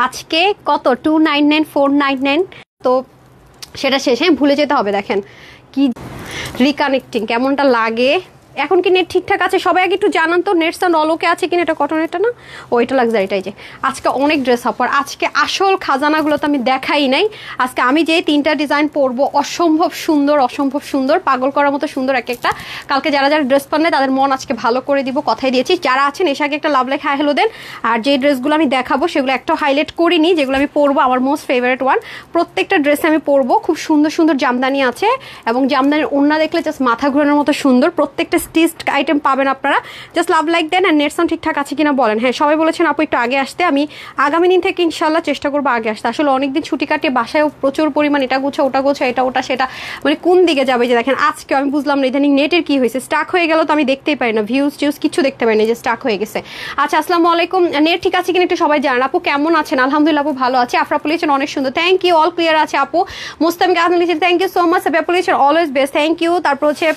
আজকে কত 299 499 তো সেটা শেষে ভুলে যেতে হবে। দেখেন কি রিকানেক্টিং কেমনটা লাগে। এখন কি নেট ঠিকঠাক আছে? সবাই আগে একটু জানান তো নেট সাউন্ড অলোকে আছে কিনা। এটা কটন, এটা না ওইটা লাক্সারিটাই। যে আজকে অনেক ড্রেস অফার, আজকে আসল খাজানাগুলো তো আমি দেখাই নাই। আজকে আমি যে 3টা ডিজাইন পরবো অসম্ভব সুন্দর, অসম্ভব সুন্দর, পাগল করার মতো সুন্দর এক একটা। কালকে যারা যারা ড্রেস পান তাদের মন আজকে ভালো করে দিব, কথাই দিয়েছি। যারা আছেন এসে আগে একটা লাভ লাইক হাই হ্যালো দেন। আর যে ড্রেসগুলো আমি দেখাবো সেগুলো একটা হাইলাইট করিনি, যেগুলো আমি পরবো আমার মোস্ট ফেভারিট ওয়ান। প্রত্যেকটা ড্রেসে আমি পরবো। খুব সুন্দর সুন্দর জামদানি আছে এবং জামদানির ওড়না দেখলে জাস্ট মাথা ঘোরানোর মতো সুন্দর। প্রত্যেকটা স্টিচড আইটেম পাবেন আপনারা। জাস্ট লাভ লাইক দেন। আর নেট সাউন্ড ঠিকঠাক আছে কিনা বলেন। হ্যাঁ, সবাই বলেছেন আপু একটু আগে আসতে। আমি আগামী দিন থেকে ইনশাল্লাহ চেষ্টা করবো আগে আসতে। আসলে অনেকদিন ছুটি কাটিয়ে বাসায়ও প্রচুর পরিমাণ এটা গুছা ওটা গোছা, এটা ওটা সেটা, মানে কোন দিকে যাবে। যে দেখেন আজকে আমি বুঝলাম না ইদানিং নেটের কি হয়েছে, স্টাক হয়ে গেল তো আমি দেখতেই পাই না, ভিউজ টিউজ কিছু দেখতে পাই না, যে স্টাক হয়ে গেছে। আচ্ছা, আসসালামু আলাইকুম। নেট ঠিক আছে কিনা একটু সবাই জানান। আপু কেমন আছেন? আলহামদুলিল্লাহ আপু ভালো আছে। আফরাপ লিখেছেন অনেক সুন্দর, থ্যাংক ইউ। অল ক্লিয়ার আছে আপু। মুস্তামিক আহমেদ লিখেছেন থ্যাংক ইউ সো মাচ। আপু লিখেছেন অলওয়েজ বেস্ট, থ্যাংক ইউ। তারপর হচ্ছে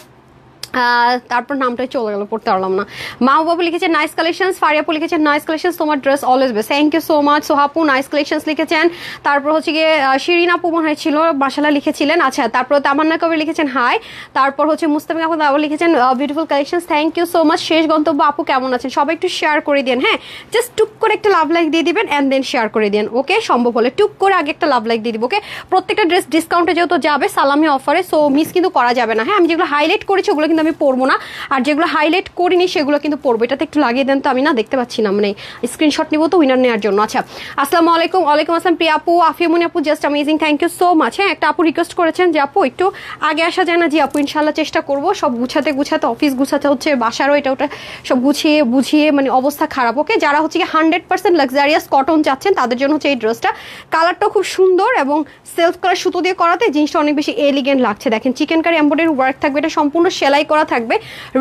তারপর নামটাই চলে গেল, পড়তে পারলাম না। মা বাবু লিখেছেন নাইস কালেকশনস। ফারিয়াপু লিখেছেন নাইস কালেকশনস, তোমার dress always best, thank you so much. সোহাপু নাইস কালেকশনস লিখেছেন। তারপর হচ্ছে গিয়ে শিরিন আপু মনে হয় ছিল মাশাআল্লাহ লিখেছিলেন। আচ্ছা, তারপর তামান্না কবির লিখেছেন হাই। তারপর হচ্ছে মুস্তামিক আপু বাবু লিখেছেন beautiful collections, thank you so much. শেষ গন্তব্য আপু কেমন আছেন? সবাই একটু শেয়ার করে দেন। হ্যাঁ, জাস্ট টুক করে একটা লাভ লাইক দিয়ে দিবেন অ্যান্ড দেন শেয়ার করে দেন। ওকে, সম্ভব হলে টুক করে আগে একটা লাভ লাইক দিয়ে দিব। ওকে, প্রত্যেকটা ড্রেস ডিসকাউন্টে যেহেতু যাবে সালামি অফারে, সো মিস কিন্তু করা যাবে না। হ্যাঁ, আমি যেগুলো হাইলাইট করেছি ওগুলো কিন্তু আমি পরবো না, আর যেগুলো হাইলাইট করিনি সেগুলো কিন্তু পড়বো। এটাতে একটু লাগিয়ে দেন তো, আমি না দেখতে পাচ্ছি না, মানে স্ক্রিনশট নিব তো উইনার নেওয়ার জন্য। আচ্ছা, আসসালামু আলাইকুম। ওয়ালাইকুম আসসালাম প্রিয়া আপু, আফিয়ামনি আপু, just amazing, thank you so much. হ্যাঁ, একটা আপু রিকোয়েস্ট করেছেন যে আপু একটু আগে আসা যায় না। জি আপু, ইনশাল্লাহ চেষ্টা করবো। সব গুছাতে গুছাতে অফিস গুছাতে হচ্ছে, বাসারও এটা ওটা সব গুছিয়ে বুঝিয়ে মানে অবস্থা খারাপ। ওকে, যারা হচ্ছে কি 100% লাক্সারিয়াস কটন চাচ্ছেন তাদের জন্য হচ্ছে এই ড্রেসটা। কালারটাও খুব সুন্দর এবং সেলফ কালার সুতো দিয়ে করাতে জিনিসটা অনেক বেশি এলিগেন্ট লাগছে। দেখেন চিকেন কারি এমব্রয়ডারি ওয়ার্ক থাকবে, এটা সম্পূর্ণ সেলাই করা থাকবে,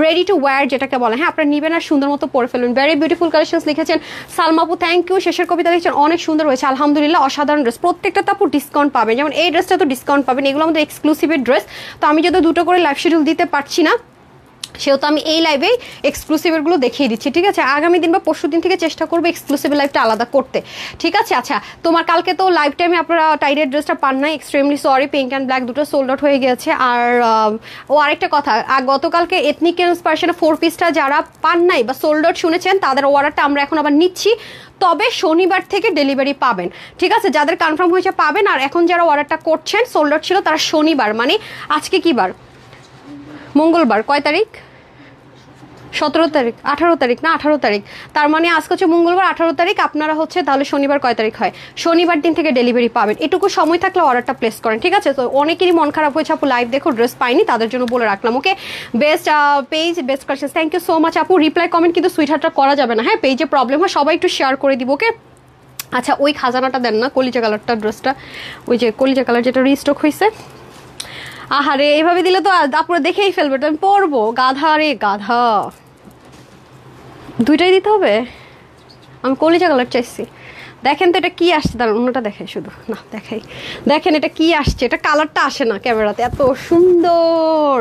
রেডি টু ওয়্যার যেটাকে বলে। হ্যাঁ, আপনারা নিবেন আর সুন্দর মতো পরে ফেলবেন। ভেরি বিউটিফুল কালেকশনস লিখেছেন সালমাপু, থ্যাংক ইউ। শেষের কবিতা লিখেছেন অনেক সুন্দর হয়েছে, আলহামদুলিল্লাহ অসাধারণ ড্রেস। প্রত্যেকটা তো আপু ডিসকাউন্ট পাবেন, যেমন এই ড্রেসটা তো ডিসকাউন্ট পাবেন, এগুলো আমাদের এক্সক্লুসিভের ড্রেস। তো আমি যদি দুটো করে লাইভ শিডিউল দিতে পারছি না, সেহেতু আমি এই লাইভেই এক্সক্লুসিভেরগুলো দেখিয়ে দিচ্ছি। ঠিক আছে, আগামী দিন বা পরশু দিন থেকে চেষ্টা করবো এক্সক্লুসিভ লাইভটা আলাদা করতে। ঠিক আছে। আচ্ছা, তোমার কালকে তো লাইভ টাইমে আপনারা টাইডের ড্রেসটা পান নাই, extremely sorry, pink and black দুটো সোল্ড আউট হয়ে গেছে। আর আরেকটা কথা, গতকালকে এথনিক ইন্সপিরেশনে 4 পিসটা যারা পান নাই বা সোল্ড আউট শুনেছেন তাদের অর্ডারটা আমরা এখন আবার নিচ্ছি, তবে শনিবার থেকে ডেলিভারি পাবেন। ঠিক আছে, যাদের কনফার্ম হয়েছে পাবেন। আর এখন যারা অর্ডারটা করছেন সোল্ড আউট ছিল তারা শনিবার, মানে আজকে কি বার? মঙ্গলবার, কয় তারিখ? 17 তারিখ, 18 তারিখ না 18 তারিখ। তার মানে আজকে হচ্ছে মঙ্গলবার, 18 তারিখ। আপনারা হচ্ছে তাহলে শনিবার কয় তারিখ হয়? শনিবার দিন থেকে ডেলিভারি পাবেন। এটুকু সময় থাকলে অর্ডারটা প্লেস করেন। ঠিক আছে, তো অনেকেরই মন খারাপ হয়েছে আপু লাইভ দেখো ড্রেস পাইনি, তাদের জন্য বলে রাখলাম। Okay, best page, best collection, thank you so much আপু। রিপ্লাই কমেন্ট কিন্তু সুইটহার্টটা করা যাবে না। হ্যাঁ, পেজে প্রবলেম হয়, সবাই একটু শেয়ার করে দিব। ওকে, আচ্ছা ওই খাজানাটা দেন না, কলিজা কালারটা ড্রেসটা, ওই যে কলিজা কালার যেটা রিস্টক হয়েছে। আহারে, এইভাবে দিলে তো আপনারা দেখেই ফেলবে, তো আমি পরবো। গাধা রে গাধা, দুইটাই দিতে হবে। আমি কলিজা কালার চাইছি। দেখেন তো এটা কি আসছে, তার অন্যটা দেখাই শুধু না, দেখাই। দেখেন এটা কি আসছে, এটা কালারটা আসে না ক্যামেরাতে, এত সুন্দর,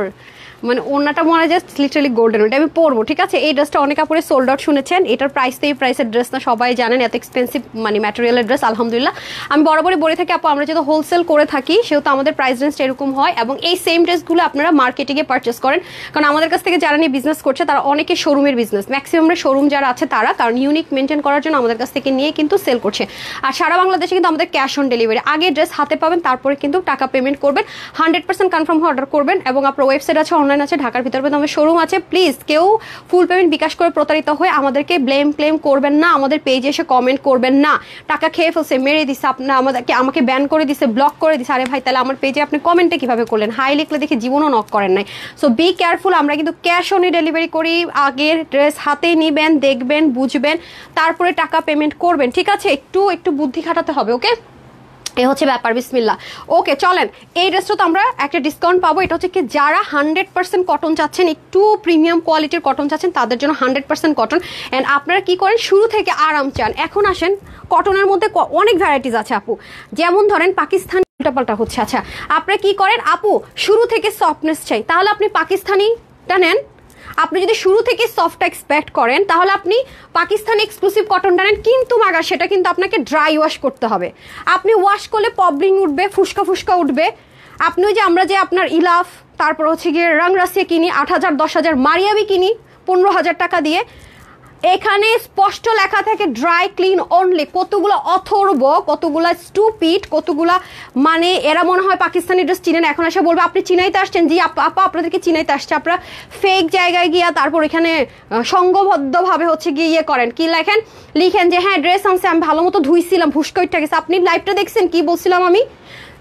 মানে ওনাটা মনে জাস্ট লিটারালি গোল্ডেন। ওটা আমি পরবো। ঠিক আছে, এই ড্রেসটা অনেক কাপড়ে সোল্ড আউট শুনেছেন। এটার প্রাইস তো এই প্রাইসের ড্রেস না, সবাই জানেন এত এক্সপেন্সিভ মানে ম্যাটেরিয়ালের ড্রেস। আলহামদুলিল্লাহ আমি বরাবরই বলে থাকি আপু, আমরা যেহেতু হোলসেল করে থাকি সেহেতু আমাদের প্রাইস রেঞ্জটা এরকম হয়। এবং এই সেম ড্রেসগুলো আপনারা মার্কেটিংয়ে পারচেস করেন, কারণ আমাদের কাছ থেকে যারা নিয়ে বিজনেস করছে তারা অনেকে শোরুমের বিজনেস, ম্যাক্সিমামের শোরুম যারা আছে তারা, কারণ ইউনিক মেনটেন করার জন্য আমাদের কাছ থেকে নিয়ে কিন্তু সেল করছে। আর সারা বাংলাদেশে কিন্তু আমাদের ক্যাশ অন ডেলিভারি, আগে ড্রেস হাতে পাবেন তারপরে কিন্তু টাকা পেমেন্ট করবেন। 100% কনফার্ম হয়ে অর্ডার করবেন। এবং আপনার ওয়েবসাইট আছে, অনলাইন আছে, ঢাকার ভিতরে আমাদের শোরুম আছে। প্লিজ কেউ ফুল পেমেন্ট বিকাশ করে প্রতারিত হয়ে আমাদেরকে ক্লেম করবেন না, আমাদের পেজে এসে কমেন্ট করবেন না। টাকা খেয়ে ফেলছে, মেরে দিছে, আপনার আমাকে ব্যান করে দিছে, ব্লক করে দিছে। আরে ভাই, তাহলে আমার পেজে আপনি কমেন্টে কিভাবে করলেন? হাই লিখলে দেখে জীবনও নক করেন নাই। So be careful. আমরা কিন্তু ক্যাশ অনে ডেলিভারি করি। আগের ড্রেস হাতে নিবেন, দেখবেন, বুঝবেন, তারপরে টাকা পেমেন্ট করবেন। ঠিক আছে, একটু বুদ্ধি খাটাতে হবে। ওকে, এ হচ্ছে ব্যাপার। বিসমিল্লাহ। ওকে, চলেন। এই ড্রেসটা তো আমরা একটা ডিসকাউন্ট পাবো। এটা হচ্ছে কি যারা 100% কটন চাচ্ছেন, একটু প্রিমিয়াম কোয়ালিটির কটন চাচ্ছেন তাদের জন্য 100% কটন। অ্যান্ড আপনারা কি করেন, শুরু থেকে আরাম চান। এখন আসেন, কটনের মধ্যে অনেক ভ্যারাইটিস আছে আপু। যেমন ধরেন পাকিস্তানি উল্টাপাল্টা হচ্ছে। আচ্ছা, আপনারা কি করেন আপু, শুরু থেকে সফটনেস চাই, তাহলে আপনি পাকিস্তানিটা নেন। আপনি যদি শুরু থেকে সফট এক্সপেক্ট করেন তাহলে আপনি পাকিস্তানি এক্সক্লুসিভ কটনটা নেন, কিন্তু মাগার সেটা কিন্তু আপনাকে ড্রাই ওয়াশ করতে হবে। আপনি ওয়াশ করলে পবলিং উঠবে, ফুসকা ফুসকা উঠবে। আপনি ওই যে আমরা যে আপনার ইলাফ, তারপর হচ্ছে গিয়ে রং রাশিয়া কিনি 8,000 10,000, মারিয়াবি কিনি 15,000 টাকা দিয়ে, এখানে স্পষ্ট লেখা থাকে ড্রাই ক্লিন অনলি। কতগুলো অথর্ব, কতগুলা স্টুপিড, কতগুলা মানে এরা মনে হয় পাকিস্তানি ড্রেস চিনেন, এখন এসে বলবে আপনি চিনাইতে আসছেন। জি আপা আপনাদেরকে চিনাইতে আসছে, আপনারা ফেক জায়গায় গিয়া তারপর এখানে সংঘবদ্ধভাবে হচ্ছে গিয়ে ইয়ে করেন, কি লিখেন যে হ্যাঁ ড্রেস আনছে, আমি ভালো মতো ধুইছিলাম, ভুস্কা উঠে গেছে। আপনি লাইভটা দেখছেন কি বলছিলাম আমি?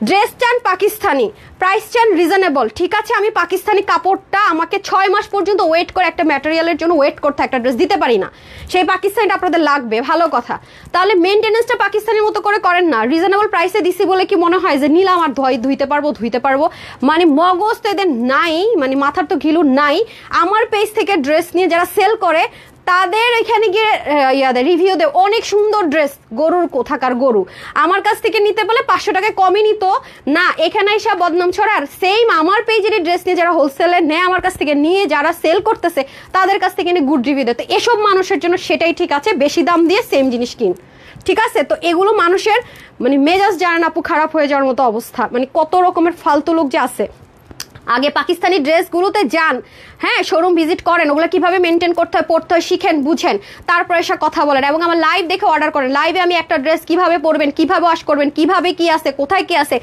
ড্রেস চান পাকিস্তানি, প্রাইস চান রিজনেবল, ঠিক আছে। আমি পাকিস্তানি কাপড়টা আমাকে 6 মাস পর্যন্ত ওয়েট করে একটা ম্যাটেরিয়ালের জন্য ওয়েট করতে একটা ড্রেস দিতে পারি না, সেই পাকিস্তানিটা আপনাদের লাগবে, ভালো কথা। তাহলে মেনটেনেন্সটা পাকিস্তানের মতো করে করেন না। রিজনেবল প্রাইসে দিছি বলে কি মনে হয় যে নিলাম আর ধুইতে পারবো, মানে মগজ তো এদের নাই, মানে মাথার তো ঘিলু নাই। আমার পেজ থেকে ড্রেস নিয়ে যারা সেল করে তাদের এখানে গিয়ে রিভিউ দেয় অনেক সুন্দর ড্রেস, গরুর কোথাকার গরু। আমার কাছ থেকে নিতে বলে 500 টাকা কমই নিত না, এখানে এসে বদনাম ছড়ার। সেম আমার পেজের ড্রেস নিয়ে যারা হোলসেলে নেয় আমার কাছ থেকে, নিয়ে যারা সেল করতেছে তাদের কাছ থেকে নিয়ে গুড রিভিউ দেয়। তো এসব মানুষের জন্য সেটাই ঠিক আছে, বেশি দাম দিয়ে সেম জিনিস কিন, ঠিক আছে। তো এগুলো মানুষের মানে মেজাজ জানেন আপু খারাপ হয়ে যাওয়ার মতো অবস্থা, মানে কত রকমের ফালতু লোক যে আছে। আগে পাকিস্তানি ড্রেসগুলোতে যান, হ্যাঁ শোরুম ভিজিট করেন, ওগুলো কিভাবে মেনটেন করতে হয়, পড়তে হয়, শিখেন, বুঝেন, তারপরে এসে কথা বলেন। এবং আমার লাইভ দেখে অর্ডার করেন। লাইভে আমি একটা ড্রেস কিভাবে পরবেন, কিভাবে ওয়াশ করবেন, কিভাবে কি আছে, কোথায় কি আছে,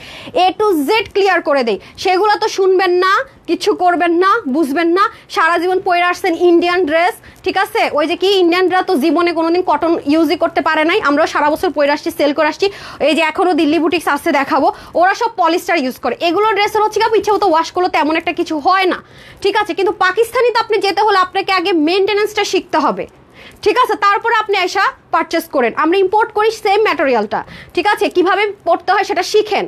A to Z ক্লিয়ার করে দেই। সেগুলো তো শুনবেন না, কিছু করবেন না, বুঝবেন না। সারা জীবন পরে আসছেন ইন্ডিয়ান ড্রেস, ঠিক আছে। ওই যে কি ইন্ডিয়ানরা তো জীবনে কোনোদিন কটন ইউজই করতে পারে নাই, আমরাও সারা বছর পরে আসছি, সেল করে আসছি। এই যে এখনো দিল্লি বুটিক্স আসছে দেখাবো, ওরা সব পলিস্টার ইউজ করে। এগুলো ড্রেসের হচ্ছে কি ইচ্ছে মতো ওয়াশ করলে তেমন একটা কিছু হয় না, ঠিক আছে। কিন্তু পাকিস্তানিতে আপনি যেতে হলে আপনাকে আগে মেনটেনেন্সটা শিখতে হবে, ঠিক আছে, তারপরে আপনি এসা পারচেস করেন। আমরা ইম্পোর্ট করি সেম ম্যাটেরিয়ালটা, ঠিক আছে, কিভাবে পড়তে হয় সেটা শিখেন,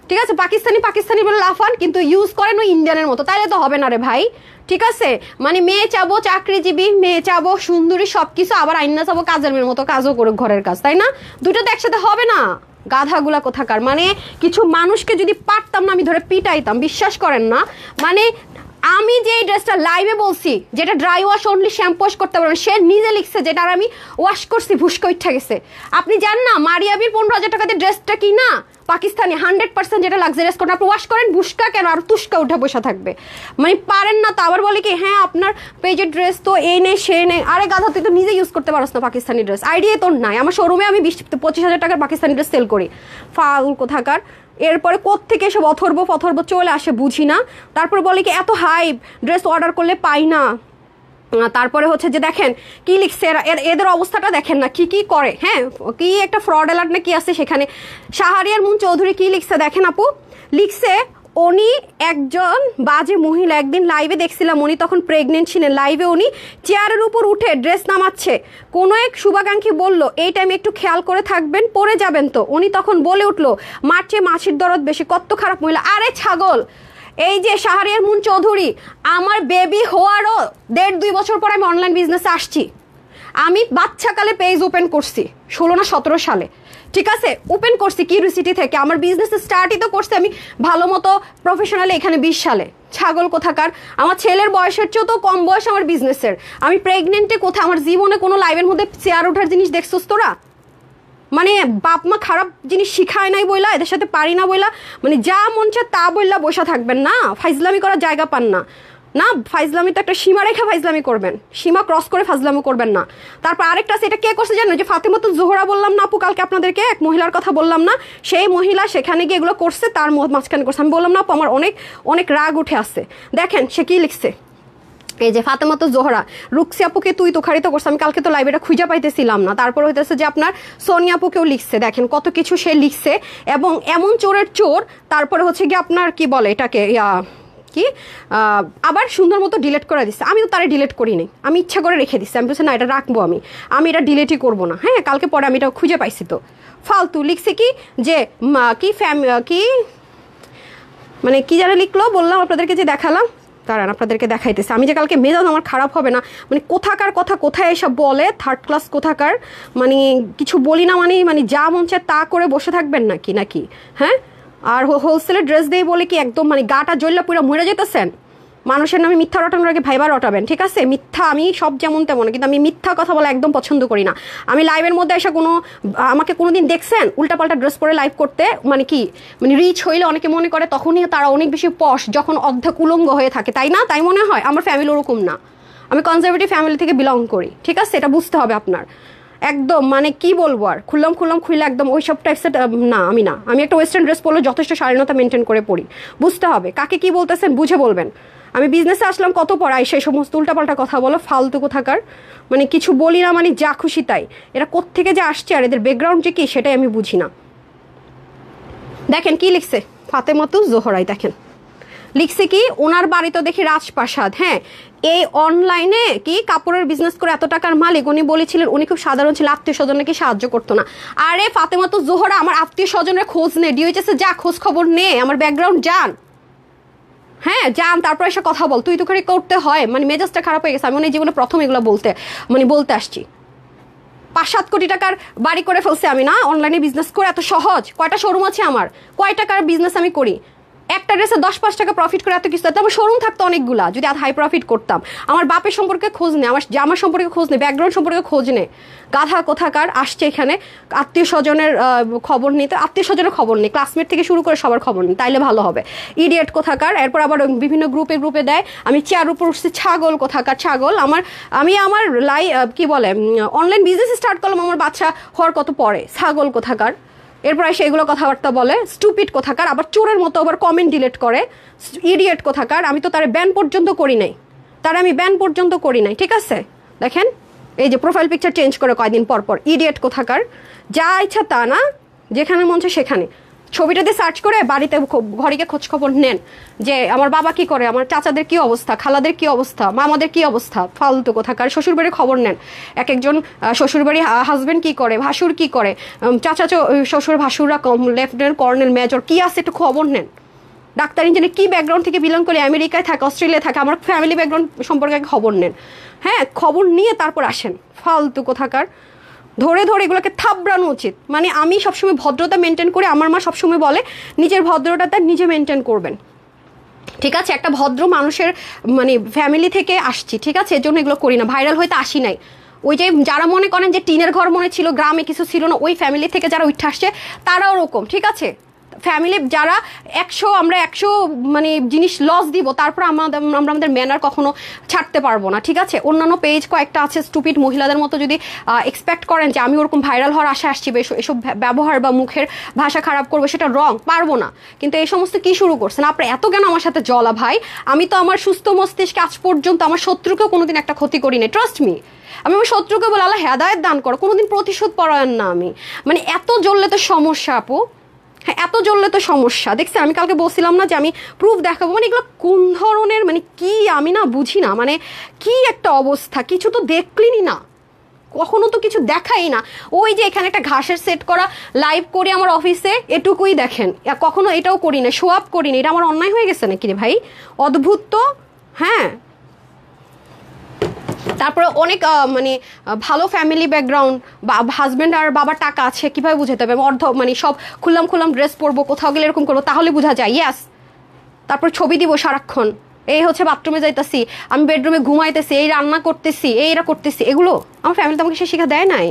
ঠিক আছে। পাকিস্তানি বলে লাফান, কিন্তু ইউজ করেন ওই ইন্ডিয়ানের মতো, তাইলে তো হবে না রে ভাই, ঠিক আছে। মানে মেয়ে চাবো চাকরিজীবী, মেয়ে চাবো সুন্দরী, সবকিছু, আবার আইনা চাবো কাজের মেয়ের মতো কাজও করুক ঘরের কাজ, তাই না? দুটো তো একসাথে হবে না, গাধাগুলা কোথাকার। মানে কিছু মানুষকে যদি পারতাম না আমি ধরে পিটাইতাম, বিশ্বাস করেন না। মানে আমি যে ড্রেসটা লাইভে বলছি যেটা dry wash only, shampoo wash করতে পারবেন, সে নিজে লিখছে যেটা আমি ওয়াশ করছি ভুস্কা উঠে গেছে। আপনি জান না মারিয়াবির 15,000 টাকা দিয়ে ড্রেসটা কি না পাকিস্তানি 100% যেটা লাক্সারিয়াস কটন, আপনি ওয়াশ করেন ভুস্কা কেন আর তুস্কা উঠে বসে থাকবে, মানে পারেন না। তো আবার বলে কি হ্যাঁ আপনার পেজের ড্রেস তো এই নেই সে নেই। আরে গাধা, তুই তো নিজে ইউজ করতে পারস না পাকিস্তানি ড্রেস, আইডিয়া তোর নাই। আমার শোরুমে আমি 20-25,000 টাকার পাকিস্তানি ড্রেস সেল করি, ফাউল কোথাকার। এরপরে কোত্থেকে এসব অথর্ব চলে আসে বুঝি না। তারপরে বলে কি এত হাইপ, ড্রেস অর্ডার করলে পাই না। তারপরে হচ্ছে যে দেখেন কি লিখছে এদের অবস্থাটা দেখেন না, কি করে। হ্যাঁ কি একটা ফ্রড অ্যালার্ট না কি আছে সেখানে। শাহরিয়ার মুন চৌধুরী কি লিখছে দেখেন আপু, লিখছে উনি একজন বাজে মহিলা। একদিন লাইভে দেখছিলাম, উনি তখন প্রেগনেন্ট ছিলেন। লাইভে উনি চেয়ারের উপর উঠে ড্রেস নামাচ্ছে, কোনো এক শুভাকাঙ্ক্ষী বলল এই টাইমে একটু খেয়াল করে থাকবেন, পরে যাবেন তো। উনি তখন বলে উঠলো মার চেয়ে মাছির দরদ বেশি, কত খারাপ মহিলা। আরে ছাগল, এই যে শাহরিয়ার মুন চৌধুরী, আমার বেবি হওয়ারও 1.5-2 বছর পর আমি অনলাইন বিজনেসে আসছি। আমি বাচ্চাকালে পেজ ওপেন করছি 16 না 17 সালে, ঠিক আছে। ওপেন করছি কিউরিসিটি থেকে, আমার বিজনেস স্টার্টই তো করছি আমি ভালো মতো প্রফেশনালি এখানে 20 সালে। ছাগল কোথাকার, আমার ছেলের বয়সের চেয়েও তো কম বয়স আমার বিজনেসের। আমি প্রেগনেন্টে কোথায়, আমার জীবনে কোনো লাইভের মধ্যে চেয়ার ওঠার জিনিস দেখছোস তোরা? মানে বাপ মা খারাপ জিনিস শিখায় নাই বইলা, এদের সাথে পারি না বইলা, মানে যা মন চায় তা বইলা বসা থাকবেন না, ফাইজলামি করার জায়গা পান না। না ফাইজলামি তো একটা সীমা রেখে ফাইজলামি করবেন, সীমা ক্রস করে ফাইজলামি করবেন না। তারপর আরেকটা আছে, এটা কে করছে জানো, যে ফাতেমাতুজ জোহরা বললাম না আপু কালকে আপনাদেরকে, এক মহিলার কথা বললাম না, সেই মহিলা সেখানে গিয়ে এগুলো করছে, তার মাঝখানে করছে। আমি বললাম না আপু আমার অনেক রাগ উঠে আসছে। দেখেন সে কি লিখছে, এই যে ফাতেমাতুজ জোহরা, রুকসি আপুকে তুই তোখারিত করছে, আমি কালকে তো লাইভে খুঁজে পাইতেছিলাম না। তারপর হইতেছে যে আপনার সোনিয়া আপুকেও লিখছে, দেখেন কত কিছু সে লিখছে। এবং এমন চোরের চোর, তারপরে হচ্ছে গিয়ে আপনার কি বলে এটাকে কি আবার সুন্দর মতো ডিলিট করে দিচ্ছে। আমি তো তারা ডিলিট করি নাই, আমি ইচ্ছা করে রেখে দিচ্ছি। আমি বলছি না এটা রাখবো, আমি এটা ডিলিটই করবো না। হ্যাঁ কালকে পরে আমি এটা খুঁজে পাইছি। তো ফালতু লিখছে কি যে কি মানে কি যেন লিখলো, বললাম আপনাদেরকে যে দেখালাম, দাঁড়ান আপনাদেরকে দেখাইতেছে। আমি যে কালকে মেজাজ আমার খারাপ হবে না, মানে কোথাকার কথা কোথায় এসব বলে, থার্ড ক্লাস কোথাকার। মানে কিছু বলি না, মানে যা মন চায় তা করে বসে থাকবেন নাকি হ্যাঁ। আর হোলসেলের ড্রেস দিয়ে বলে কি একদম মানে গাটা জ্বললা পুরো মরে যেতেছেন, মানুষের নামে মিথ্যা রটানোর আগে ভাইবা রটাবেন, ঠিক আছে? মিথ্যা আমি সব যেমন তেমন, কিন্তু আমি মিথ্যা কথা বলা একদম পছন্দ করি না। আমি লাইভের মধ্যে এসে আমাকে কোনোদিন দেখছেন উল্টাপাল্টা ড্রেস পরে লাইভ করতে? মানে কি, মানে রিচ হইলে অনেকে মনে করে তখনই তারা অনেক বেশি পশ, যখন অর্ধেক উলঙ্গ হয়ে থাকে, তাই না? তাই মনে হয়? আমার ফ্যামিলি ওরকম না, আমি কনজারভেটিভ ফ্যামিলি থেকে বিলং করি, ঠিক আছে? এটা বুঝতে হবে আপনার। একদম মানে কি বলবো আর, খুললাম খুলে একদম ওই সব টাইপসের না, আমি একটা ওয়েস্টার্ন ড্রেস পরলে যথেষ্ট শালীনতা মেনটেন করে পড়ি। বুঝতে হবে কাকে কি বলতেছেন, বুঝে বলবেন। আমি বিজনেসে আসলাম কত পড়াই, সেই সমস্ত উল্টাপাল্টা কথা বলো, ফালতু কোথাকার। মানে কিছু বলি না, মানে যা খুশি তাই। এরা কোত্থেকে যে আসছে আর এদের ব্যাকগ্রাউন্ড যে কি সেটাই আমি বুঝি না। দেখেন কি লিখছে ফাতেমাতুজ জোহরাই, দেখেন লিখছে কি, ওনার বাড়ি তো দেখি রাজপ্রাসাদ। হ্যাঁ, এই অনলাইনে কি কাপড়ের বিজনেস করে এত টাকার মালিক। উনি বলেছিলেন উনি খুব সাধারণ ছিল, আত্মীয় স্বজন নাকি সাহায্য করতো না। আরে ফাতেমাতুজ জোহরা আমার আত্মীয় স্বজনের খোঁজ নে, ডিওএইচএস যা খোঁজ খবর নে, আমার ব্যাকগ্রাউন্ড জান। হ্যাঁ জান, তারপর এসে কথা বল। তুই তো করে করতে হয়, মানে মেজাজটা খারাপ হয়ে গেছে। আমি মনে জীবনে প্রথম এগুলো বলতে আসছি। 5-7 কোটি টাকার বাড়ি করে ফেলছে আমি, না অনলাইনে বিজনেস করে এত সহজ। কয়টা শোরুম আছে আমার, কয় টাকার বিজনেস আমি করি। একটা ড্রেসে 10-5 টাকা প্রফিট করে এত কিছু, আমার শোরুম থাকতো অনেকগুলা যদি হাই প্রফিট করতাম। আমার বাপের সম্পর্কে খোঁজ নেই, আমার জামার সম্পর্কে খোঁজ নেই, ব্যাকগ্রাউন্ড সম্পর্কে খোঁজ নেই। গাধা কোথাকার আসছে এখানে আত্মীয় স্বজনের খবর নিতে, আত্মীয় স্বজনের খবর নেই, ক্লাসমেট থেকে শুরু করে সবার খবর নেই, তাইলে ভালো হবে। ইডিয়েট কোথাকার। এরপর আবার বিভিন্ন গ্রুপে দেয় আমি চেয়ার উপর উঠছি, ছাগল কোথাকার ছাগল। আমি আমার কি বলে অনলাইন বিজনেস স্টার্ট করলাম আমার বাচ্চা হওয়ার কত পরে, ছাগল কোথাকার। এরপর এসে এগুলো কথাবার্তা বলে, স্টুপিড কোথাকার, আবার চোরের মতো আবার কমেন্ট ডিলিট করে, ইডিয়েট কোথাকার। আমি তো তারা ব্যান পর্যন্ত করি নাই, ঠিক আছে? দেখেন এই যে প্রোফাইল পিকচার চেঞ্জ করে কয়দিন পর ইডিয়েট কোথাকার। যা ইচ্ছা তা না, যেখানে মন চায় সেখানে ছবিটা দিয়ে সার্চ করে বাড়িতে ঘরে খোঁজ খবর নেন যে আমার বাবা কি করে, আমার চাচাদের কি অবস্থা, খালাদের কি অবস্থা, মামাদের কি অবস্থা। ফালতু কোথাকার। শ্বশুরবাড়ির খবর নেন, এক একজন শ্বশুরবাড়ি হাজবেন্ড কি করে, ভাসুর কি করে, চাচা শ্বশুর ভাসুররা লেফটেন্যান্ট কর্নেল মেজর কি আছে একটু খবর নেন। ডাক্তার ইঞ্জিনিয়ার কি ব্যাকগ্রাউন্ড থেকে বিলং করে, আমেরিকায় থাকে, অস্ট্রেলিয়ায় থাকে, আমার ফ্যামিলি ব্যাকগ্রাউন্ড সম্পর্কে খবর নেন। হ্যাঁ, খবর নিয়ে তারপর আসেন। ফালতু কোথাকার। ধরে এগুলোকে থাবড়ানো উচিত। মানে আমি সবসময় ভদ্রতা মেনটেন করি, আমার মা সবসময় বলে নিজের ভদ্রতা তার নিজে মেনটেন করবেন, ঠিক আছে? একটা ভদ্র মানুষের মানে ফ্যামিলি থেকে আসছি, ঠিক আছে? এর জন্য এগুলো করি না, ভাইরাল হইতে আসি নাই। ওই যে যারা মনে করেন যে টিনের ঘর মনে ছিল, গ্রামে কিছু ছিল না, ওই ফ্যামিলি থেকে যারা উঠে আসছে তারাও ওরকম, ঠিক আছে? ফ্যামিলি যারা 100 মানে জিনিস লস দিব, তারপর আমরা আমাদের ম্যানার কখনো ছাড়তে পারবো না, ঠিক আছে? অন্যান্য পেজ কয়েকটা আছে স্টুপিড মহিলাদের মতো, যদি এক্সপেক্ট করেন যে আমি ওরকম ভাইরাল হওয়ার আশা আসছি, এসব ব্যবহার বা মুখের ভাষা খারাপ করবো, সেটা রং, পারবো না। কিন্তু এই সমস্ত কি শুরু করছেন আপনার? এত কেন আমার সাথে জ্বলা ভাই? আমি তো আমার সুস্থ মস্তিষ্কে আজ পর্যন্ত আমার শত্রুকেও কোনোদিন একটা ক্ষতি করি না, ট্রাস্ট মি। আমি আমার শত্রুকে বলে আল্লাহ হেদায়েত দান করো, কোনোদিন প্রতিশোধ পরায়ণ না আমি। মানে এত জ্বললে তো সমস্যা আপু, হ্যাঁ এত জ্বললে তো সমস্যা। দেখছি আমি কালকে বলছিলাম না যে আমি প্রুফ দেখাবো, মানে এগুলো কোন ধরনের, মানে কি আমি না বুঝি না। মানে কি একটা অবস্থা, কিছু তো দেখলিনি না, কখনো তো কিছু দেখাই না। ওই যে এখানে একটা ঘাসের সেট করা লাইভ করি আমার অফিসে, এটুকুই দেখেন, কখনো এটাও করি না, শো আপ করি না। এটা আমার অন্যায় হয়ে গেছে নাকি রে ভাই? অদ্ভুত তো। হ্যাঁ, তারপরে অনেক মানে ভালো ফ্যামিলি ব্যাকগ্রাউন্ড, বা হাজব্যান্ড আর বাবার টাকা আছে, কিভাবে বুঝাতে হবে? মানে সব খুললাম ড্রেস পরবো, কোথাও গেলে এরকম করবো, তাহলে বোঝা যায় ইয়াস। তারপর ছবি দিব সারাক্ষণ, এই হচ্ছে বাথরুমে যাইতেছি, আমি বেডরুমে ঘুমাইতেছি, এই রান্না করতেছি, এইরা করতেছি, এগুলো আমার ফ্যামিলি তো আমাকে সে শিখা দেয় নাই,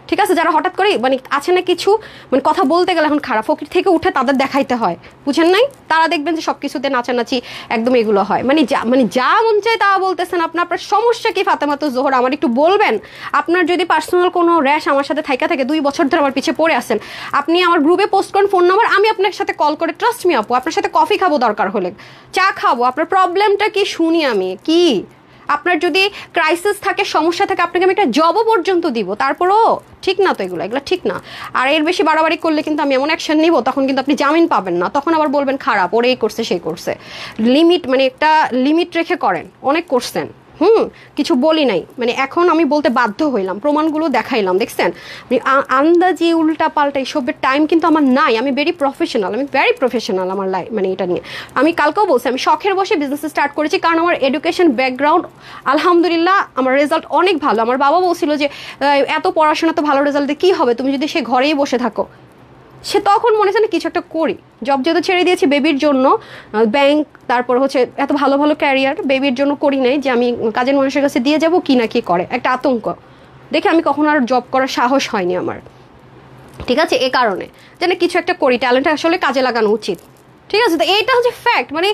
ঠিক আছে? যারা হঠাৎ করে মানে আছে না কিছু, মানে কথা বলতে গেলে এখন খারাপ ফকির থেকে উঠে তাদের দেখাইতে হয়, বুঝেন নাই? তারা দেখবেন যে সবকিছুতে নাচানাচি একদম এগুলো হয়। মানে যা মন চায় তা বলতেছেন। আপনার সমস্যা কি ফাতেমাতুজ জোহরা? আমার একটু বলবেন। আপনার যদি পার্সোনাল কোনো র্যাশ আমার সাথে থাকে 2 বছর ধরে আমার পিছিয়ে পড়ে আছেন, আপনি আমার গ্রুপে পোস্ট করেন ফোন নাম্বার, আমি আপনার সাথে কল করে, ট্রাস্ট মি আপু, আপনার সাথে কফি খাবো, দরকার হলে চা খাবো, আপনার প্রবলেমটা কি শুনি আমি। কি আপনার যদি ক্রাইসিস থাকে, সমস্যা থাকে, আপনাকে আমি একটা জবও পর্যন্ত দিব, তারপরও ঠিক না তো, এগুলো ঠিক না। আর এর বেশি বাড়াবাড়ি করলে কিন্তু আমি এমন অ্যাকশন নিব, তখন কিন্তু আপনি জামিন পাবেন না, তখন আবার বলবেন খারাপ, ওরে এই করছে সেই করছে। লিমিট, মানে একটা লিমিট রেখে করেন। অনেক করছেন, কিছু বলি নাই, মানে এখন আমি বলতে বাধ্য হইলাম, প্রমাণগুলো দেখাইলাম, দেখছেন? আন্দাজি উল্টা পাল্টা এইসবের টাইম কিন্তু আমার নাই। আমি ভেরি প্রফেশনাল আমার লাইফ, মানে এটা নিয়ে আমি কালকেও বলছি, আমি শখের বসে বিজনেস স্টার্ট করেছি, কারণ আমার এডুকেশন ব্যাকগ্রাউন্ড আলহামদুলিল্লাহ আমার রেজাল্ট অনেক ভালো। আমার বাবা বলছিল যে এত পড়াশোনা তো ভালো রেজাল্টে কি হবে, তুমি যদি সে ঘরেই বসে থাকো। সে তখন মনে হচ্ছে না কিছু একটা করি, জব যেহেতু ছেড়ে দিয়েছি বেবির জন্য, ব্যাংক, তারপর হচ্ছে এত ভালো ভালো ক্যারিয়ার, বেবির জন্য করি নাই যে আমি কাজের মানুষের কাছে দিয়ে যাব কি না কি করে, একটা আতঙ্ক দেখে আমি কখনো আর জব করার সাহস হয়নি আমার। ঠিক আছে, এ কারণে যেন কিছু একটা করি, ট্যালেন্ট আসলে কাজে লাগানো উচিত। ঠিক আছে, তো এইটা হচ্ছে ফ্যাক্ট। মানে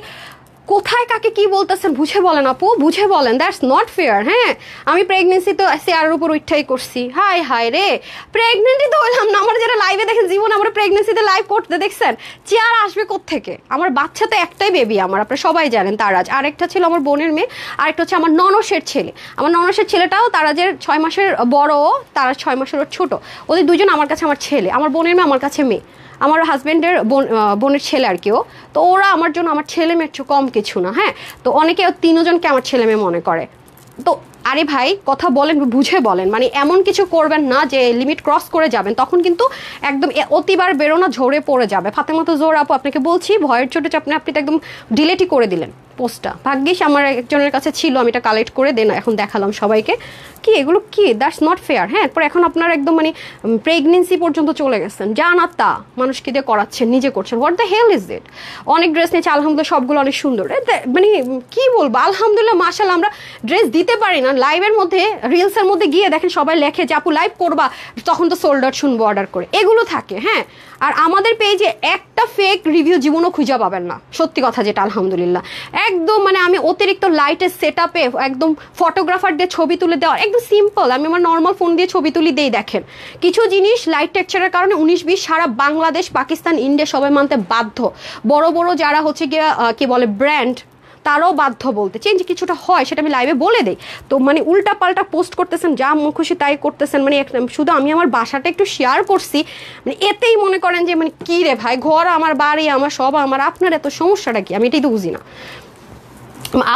কোথায় কাকে কি বলতেছেন বুঝে বলেন আপু, বুঝে বলেন, দ্যাটস নট ফেয়ার। হ্যাঁ, আমি প্রেগনেন্সি তো চেয়ারের উপর উঠাই করছি, হাই হাই রে, প্রেগনেন্টই তো হইলাম না। আমার যারা লাইভে দেখেন জীবন আমরা প্রেগনেন্সিতে লাইভ করতে দেখছেন, চেয়ার আসবে কোত্থেকে? আমার বাচ্চা তো একটাই বেবি আমার, আপনারা সবাই জানেন, তারাজ। আরেকটা ছিল আমার বোনের মেয়ে, আরেকটা হচ্ছে আমার ননসের ছেলে। আমার ননসের ছেলেটাও তারাজের 6 মাসের বড়, তারা 6 মাসের ছোট। ওদের দুজন আমার কাছে আমার ছেলে, আমার বোনের মেয়ে আমার কাছে মেয়ে, আমার হাজব্যান্ডের বোনের ছেলে আর কেউ। তো ওরা আমার জন্য আমার ছেলে মেয়ের চেয়ে কম কিছু না। হ্যাঁ, তো অনেকে 3 জনকে আমার ছেলে মেয়ে মনে করে। তো আরে ভাই কথা বলেন, বুঝে বলেন, মানে এমন কিছু করবেন না যে লিমিট ক্রস করে যাবেন, তখন কিন্তু একদম অতিবার বেরোনা ঝরে পড়ে যাবে। ফাতেমাতো জোহরা আপু আপনাকে বলছি, ভয়ের চোটে আপনি তো একদম ডিলেটই করে দিলেন পোস্টটা। ভাগ্যিস আমার একজনের কাছে ছিল, আমি এটা কালেক্ট করে দেন এখন দেখালাম সবাইকে। কি এগুলো কি? That's not fair. হ্যাঁ, এরপর এখন আপনার একদম মানে প্রেগনেন্সি পর্যন্ত চলে গেছেন, যা না তা মানুষকে দিয়ে করাচ্ছেন, নিজে করছেন। What the hell is it? অনেক ড্রেস নিয়েছে আলহামদুলিল্লাহ, সবগুলো অনেক সুন্দর। মানে কি বলবো, আলহামদুলিল্লাহ মাশাআল্লাহ, আমরা ড্রেস দিতে পারি না। লাইভের মধ্যে রিলসের মধ্যে গিয়ে দেখেন সবাই লেখে যে আপু লাইভ করবা, তখন তো সোল্ড আউট শুনবো অর্ডার করে, এগুলো থাকে। হ্যাঁ, আর আমাদের পেজে একটা ফেক রিভিউ জীবনও খুঁজে পাবেন না, সত্যি কথা যেটা আলহামদুলিল্লাহ। একদম মানে আমি অতিরিক্ত লাইটের সেট আপে একদম ফটোগ্রাফার দিয়ে ছবি তুলে দেওয়া, একদম সিম্পল, আমি আমার নর্মাল ফোন দিয়ে ছবি তুলি দেই। দেখেন কিছু জিনিস লাইট টেক্সচারের কারণে 19-20 সারা বাংলাদেশ, পাকিস্তান, ইন্ডিয়া সবাই মানতে বাধ্য। বড় বড় যারা হচ্ছে গিয়ে কি বলে ব্র্যান্ড, তারাও বাধ্য বলতে চেঞ্জ কিছুটা হয়, সেটা আমি লাইভে বলে দেই। তো মানে উল্টা পাল্টা পোস্ট করতেছেন, যা মুখ খুশি তাই করতেছেন। মানে শুধু আমি আমার বাসাটা একটু শেয়ার করছি, মানে এতেই মনে করেন যে মানে কি রে ভাই, ঘর আমার, বাড়ি আমার, সব আমার, আপনার এত সমস্যাটা কি? আমি এটাই তো বুঝি না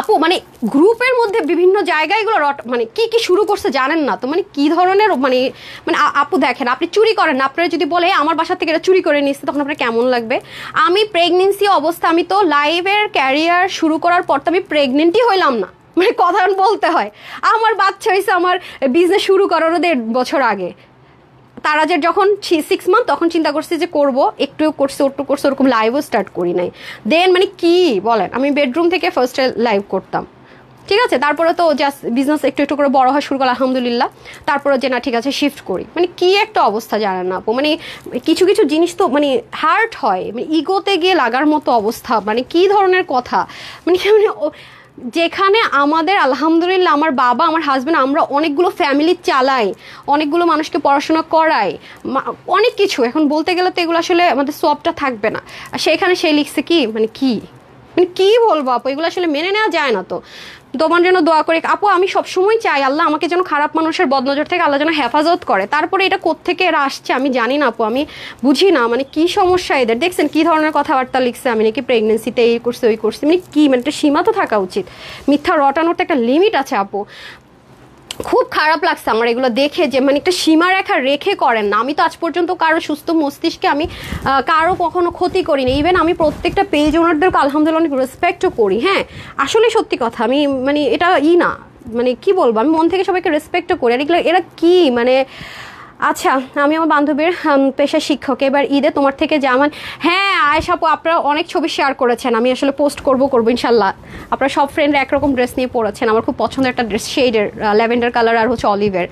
আপু। মানে গ্রুপের মধ্যে বিভিন্ন জায়গায় এগুলো মানে কি কি শুরু করছে জানেন না তো, মানে কি ধরনের মানে মানে আপু দেখেন, আপনি চুরি করেন না, আপনারা যদি বলে আমার বাসা থেকে এটা চুরি করে নিচ্ছে, তখন আপনার কেমন লাগবে? আমি প্রেগনেন্সি অবস্থা, আমি তো লাইভের ক্যারিয়ার শুরু করার পর তো আমি প্রেগনেন্টই হইলাম না, মানে কথা বলতে হয়। আমার বাচ্চা হয়েছে আমার বিজনেস শুরু করারও 1.5 বছর আগে। তারাজের যখন 6 মান্থ, তখন চিন্তা করছি যে করব, একটু করছি একটু করছি, ওরকম লাইভও স্টার্ট করি নাই। দেন মানে কি বলেন, আমি বেডরুম থেকে ফার্স্টে লাইভ করতাম। ঠিক আছে, তারপরে তো জাস্ট বিজনেস একটু একটু করে বড় হওয়া শুরু করলাম আলহামদুলিল্লাহ। তারপরে যে না ঠিক আছে শিফট করি, মানে কি একটা অবস্থা জানেন না আপু। মানে কিছু কিছু জিনিস তো মানে হার্ট হয়, মানে ইগোতে গিয়ে লাগার মতো অবস্থা। মানে কি ধরনের কথা, মানে যেখানে আমাদের আলহামদুলিল্লাহ আমার বাবা, আমার হাজব্যান্ড, আমরা অনেকগুলো ফ্যামিলি চালাই, অনেকগুলো মানুষকে পড়াশোনা করাই, অনেক কিছু। এখন বলতে গেলে তো এগুলো আসলে আমাদের সবটা থাকবে না। আর সেখানে সে লিখছে কি, মানে কি বলবো আপু, এগুলো আসলে মেনে নেওয়া যায় না। তো তোমার জন্য দোয়া করি আপু, আমি সবসময় চাই আল্লাহ আমাকে যেন খারাপ মানুষের বদনজর থেকে আল্লাহ যেন হেফাজত করে। তারপরে এটা কোত্থেকে এরা আসছে আমি জানি না আপু, আমি বুঝি না মানে কি সমস্যা এদের। দেখছেন কি ধরনের কথাবার্তা লিখছে, আমি নাকি প্রেগনেন্সিতে এই করছি ওই করছি, মানে কি, মানে একটা সীমা তো থাকা উচিত। মিথ্যা রটানোর তো একটা লিমিট আছে আপু। খুব খারাপ লাগছে আমার এগুলো দেখে, যে মানে একটা সীমারেখা রেখে করেন না। আমি তো আজ পর্যন্ত কারো সুস্থ মস্তিষ্কে আমি কারো কখনো ক্ষতি করিনি। ইভেন আমি প্রত্যেকটা পেজ ওনারদেরকে আলহামদুলিল্লাহ অনেক রেসপেক্টও করি। হ্যাঁ, আসলে সত্যি কথা, আমি মানে এটা না, মানে কি বলবো, আমি মন থেকে সবাইকে রেসপেক্টও করি। আর এগুলো এরা কি মানে আচ্ছা, আমি আমার বান্ধবীর পেশার শিক্ষক, এবার ঈদে তোমার থেকে জামান। হ্যাঁ আয়েশা আপু, আপনারা অনেক ছবি শেয়ার করেছেন, আমি আসলে পোস্ট করবো ইনশাল্লাহ। আপনারা সব ফ্রেন্ডরা একরকম ড্রেস নিয়ে পড়েছেন, আমার খুব পছন্দের একটা ড্রেস, শেডের ল্যাভেন্ডার কালার আর হচ্ছে অলিভের,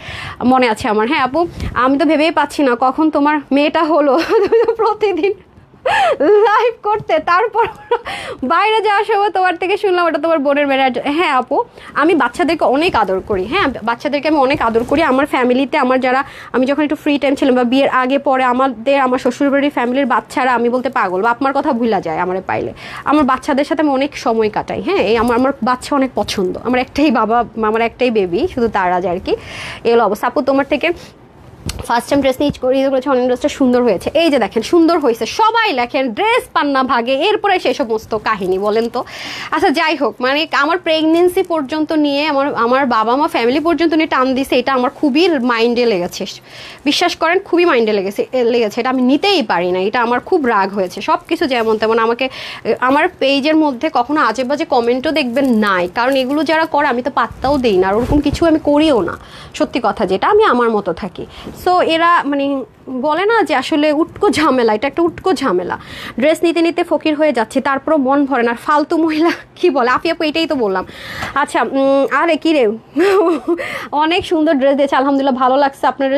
মনে আছে আমার। হ্যাঁ আপু, আমি তো ভেবেই পাচ্ছি না কখন তোমার মেয়েটা হলো। প্রতিদিন লাইভ করতে, তারপর বাইরে যাওয়ার সময় তোমার থেকে শুনলাম ওটা তোমার বোনের মেয়ের। হ্যাঁ আপু, আমি বাচ্চাদেরকে অনেক আদর করি। হ্যাঁ, বাচ্চাদেরকে আমি অনেক আদর করি। আমার ফ্যামিলিতে আমার যারা, আমি যখন একটু ফ্রি টাইম ছিলাম বা বিয়ের আগে পরে, আমার শ্বশুরবাড়ির ফ্যামিলির বাচ্চারা আমি বলতে পাগল, বাপ মার কথা ভুলা যায় আমার পাইলে। আমার বাচ্চাদের সাথে আমি অনেক সময় কাটাই। হ্যাঁ, এই আমার বাচ্চা অনেক পছন্দ। আমার একটাই বাবা, আমার একটাই বেবি, শুধু তার আজ আর কি। এগুলো অবস্থা আপু। তোমার থেকে ফার্স্ট টাইম ড্রেস নিয়ে করেছে, অনেক ড্রেসটা সুন্দর হয়েছে। এই যে দেখেন সুন্দর হয়েছে, সবাই লেখেন ড্রেস পান্না ভাগে, এরপরে সেই সমস্ত কাহিনী বলেন তো। আচ্ছা যাই হোক, মানে আমার প্রেগনেন্সি পর্যন্ত নিয়ে আমার বাবা মা ফ্যামিলি পর্যন্ত নিয়ে টান দিছে, এটা আমার খুবই মাইন্ডে লেগেছে। বিশ্বাস করেন খুবই মাইন্ডে লেগেছে। এটা আমি নিতেই পারি না, এটা আমার খুব রাগ হয়েছে। সব কিছু যেমন তেমন আমাকে, আমার পেজের মধ্যে কখনো আজে বাজে কমেন্টও দেখবেন নাই, কারণ এগুলো যারা করে আমি তো পাত্তাও দিই না, আর ওরকম কিছু আমি করিও না। সত্যি কথা যেটা, আমি আমার মতো থাকি। সো এরা মানে বলে না যে আসলে উটকো ঝামেলা, এটা একটা উটকো ঝামেলা। ড্রেস নিতে নিতে ফকির হয়ে যাচ্ছে, তারপরও মন ভরে না। আর ফালতু মহিলা কি বলে আফি আপু, এটাই তো বললাম। আচ্ছা আরে কি রে অনেক সুন্দর ড্রেস দিয়েছে আলহামদুলিল্লাহ, ভালো লাগছে। আপনার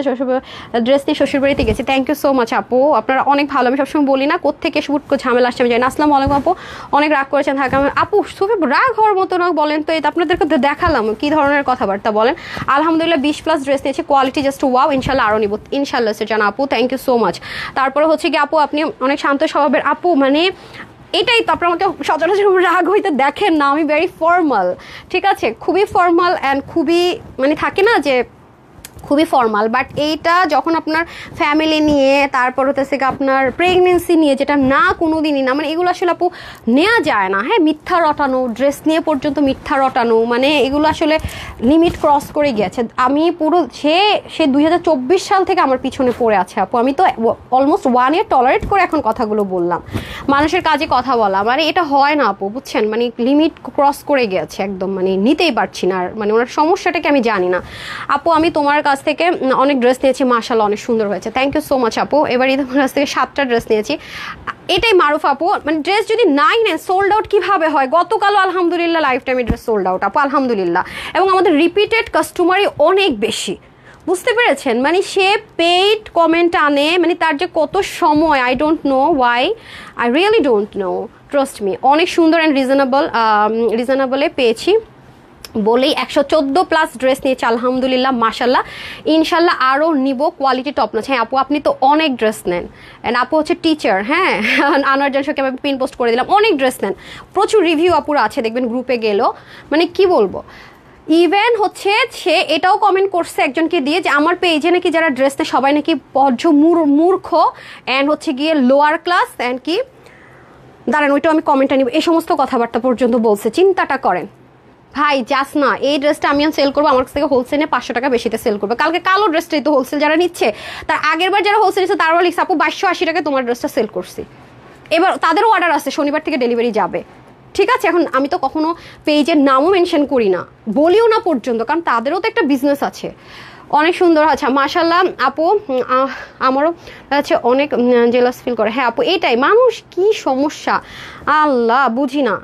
ড্রেস নিয়ে শ্বশুর বাড়িতে গেছি, থ্যাংক ইউ সো মাচ আপু, আপনারা অনেক ভালো। আমি সবসময় বলি না কোত্থেকে উটকো ঝামেলা আসছে আমি জানি না। আসসালামু আলাইকুম আপু, অনেক রাগ করেছেন থাকা আপু, সুফি রাগ হওয়ার মতো না বলেন তো, এটা আপনাদেরকে দেখালাম কি ধরনের কথাবার্তা বলেন। আলহামদুলিল্লাহ 20+ ড্রেস নিয়েছে, কোয়ালিটি জাস্ট ওয়াও, ইনশাল্লাহ আরও নিব ইনশাল্লাহ সে জানা আপু, থ্যাংক ইউ সো মাচ। তারপরে হচ্ছে কি আপু আপনি অনেক শান্ত স্বভাবের আপু, মানে এটাই তো আপনার আমাকে সচরাচর রাগ হইতে দেখেন না, আমি ভেরি ফর্মাল, ঠিক আছে, খুবই ফর্মাল অ্যান্ড খুবই মানে থাকে না যে খুবই ফর্মাল। বাট এইটা যখন আপনার ফ্যামিলি নিয়ে, তারপর হচ্ছে আপনার প্রেগনেন্সি নিয়ে, যেটা না কোনো দিনই না, মানে এগুলো আসলে আপু নেওয়া যায় না। হ্যাঁ, মিথ্যা রটানো, ড্রেস নিয়ে পর্যন্ত মিথ্যা রটানো, মানে এগুলো আসলে লিমিট ক্রস করে গিয়েছে। আমি পুরো সে 2024 সাল থেকে আমার পিছনে পড়ে আছে আপু, আমি তো অলমোস্ট 1 ইয়ার টলারেট করে এখন কথাগুলো বললাম, মানুষের কাজে কথা বলা, মানে এটা হয় না আপু, বুঝছেন, মানে লিমিট ক্রস করে গিয়েছে একদম, মানে নিতেই পারছি না আর, মানে ওনার সমস্যাটাকে আমি জানি না। আপু আমি তোমার কাছ থেকে অনেক ড্রেস নিয়েছি, মাশাআল্লাহ অনেক সুন্দর হয়েছে, থ্যাংক ইউ সো মাচ আপু। এবার তোমার কাছ থেকে 7টা ড্রেস নিয়েছি, এটাই মারুফ আপু, মানে ড্রেস যদি নাই নেন সোল্ড আউট কিভাবে হয়। গতকালও আলহামদুলিল্লাহ লাইফ টাইমে ড্রেস সোল্ড আউট আপু আলহামদুলিল্লাহ, এবং আমাদের রিপিটেড কাস্টমারই অনেক বেশি, বুঝতে পেরেছেন, মানে সে পেইড কমেন্ট আনে, মানে তার যে কত সময়, I don't know Y, I really don't know, trust me. অনেক সুন্দর অ্যান্ড রিজনেবলে পেয়েছি বলেই 114+ ড্রেস নিয়েছি আলহামদুলিল্লাহ মাশাল্লাহ, ইনশাল্লাহ আরও নিব, কোয়ালিটি টপ নচ। হ্যাঁ আপু আপনি তো অনেক ড্রেস নেন, অ্যান্ড আপু হচ্ছে টিচার, হ্যাঁ আনোয়ার জানসকে আমি পিন পোস্ট করে দিলাম, অনেক ড্রেস নেন, প্রচুর রিভিউ আপুরা আছে দেখবেন গ্রুপে গেলেও, মানে কি বলবো। ইভেন হচ্ছে সে এটাও কমেন্ট করছে একজনকে দিয়ে যে আমার পেজে নাকি যারা ড্রেস নেয় সবাই নাকি বজ্র মূর্খ অ্যান্ড হচ্ছে গিয়ে লোয়ার ক্লাস অ্যান্ড কি দাঁড়ান ওইটাও আমি কমেন্টটা নিব, এই সমস্ত কথাবার্তা পর্যন্ত বলছে, চিন্তাটা করেন ভাই। যাস না, এই ড্রেসটা আমি সেল করবো, আমার কাছ থেকে হোলসেলে 500 টাকা বেশিতে সেল করবে। কালকে কালো ড্রেসটাই তো হোলসেল যারা নিচ্ছে, তার আগের বার যারা হোলসেল নিচ্ছে তারা লিখছে আপু 2280 টাকায় তোমার ড্রেসটা সেল করছি। এবার তাদেরও অর্ডার আছে, শনিবার থেকে ডেলিভারি যাবে, ঠিক আছে। এখন আমি তো কখনো পেজের নামও মেনশন করি না, বলিও না পর্যন্ত, কারণ তাদেরও তো একটা বিজনেস আছে। অনেক সুন্দর, আচ্ছা মাশাল্লাহ আপু, আমারও হচ্ছে অনেক জেলাস ফিল করে। হ্যাঁ আপু এটাই, মানুষ কি সমস্যা আল্লাহ বুঝি না।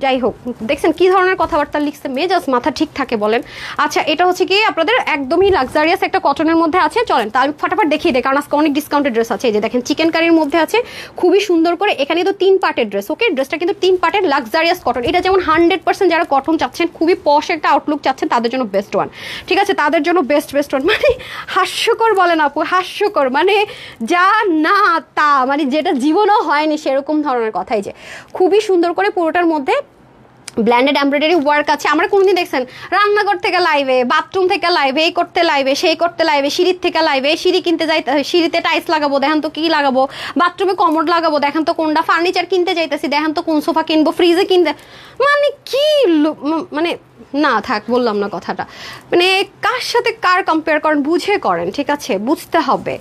যাই হোক, দেখছেন কি ধরনের কথাবার্তা লিখছে, মেজাজ মাথা ঠিক থাকে বলেন। আচ্ছা এটা হচ্ছে কি আপনাদের একদমই লাক্সারিয়াস একটা কটনের মধ্যে আছে, চলেন তা আমি ফটাফট দেখিয়ে দিই, কারণ আজকে অনেক ডিসকাউন্টেড ড্রেস আছে। এই যে দেখেন চিকেন কারির মধ্যে আছে, খুবই সুন্দর করে, এখানে তো 3 পার্টের ড্রেস, ওকে ড্রেসটা কিন্তু 3 পার্টের লাক্সারিয়াস কটন। এটা যেমন 100% যারা কটন চাচ্ছেন, খুবই পশ একটা আউটলুক চাচ্ছেন, তাদের জন্য বেস্ট ওয়ান, ঠিক আছে, তাদের জন্য বেস্ট ওয়ান, মানে হাস্যকর বলেন আপু, হাস্যকর, মানে যা না তা, মানে যেটা জীবনও হয়নি সেরকম ধরনের কথাই। যে খুবই সুন্দর করে পুরোটার মধ্যে ব্ল্যান্ডেড এমব্রয়ডারি ওয়ার্ক আছে। আমরা কোনদিন দেখছেন রান্নাঘর থেকে লাইভে, বাথরুম থেকে লাইভে, এই করতে লাইভে, সেই করতে লাইভে, সিঁড়ির থেকে লাইভে, সিঁড়ি কিনতে যাইতে, সিঁড়িতে টাইলস লাগাবো দেখেন তো কি লাগাবো, বাথরুমে কমোড লাগাবো দেখেন তো কোনটা, ফার্নিচার কিনতে যাইতেছি দেখেন তো কোন সোফা কিনবো, ফ্রিজে কিনতে, মানে কি মানে না থাক বললাম না কথাটা, মানে কার সাথে কার কম্পেয়ার করেন বুঝে করেন, ঠিক আছে, বুঝতে হবে।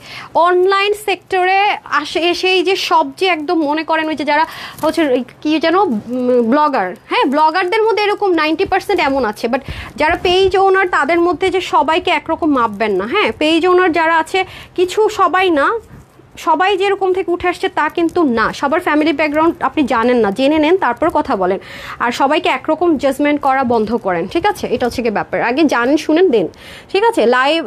অনলাইন সেক্টরে আসে এসেই যে সব যে একদম মনে করেন ওই যে যারা হচ্ছে কি যেন ব্লগার, হ্যাঁ ব্লগারদের মধ্যে এরকম 90% এমন আছে, বাট যারা পেজ ওনার তাদের মধ্যে যে সবাইকে একরকম মাপবেন না। হ্যাঁ পেজ ওনার যারা আছে কিছু, সবাই না, সবাই যেরকম থেকে উঠে আসছে তা কিন্তু না, সবার ফ্যামিলি ব্যাকগ্রাউন্ড আপনি জানেন না, জেনে নেন তারপর কথা বলেন, আর সবাইকে একরকম জাজমেন্ট করা বন্ধ করেন, ঠিক আছে, এটা হচ্ছে কি ব্যাপার, আগে জানেন শুনেন দেন, ঠিক আছে। লাইভ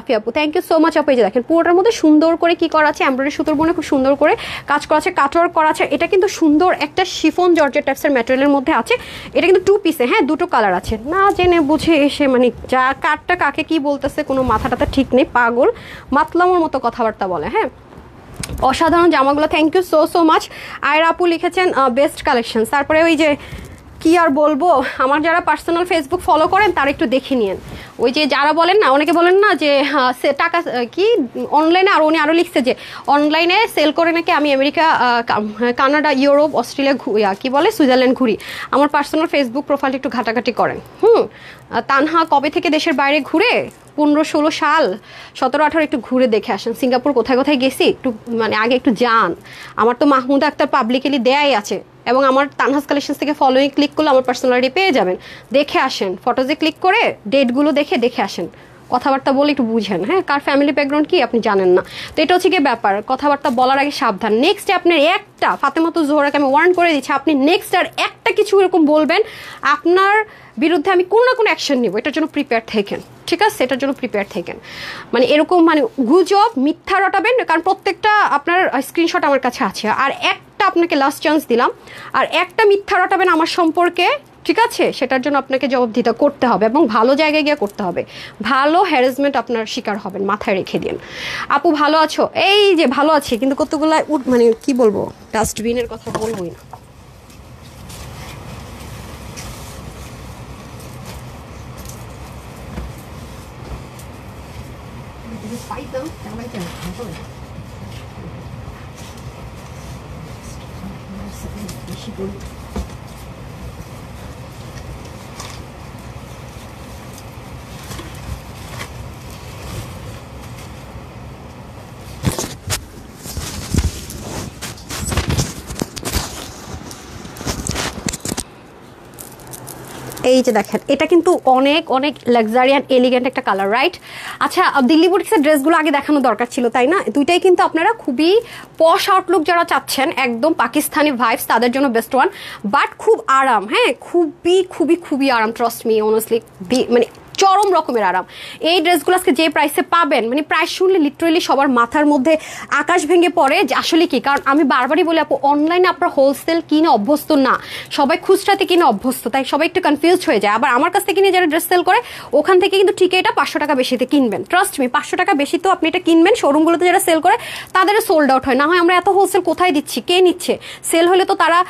আফি আপু থ্যাংক ইউ সো মাচ আপু। এই যে দেখেন পুরোটার মধ্যে সুন্দর করে কি করা আছে, এমব্রয়ডারি সুতোর বনে খুব সুন্দর করে কাজ করা আছে, কাটওয়ার্ক করা আছে, এটা কিন্তু সুন্দর একটা শিফন জর্জেট টাইপসের ম্যাটেরিয়ালের মধ্যে আছে, এটা কিন্তু 2 পিসে, হ্যাঁ 2টো কালার আছে, না জেনে বুঝে এসে মানে যা কারটা কাকে কি বলতেছে কোনো মাথা টাথা ঠিক নেই, পাগল মাতলামোর মতো কথাবার্তা বলে। হ্যাঁ অসাধারণ জামাগুলো, থ্যাংক ইউ সো মাচ। আয়রা আপু লিখেছেন বেস্ট কালেকশন। তারপরে ওই যে কি আর বলবো, আমার যারা পার্সোনাল ফেসবুক ফলো করেন তারা একটু দেখে নিন, ওই যে যারা বলেন না, অনেকে বলেন না যে টাকা কি অনলাইনে, আর উনি আরও লিখছে যে অনলাইনে সেল করে নাকি আমি আমেরিকা, কানাডা, ইউরোপ, অস্ট্রেলিয়া কি বলে সুইজারল্যান্ড ঘুরি। আমার পার্সোনাল ফেসবুক প্রোফাইলটা একটু ঘাটাঘাটি করেন। তানহা কবে থেকে দেশের বাইরে ঘুরে, 15-16 সাল, 17-18 একটু ঘুরে দেখে আসেন, সিঙ্গাপুর কোথায় কোথায় গেছি একটু, মানে আগে একটু যান। আমার তো মাহমুদ আক্তার পাবলিকলি দেয়াই আছে, এবং আমার তানহাস কালেকশন থেকে ফলোইং ক্লিক করলে আমার পার্সোনালিটি পেয়ে যাবেন, দেখে আসেন, ফটোজে ক্লিক করে ডেটগুলো দেখে আসেন, কথাবার্তা বলে একটু বুঝেন, হ্যাঁ, কার ফ্যামিলি ব্যাকগ্রাউন্ড কি আপনি জানেন না। তো এটা হচ্ছে গিয়ে ব্যাপার, কথাবার্তা বলার আগে সাবধান। নেক্সট আপনার একটা ফাতেমাতুজ জোহরাকে আমি ওয়ার্ন করে দিচ্ছি, আপনি নেক্সট আর একটা কিছু এরকম বলবেন, আপনার বিরুদ্ধে আমি কোনো না কোনো অ্যাকশন নিব, এটার জন্য প্রিপেয়ার থাকেন, ঠিক আছে, এটার জন্য প্রিপেয়ার থাকেন। মানে এরকম মানে গুজব মিথ্যা রটাবেন, কারণ প্রত্যেকটা আপনার স্ক্রিনশট আমার কাছে আছে। আর একটা আপনাকে লাস্ট চান্স দিলাম, আর একটা মিথ্যা রটাবেন আমার সম্পর্কে, ঠিক আছে, সেটার জন্য আপনাকে জবাবদিহিতা করতে হবে এবং ভালো জায়গায় গিয়ে করতে হবে, ভালো হ্যারাসমেন্ট আপনার শিকার হবেন, মাথায় রেখে দিন। আপু ভালো আছো? এই যে ভালো আছি, কিন্তু কতগুলো মানে কি বলবো, ডাস্টবিনের কথা বলবোই না। এই যে দেখেন, এটা কিন্তু অনেক অনেক লাক্সারিয়ান এলিগেন্ট একটা কালার, রাইট? আচ্ছা, দিল্লি বুটিক্সের ড্রেসগুলো আগে দেখানো দরকার ছিল, তাই না? দুইটাই কিন্তু আপনারা খুবই পশ আউটলুক যারা চাচ্ছেন, একদম পাকিস্তানি ভাইবস, তাদের জন্য বেস্ট ওয়ান। বাট খুব আরাম, হ্যাঁ, খুবই খুবই খুবই আরাম, ট্রাস্ট মি, অনেস্টলি, মানে চরম রকমের আরাম। এই ড্রেসগুলো আজকে যে প্রাইসে পাবেন, মানে প্রাইস শুনলে লিটারেলি সবার মাথার মধ্যে আকাশ ভেঙে পড়ে যে আসলে কি। কারণ আমি বারবারই বলি আপু, অনলাইনে আপনার হোলসেল কিনে অভ্যস্ত না, সবাই খুচরাতে কিনে অভ্যস্ত, তাই সবাই একটু কনফিউজ হয়ে যায়। আবার আমার কাছ থেকে কিনে যারা ড্রেস সেল করে, ওখান থেকে কিন্তু ঠিক এটা 500 টাকা বেশিতে কিনবেন, ট্রাস্ট মি, 500 টাকা বেশি তো আপনি এটা কিনবেন। শোরুমগুলোতে যারা সেল করে তাদের সোল্ড আউট হয়, না হয় আমরা এত হোলসেল কোথায় দিচ্ছি, কে নিচ্ছে? সেল হলে তো তারা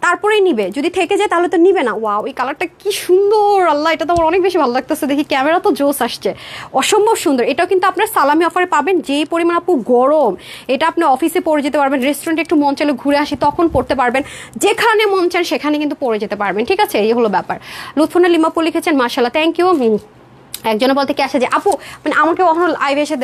তারপরেই নিবে, যদি থেকে যায় তাহলে তো নিবে না। ওয়াও, এই কালারটা কি সুন্দর, আল্লাহ, এটা তো আমার অনেক বেশি ভালো লাগতেছে। দেখি ক্যামেরা তো জোস আসছে, অসম্ভব সুন্দর। এটাও কিন্তু আপনার সালামি অফারে পাবেন, যেই পরিমাণ আপু গরম, এটা আপনি অফিসে পরে যেতে পারবেন, রেস্টুরেন্টে একটু মন চাইলে ঘুরে আসি তখন পড়তে পারবেন, যেখানে মন চান সেখানে কিন্তু পরে যেতে পারবেন, ঠিক আছে, এই হলো ব্যাপার। লুৎফুন্না লিমাপু লিখেছেন মাশাআল্লাহ, থ্যাংক ইউ। একজনে বলতে কি আসে যে আপু, মানে আমাকে কখনো লাইভে এসে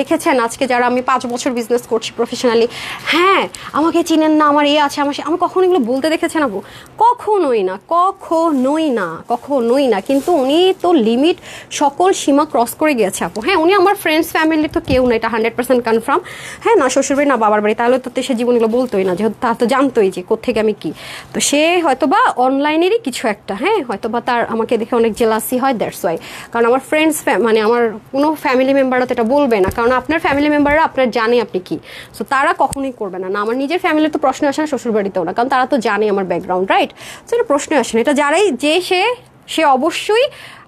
দেখেছেন আজকে যারা আমি 5 বছর বিজনেস করছি প্রফেশনালি, হ্যাঁ আমাকে চিনেন না, আমার আছে, আমি কখনো এগুলো বলতে দেখেছেন আপু? কখনোই না, কখনোই না, কখনোই না। কিন্তু উনি তো লিমিট, সকল সীমা ক্রস করে গিয়েছে আপু। হ্যাঁ, উনি আমার ফ্রেন্ডস ফ্যামিলির তো কেউ না, এটা 100% কনফার্ম। হ্যাঁ, না শ্বশুরবাড়ি না বাবার বাড়ি, তাহলে তো সে জীবনগুলো বলতোই না, যেহেতু তা তো জানতোই যে কোথেকে আমি কি। তো সে হয়তোবা অনলাইনেরই কিছু একটা, হ্যাঁ, হয়তোবা তার আমাকে দেখে অনেক জেলাসি হয়, দ্যাটস ওয়াই। কারণ আমার ফ্রেন্ডস, মানে আমার কোনো ফ্যামিলি মেম্বাররা তো এটা বলবে না, কারণ আপনার ফ্যামিলি মেম্বাররা আপনার জানে আপনি কি, সো তারা কখনোই করবে না। না, আমার নিজের ফ্যামিলির তো প্রশ্ন আসে না, শ্বশুরবাড়িতেও না, কারণ তারা তো জানে আমার ব্যাকগ্রাউন্ড, রাইট? সো এটা প্রশ্ন আসে না। এটা যারাই যে সে অবশ্যই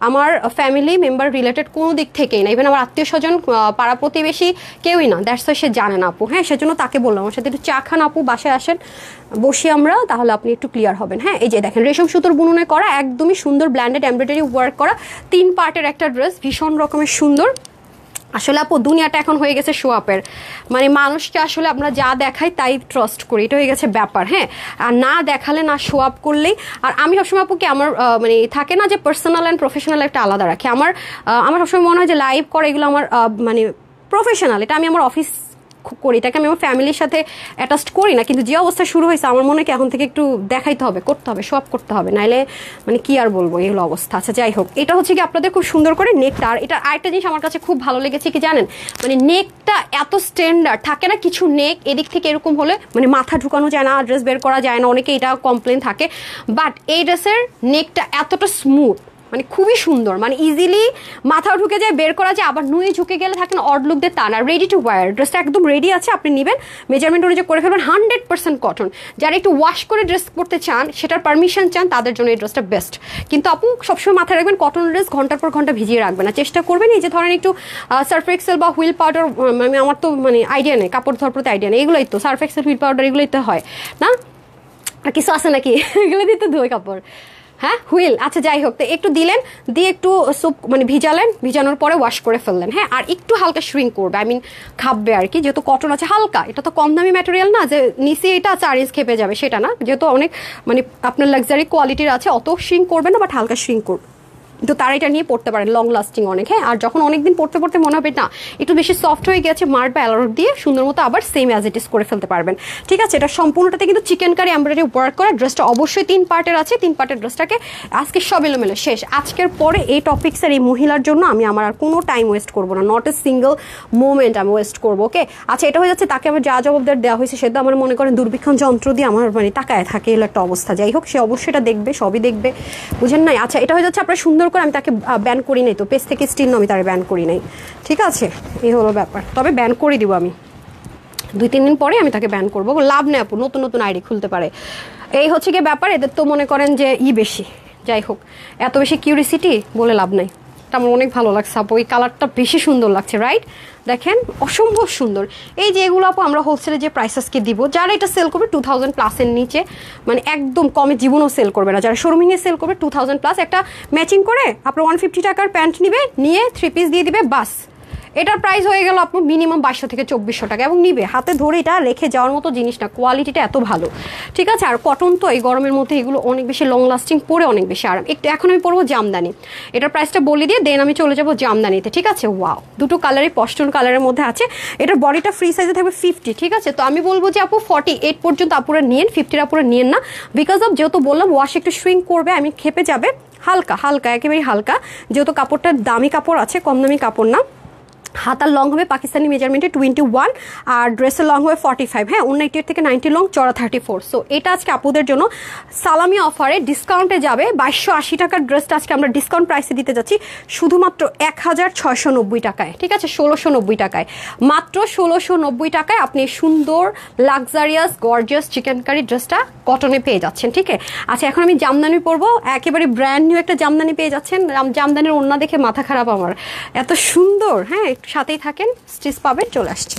আমার ফ্যামিলি মেম্বার রিলেটেড কোনো দিক থেকেই না, ইভেন আমার আত্মীয় স্বজন, পাড়া প্রতিবেশী কেউই না, দ্যাটস ওয়াই সে জানে না আপু। হ্যাঁ, সেজন্য তাকে বললাম আমার সাথে একটু চা খান আপু, বাসায় আসেন, বসি আমরা, তাহলে আপনি একটু ক্লিয়ার হবেন। হ্যাঁ, এই যে দেখেন, রেশম সুতোর বুননে করা, একদমই সুন্দর ব্ল্যান্ডেড এমব্রয়ডারি ওয়ার্ক করা 3 পার্টের একটা ড্রেস, ভীষণ রকমের সুন্দর। আসলে আপু দুনিয়াটা এখন হয়ে গেছে শো আপের, মানে মানুষকে আসলে আমরা যা দেখাই তাই ট্রাস্ট করি, এটা হয়ে গেছে ব্যাপার। হ্যাঁ, আর না দেখালে, না শো আপ করলেই। আর আমি সবসময় আপুকে আমার মানে থাকে না যে পার্সোনাল অ্যান্ড প্রফেশনাল একটা আলাদা রাখি। আমার সবসময় মনে হয় যে লাইভ করে এগুলো আমার মানে প্রফেশনাল, এটা আমি আমার অফিস করি, এটাকে আমি আমার ফ্যামিলির সাথে অ্যাটাচড করি না। কিন্তু যে অবস্থা শুরু হয়েছে, আমার মনে হয় এখন থেকে একটু দেখাইতে হবে, করতে হবে, শো আপ করতে হবে, নাইলে মানে কি আর বলবো, এগুলো অবস্থা। আচ্ছা, যাই হোক, এটা হচ্ছে কি আপনাদের খুব সুন্দর করে নেকটা। আর এটা আরেকটা জিনিস আমার কাছে খুব ভালো লেগেছে কি জানেন, মানে নেকটা এত স্ট্যান্ডার্ড থাকে না, কিছু নেক এদিক থেকে এরকম হলে মানে মাথা ঢুকানো যায় না, ড্রেস বের করা যায় না, অনেকে এটা কমপ্লেন থাকে। বাট এই ড্রেসের নেকটা এতটা স্মুথ, মানে খুবই সুন্দর, মানে ইজিলি মাথাও ঢুকে যায়, বের করা যায়, আবার নুয়ে ঝুঁকে গেলে থাকেন অড লুক দিয়ে টান। আর রেডি টু ওয়্যার, ড্রেসটা একদম রেডি আছে, আপনি নেবেন, মেজারমেন্ট অনুযায়ী করে ফেলবেন, 100% কটন। যারা একটু ওয়াশ করে ড্রেস পরতে চান, সেটার পারমিশন চান, তাদের জন্য এই ড্রেসটা বেস্ট। কিন্তু আপু সবসময় মাথায় রাখবেন, কটন ড্রেস ঘন্টার পর ঘন্টা ভিজিয়ে রাখবেন না, চেষ্টা করবেন এই যে ধরেন একটু সার্ফ এক্সেল বা হুইল পাউডার, মানে আমার তো মানে আইডিয়া নেই, কাপড় ধর প্রতি আইডিয়া নেই, এগুলোই তো সার্ফ এক্সেল, হুইল পাউডার, এগুলোই তো হয় না, আর কিছু আছে নাকি? এগুলো দিয়ে তো ধোয় কাপড়, হ্যাঁ, হুইল। আচ্ছা, যাই হোক, তো একটু দিলেন, দিয়ে একটু স্যুপ মানে ভিজালেন, ভিজানোর পরে ওয়াশ করে ফেললেন। হ্যাঁ, আর একটু হালকা শ্রিঙ্ক করবে, আই মিন খাববে আর কি, যেহেতু কটন আছে হালকা, এটা তো কম দামি ম্যাটেরিয়াল না যে নিচে এটা 4 ইঞ্চ খেপে যাবে, সেটা না, যেহেতু অনেক মানে আপনার লাক্সারি কোয়ালিটির আছে, অত শ্রিঙ্ক করবে না, বাট হালকা শ্রিঙ্ক করবে। তো তারা এটা নিয়ে পড়তে পারেন, লং লাস্টিং অনেক। হ্যাঁ, আর যখন অনেকদিন পড়তে পড়তে মনে হবে না একটু বেশি সফট হয়ে গেছে, মার্ক বা অ্যালোর দিয়ে সুন্দর মতো আবার সেম অ্যাজ ইট ইজ করে ফেলতে পারবেন। ঠিক আছে, এটা সম্পূর্ণটাতে কিন্তু চিকেন কারি এমব্রয়ডারি ওয়ার্ক করা। ড্রেসটা অবশ্যই 3 পার্টের আছে, 3 পার্টের ড্রেসটাকে আজকে সব এলোমেলো শেষ। আজকের পরে এই টপিক্সের এই মহিলার জন্য আমি আমার আর কোনো টাইম ওয়েস্ট করবো না, নট এ সিঙ্গল মোমেন্ট আমি ওয়েস্ট করবো। ওকে, আচ্ছা এটা হয়ে যাচ্ছে তাকে আমার যা জবাবদার দেওয়া হয়েছে সেটা আমার মনে করেন দুর্বীক্ষণ যন্ত্র দিয়ে আমার মানে তাকায় থাকে, এলো একটা অবস্থা। যাই হোক, সে অবশ্যই এটা দেখবে, সবই দেখবে, বুঝেন নাই? আচ্ছা এটা হয়ে যাচ্ছে আপনার সুন্দর করে, আমি তাকে ব্যান করি নাই তো, পেজ থেকে স্টিল আমি তার ব্যান করি নাই। ঠিক আছে, এই হলো ব্যাপার। তবে ব্যান করে দিব আমি 2-3 দিন পরে, আমি তাকে ব্যান করবো। লাভ নেই আপু, নতুন নতুন আইডি খুলতে পারে। এই হচ্ছে গিয়ে ব্যাপার। এদের তো মনে করেন যে বেশি। যাই হোক, এত বেশি কিউরিসিটি বলে লাভ নাই। এটা আমার অনেক ভালো লাগছে আপু, এই কালারটা বেশি সুন্দর লাগছে, রাইট? দেখেন অসম্ভব সুন্দর। এই যে এগুলো আপু আমরা হোলসেলে যে প্রাইসেসকে দিব, যারা এটা সেল করবে 2000 প্লাসের নিচে, মানে একদম কমে জীবনও সেল করবে না। যারা শোরুমে নিয়ে সেল করবে 2000 প্লাস, একটা ম্যাচিং করে আপনার 150 টাকার প্যান্ট নিবে, নিয়ে 3 পিস দিয়ে দিবে, বাস। এটার প্রাইস হয়ে গেল আপনার মিনিমাম 2200 থেকে 2400 টাকা, এবং নিবে হাতে ধরে, এটা রেখে যাওয়ার মতো জিনিস না, কোয়ালিটিটা এত ভালো। ঠিক আছে, আর কটন তো এই গরমের মধ্যে এগুলো অনেক বেশি লং লাস্টিং, পরে অনেক বেশি আরাম। একটু এখন আমি পরবো জামদানি, এটার প্রাইসটা বলে দিয়ে দেন আমি চলে যাবো জামদানিতে। ঠিক আছে, ওয়াও, দুটো কালারই পশটন কালারের মধ্যে আছে। এটার বডিটা ফ্রি সাইজে থাকবে 50। ঠিক আছে, তো আমি বলবো যে আপু 48 পর্যন্ত আপুরা নিয়েন, 50 আপুরা নিয়েন না, বিকজ অফ যেহেতু বললাম ওয়াশ একটু শ্রিঙ্ক করবে, আমি খেপে যাবে, হালকা হালকা একেবারেই হালকা, যেহেতু কাপড়টার দামি কাপড় আছে, কম দামি কাপড় না। হাতার লং হবে পাকিস্তানি মেজারমেন্টে 21, আর ড্রেসের লং হবে 45। হ্যাঁ, 198 থেকে 90 লং, চড়া 34। সো এটা আজকে আপুদের জন্য সালামি অফারে ডিসকাউন্টে যাবে। 2280 টাকার ড্রেসটা আজকে আমরা ডিসকাউন্ট প্রাইসে দিতে যাচ্ছি শুধুমাত্র 1690 টাকায়। ঠিক আছে, 1690 টাকায়, মাত্র 1690 টাকায় আপনি সুন্দর লাক্সারিয়াস গর্জিয়াস চিকেন কারি ড্রেসটা কটনে পেয়ে যাচ্ছেন। ঠিক আছে, আচ্ছা এখন আমি জামদানি পরবো, একেবারে ব্র্যান্ড নিউ একটা জামদানি পেয়ে যাচ্ছেন। জামদানির ওড়না দেখে মাথা খারাপ আমার, এত সুন্দর। হ্যাঁ, সাথেই থাকেন, স্টিচ পাবেন, চলে আসছে।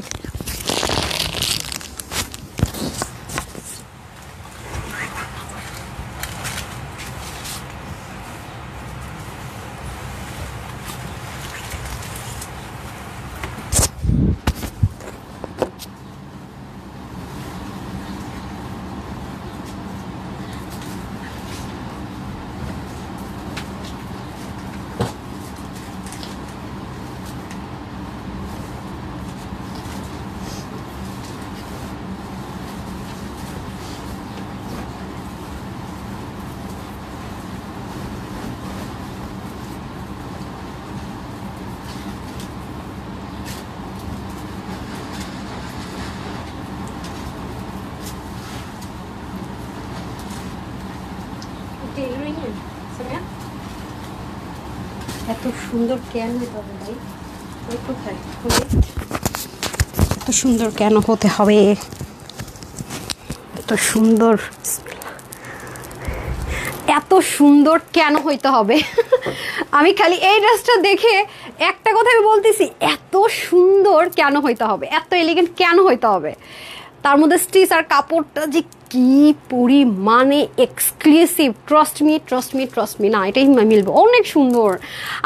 এত সুন্দর কেন হতে হবে ভাই, কোথায় এত সুন্দর কেন হতে হবে, এত সুন্দর, এত সুন্দর কেন হইতে হবে? আমি খালি এই ড্রেসটা দেখে একটা কথা আমি বলতেছি, এত সুন্দর কেন হইতে হবে, এত এলিগেন্ট কেন হইতে হবে? তার মধ্যে স্টিচ আর কাপড়টা যে কি পরিমাণে এক্সক্লুসিভ, ট্রাস্ট মি না, এটাই মিলবে, অনেক সুন্দর।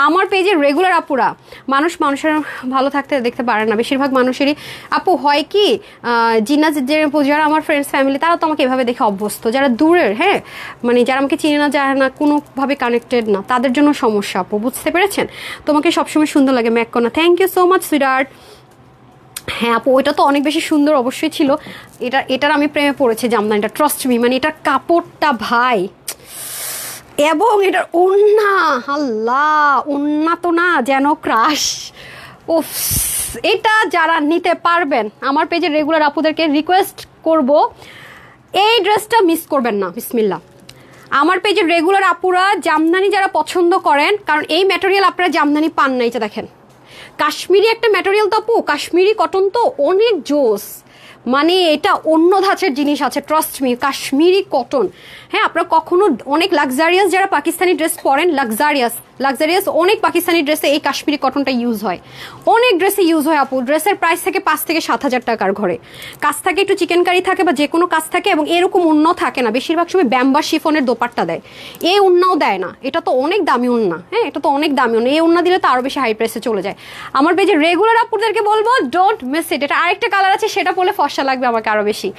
আমার পেজে রেগুলার আপুরা, মানুষের ভালো থাকতে দেখতে পারে না, বেশিরভাগ মানুষেরই আপু হয় কি, যারা আমার ফ্রেন্ডস ফ্যামিলি, তারা তো আমাকে এভাবে দেখে অভ্যস্ত, যারা দূরের, হ্যাঁ মানে যারা আমাকে চিনে না, যারা না কোনোভাবে কানেক্টেড না, তাদের জন্য সমস্যা আপু, বুঝতে পেরেছেন? তোমাকে সবসময় সুন্দর লাগে ম্যাককোনা, thank you so much sweetheart. হ্যাঁ আপু, ওইটা তো অনেক বেশি সুন্দর অবশ্যই ছিল, এটার আমি প্রেমে পড়েছি জামদানিটা, ট্রাস্ট মি, মানে এটার কাপড়টা ভাই, এবং এটার ওড়না, আল্লাহ ওড়না তো না যেন ক্রাশ। উফ, এটা যারা নিতে পারবেন, আমার পেজে রেগুলার আপুদেরকে রিকোয়েস্ট করব, এই ড্রেসটা মিস করবেন না, বিসমিল্লাহ। আমার পেজে রেগুলার আপুরা জামদানি যারা পছন্দ করেন, কারণ এই ম্যাটেরিয়াল আপনারা জামদানি পান না, এটা দেখেন কাশ্মীরি একটা ম্যাটেরিয়াল তো আপু, কাশ্মীরি কটন তো অনেক জোস, মানে এটা অন্য ধাঁচের জিনিস আছে, ট্রাস্ট মি, কাশ্মীরি কটন। হ্যাঁ, আপনারা কখনো অনেক লাক্সারিয়াস যারা পাকিস্তানি ড্রেস পরেন, লাক্সারিয়াস অনেক পাকিস্তানি ড্রেসে এই কাশ্মীরি কটনটা ইউজ হয়, অনেক ড্রেসে ইউজ হয় আপু। ড্রেসের প্রাইস থেকে 5 থেকে 7 হাজার টাকার ঘরে, কাজ থাকে একটু চিকেন কারি থাকে বা যে কোনো কাজ থাকে, এবং এরকম উন্ন থাকে না, বেশিরভাগ সময় ব্যাম্বা শিফনের দোপাট্টা দেয়, এই উন্নাও দেয় না, এটা তো অনেক দামি উন্না। হ্যাঁ, এটা তো অনেক দামি উন্না, এই উন্না দিলে তো আরো বেশি হাই প্রাইসে চলে যায়। আমার পেজে রেগুলার আপুদেরকে বলবো ডোন্ট মিস ইট। এটা আরেকটা কালার আছে, সেটা পরলে ফর্সা লাগবে আমাকে আরো বেশি,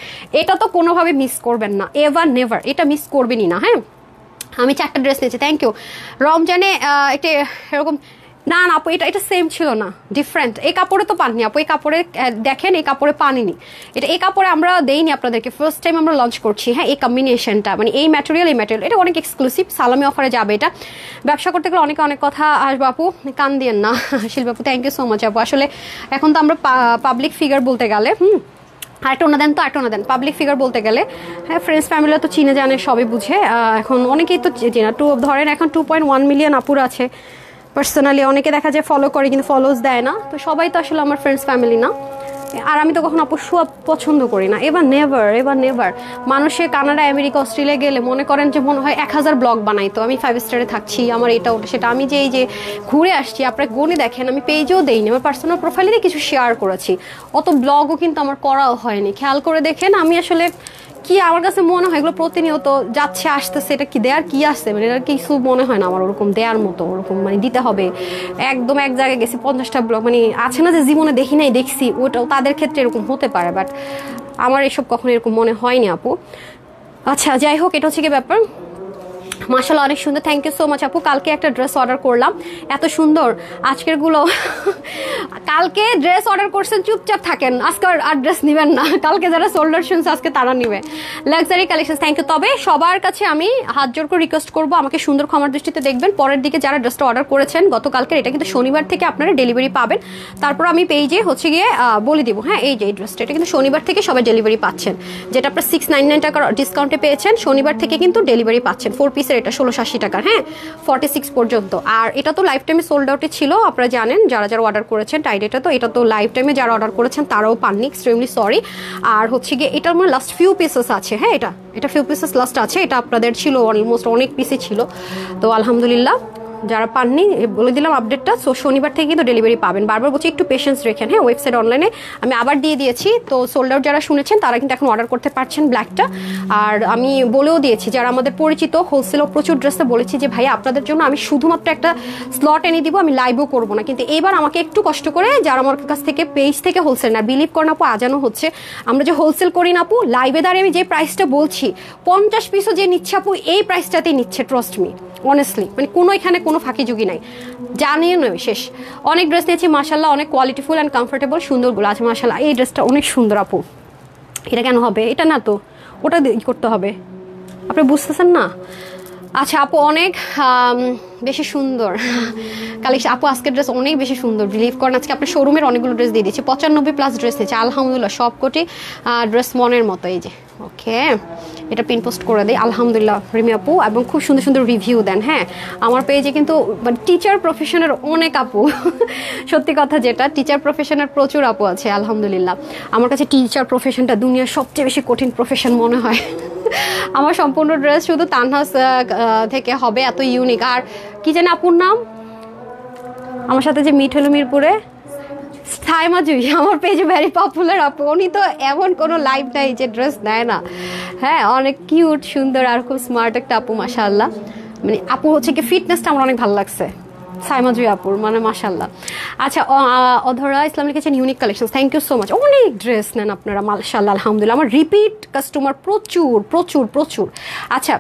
এটা তো কোনোভাবে মিস করবেন না, এভার নেভার, এটা মিস করবেনই না। হ্যাঁ, আমি 4টা ড্রেস নিয়েছি, থ্যাংক ইউ। রমজানে এটা এরকম না না আপু, এটা সেম ছিল না, ডিফারেন্ট। এই কাপড়ে তো পাননি আপু, এই কাপড়ে দেখেন, এই কাপড়ে পানিনি, এটা এই কাপড়ে আমরা দেইনি আপনাদেরকে, ফার্স্ট টাইম আমরা লঞ্চ করছি। হ্যাঁ, এই কম্বিনেশনটা মানে এই ম্যাটেরিয়াল এটা অনেক এক্সক্লুসিভ, সালামি অফারে যাবে এটা। ব্যবসা করতে গেলে অনেকে অনেক কথা আসবে আপু, কান দিয়েন না। শিল্পাপু থ্যাংক ইউ সো মাচ আপু। আসলে এখন তো আমরা পাবলিক ফিগার বলতে গেলে আরেকটা ওনা দেন তো, আরেকটা ওনা দেন। পাবলিক ফিগার বলতে গেলে হ্যাঁ, ফ্রেন্ডস ফ্যামিলিরা তো চিনে জানে, সবই বুঝে। এখন অনেকেই তো চেনা, ধরেন এখন 2.1 মিলিয়ন আপুর আছে পার্সোনালি। অনেকে দেখা যায় ফলো করে কিন্তু ফলোজ দেয় না, তো সবাই তো আসলে আমার ফ্রেন্ডস ফ্যামিলি না। আর আমি তো কখনো আপু শোয়া পছন্দ করি না, এবার নেভার। মানুষে কানাডা, আমেরিকা, অস্ট্রেলিয়া গেলে মনে করেন যে মনে হয় 1000 ব্লগ বানাই, তো আমি 5 স্টারে থাকছি, আমার এটা ওটা সেটা। আমি যে এই যে ঘুরে আসছি, আপনার গনে দেখেন, আমি পেজেও দেইনি, আমার পার্সোনাল প্রোফাইলে কিছু শেয়ার করেছি, অত ব্লগও কিন্তু আমার করাও হয়নি। খেয়াল করে দেখেন, আমি আসলে কি আমার কাছে মনে হয় এগুলো প্রতিনিয়ত যাচ্ছে আসতেছে, এটা কি দেয়ার কি আসছে, মানে এটা কিছু মনে হয় না আমার ওরকম দেয়ার মতো, ওরকম মানে দিতে হবে একদম। এক জায়গায় গেছি 50টা ব্লগ, মানে আছে না যে জীবনে দেখি নাই দেখছি, ওটাও তাদের ক্ষেত্রে এরকম হতে পারে, বাট আমার এসব কখনো এরকম মনে হয়নি আপু। আচ্ছা যাই হোক, এটা হচ্ছে কি ব্যাপার। মাশাআল্লাহ অনেক সুন্দর, থ্যাংক ইউ সো মাচ আপু। কালকে একটা ড্রেস অর্ডার করলাম, এত সুন্দর। আজকের গুলো কালকে ড্রেস অর্ডার করছেন, চুপচাপ থাকেন, আজকে আর ড্রেস নেবেন না। কালকে যারা সোল্ডার শুনছে আজকে তারা নিবে। Luxury collection, thank you. তবে সবার কাছে আমি হাত জোর করে রিকোয়েস্ট করবো, আমাকে সুন্দর ক্ষমার দৃষ্টিতে দেখবেন। পরের দিকে যারা ড্রেসটা অর্ডার করেছেন গতকালকে, এটা কিন্তু শনিবার থেকে আপনারা ডেলিভারি পাবেন। তারপর আমি পেজে হচ্ছে গিয়ে বলে দিব। হ্যাঁ, এই যে এই ড্রেসটা, এটা কিন্তু শনিবার থেকে সবাই ডেলিভারি পাচ্ছেন, যেটা আপনার 699 টাকার ডিসকাউন্টে পেয়েছেন, শনিবার থেকে কিন্তু ডেলিভারি পাচ্ছেন। 4 পিসের এটা 1680 টাকার, হ্যাঁ 46 পর্যন্ত। আর এটা তো লাইফ টাইমে সোল্ড আউটে ছিল, আপনারা জানেন যারা যারা অর্ডার করেছেন টাইডেটা, তো এটা তো লাইফ টাইমে যারা অর্ডার করেছেন তারাও পাননি, এক্সট্রিমলি সরি। আর হচ্ছে গিয়ে এটার মধ্যে লাস্ট ফিউ পিসেস আছে, হ্যাঁ এটা ফিউ পিসেস লাস্ট আছে, এটা আপনাদের ছিল অলমোস্ট অনেক পিসই ছিল, তো আলহামদুলিল্লাহ যারা পাননি বলে দিলাম আপডেটটা। সো শনিবার থেকে কিন্তু ডেলিভারি পাবেন। বারবার বলছি একটু পেশেন্স রেখেন, হ্যাঁ ওয়েবসাইট অনলাইনে আমি আবার দিয়ে দিয়েছি, তো সোল্ড আউট যারা শুনেছেন তারা কিন্তু এখন অর্ডার করতে পারছেন ব্ল্যাকটা। আর আমি বলেও দিয়েছি যারা আমাদের পরিচিত হোলসেলও প্রচুর ড্রেসে বলেছি যে ভাই আপনাদের জন্য আমি শুধুমাত্র একটা স্লট এনে দিব, আমি লাইভও করবো না। কিন্তু এবার আমাকে একটু কষ্ট করে যারা আমার কাছ থেকে পেজ থেকে হোলসেল না, বিলিভ করেন আপু আজানো হচ্ছে, আমরা যে হোলসেল করি না আপু, লাইভে দাঁড়িয়ে আমি যে প্রাইসটা বলছি 50 পিসও যে নিচ্ছে আপু এই প্রাইসটাতেই নিচ্ছে, ট্রাস্ট মি অনেস্টলি, মানে কোনো এখানে কোনো ফাঁকিঝুঁকি নাই, জানিয়ে নয় শেষ। অনেক ড্রেস নিয়েছি মাশাল্লাহ, অনেক কোয়ালিটিফুল অ্যান্ড কমফোর্টেবল সুন্দরগুলো আছে মাশাল্লাহ। এই ড্রেসটা অনেক সুন্দর আপু, এটা কেন হবে, এটা না তো ওটা করতে হবে, আপনি বুঝতেছেন না। আচ্ছা আপু অনেক বেশি সুন্দর কালেকশন আপু, আজকের ড্রেস অনেক বেশি সুন্দর, বিলিভ করেন আজকে আপনার শোরুমের অনেকগুলো ড্রেস দিয়ে দিচ্ছি, 95+ ড্রেস দিয়েছে আলহামদুলিল্লাহ, সবকটি ড্রেস মনের মতো। এই যে ওকে, এটা পিন পোস্ট করে দেয় আলহামদুলিল্লাহ রিমি আপু, এবং খুব সুন্দর সুন্দর রিভিউ দেন। হ্যাঁ আমার পেজে কিন্তু মানে টিচার প্রফেশনের অনেক আপু সত্যি কথা যেটা, টিচার প্রফেশনের প্রচুর আপু আছে আলহামদুলিল্লাহ। আমার কাছে টিচার প্রফেশনটা দুনিয়ার সবচেয়ে বেশি কঠিন প্রফেশন মনে হয় আমার সম্পূর্ণ ড্রেস শুধু তানহাস থেকে হবে, এত ইউনিক। আর কি জানি আপুর নাম, আমার সাথে যে মিট হলো মিরপুরে, সাইমা জুই, আমার পেজে ভেরি পপুলার আপু, উনি তো এমন কোনো লাইভ নাই যে ড্রেস দেয় না। হ্যাঁ অনেক কিউট সুন্দর আর খুব স্মার্ট একটা আপু মাশাআল্লাহ, মানে আপু হচ্ছে কি ফিটনেসটা আমার অনেক ভালো লাগছে সাইমা জুই আপুর, মানে মাশাআল্লাহ। আচ্ছা অধরা ইসলাম লিখেছেন unique collection, thank you so much. অনেক ড্রেস নেন আপনারা মাশাআল্লাহ আলহামদুলিল্লাহ, আমার রিপিট কাস্টমার প্রচুর প্রচুর প্রচুর। আচ্ছা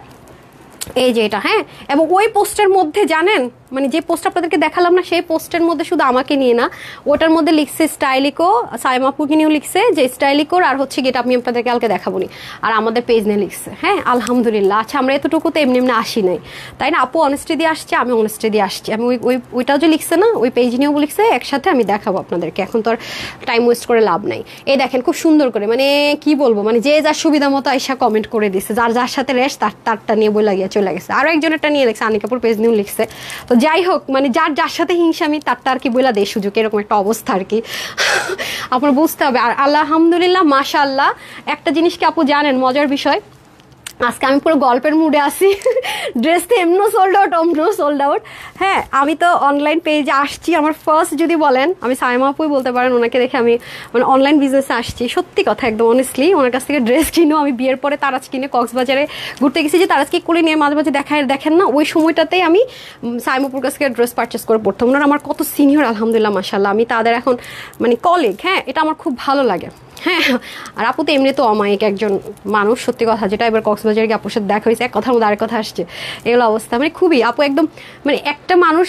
এই যে এটা, হ্যাঁ এবং ওই পোস্টের মধ্যে জানেন মানে যে পোস্ট আপনাদেরকে দেখালাম না, সেই পোস্টের মধ্যে শুধু আমাকে নিয়ে না, ওটার মধ্যে লিখছে স্টাইলিকো, সাইমাপুকে নিয়েও লিখছে যে স্টাইলিকোর, আর হচ্ছে গিয়ে আমি আপনাদেরকে কালকে দেখাবো নি, আর আমাদের পেজ নিয়ে লিখছে। হ্যাঁ আলহামদুলিল্লাহ। আচ্ছা আমরা এতটুকু তো এমনি এমনি আসি নাই, তাই না আপু, অনেস্টি দিয়ে আসছে, আমি অনেস্টি দিয়ে আসছি। আমি ওইটাও যে লিখছে না, ওই পেজ নিয়েও লিখছে, একসাথে আমি দেখাবো আপনাদেরকে, এখন তো আর টাইম ওয়েস্ট করে লাভ নাই। এই দেখেন খুব সুন্দর করে, মানে কি বলবো, মানে যে যার সুবিধা মতো আইসা কমেন্ট করে দিচ্ছে, যার যার সাথে রেশ তারটা নিয়ে বই লাগিয়ে চলে গেছে, আরো একজনেরটা নিয়ে লিখছে, আনিকাপুর পেজ নিয়েও লিখছে। তো যাই হোক, মানে যার যার সাথে হিংসা আমি তারটা আর কি বইলা দেয় সুযোগ, এরকম একটা অবস্থা আর কি আপনার বুঝতে হবে। আর আলহামদুলিল্লাহ মাশাআল্লাহ, একটা জিনিস কি আপু জানেন মজার বিষয়, আজকে আমি পুরো গল্পের মুডে আসি, ড্রেস তো এমনও সোল্ড আউট অমনও সোল্ড আউট। হ্যাঁ আমি তো অনলাইন পেজে আসছি, আমার ফার্স্ট যদি বলেন আমি সাইমা আপুই বলতে পারেন, ওনাকে দেখে আমি মানে অনলাইন বিজনেসে আসছি, সত্যি কথা একদম অনেস্টলি। ওনার কাছ থেকে ড্রেস কিনেও আমি বিয়ের পরে তারাজ কিনে কক্সবাজারে ঘুরতে গেছি, যে তারাজকে করে নিয়ে মাঝে মাঝে দেখেন না, ওই সময়টাতেই আমি সাইমা আপুর কাছ থেকে ড্রেস পারচেস করে পড়তাম। ওনারা আমার কত সিনিয়র আলহামদুলিল্লাহ মাশাআল্লাহ, আমি তাদের এখন মানে কলিগ, হ্যাঁ এটা আমার খুব ভালো লাগে। হ্যাঁ আর আপু তো এমনি তো অমায়িক একজন মানুষ, সত্যি কথা যেটা, এবার কক্সবাজার কক্সবাজারে গিয়ে আপুর সাথে দেখা হয়েছে, এক কথার মধ্যে আরেক কথা আসছে, এগুলো অবস্থা। মানে খুবই আপু একদম মানে একটা মানুষ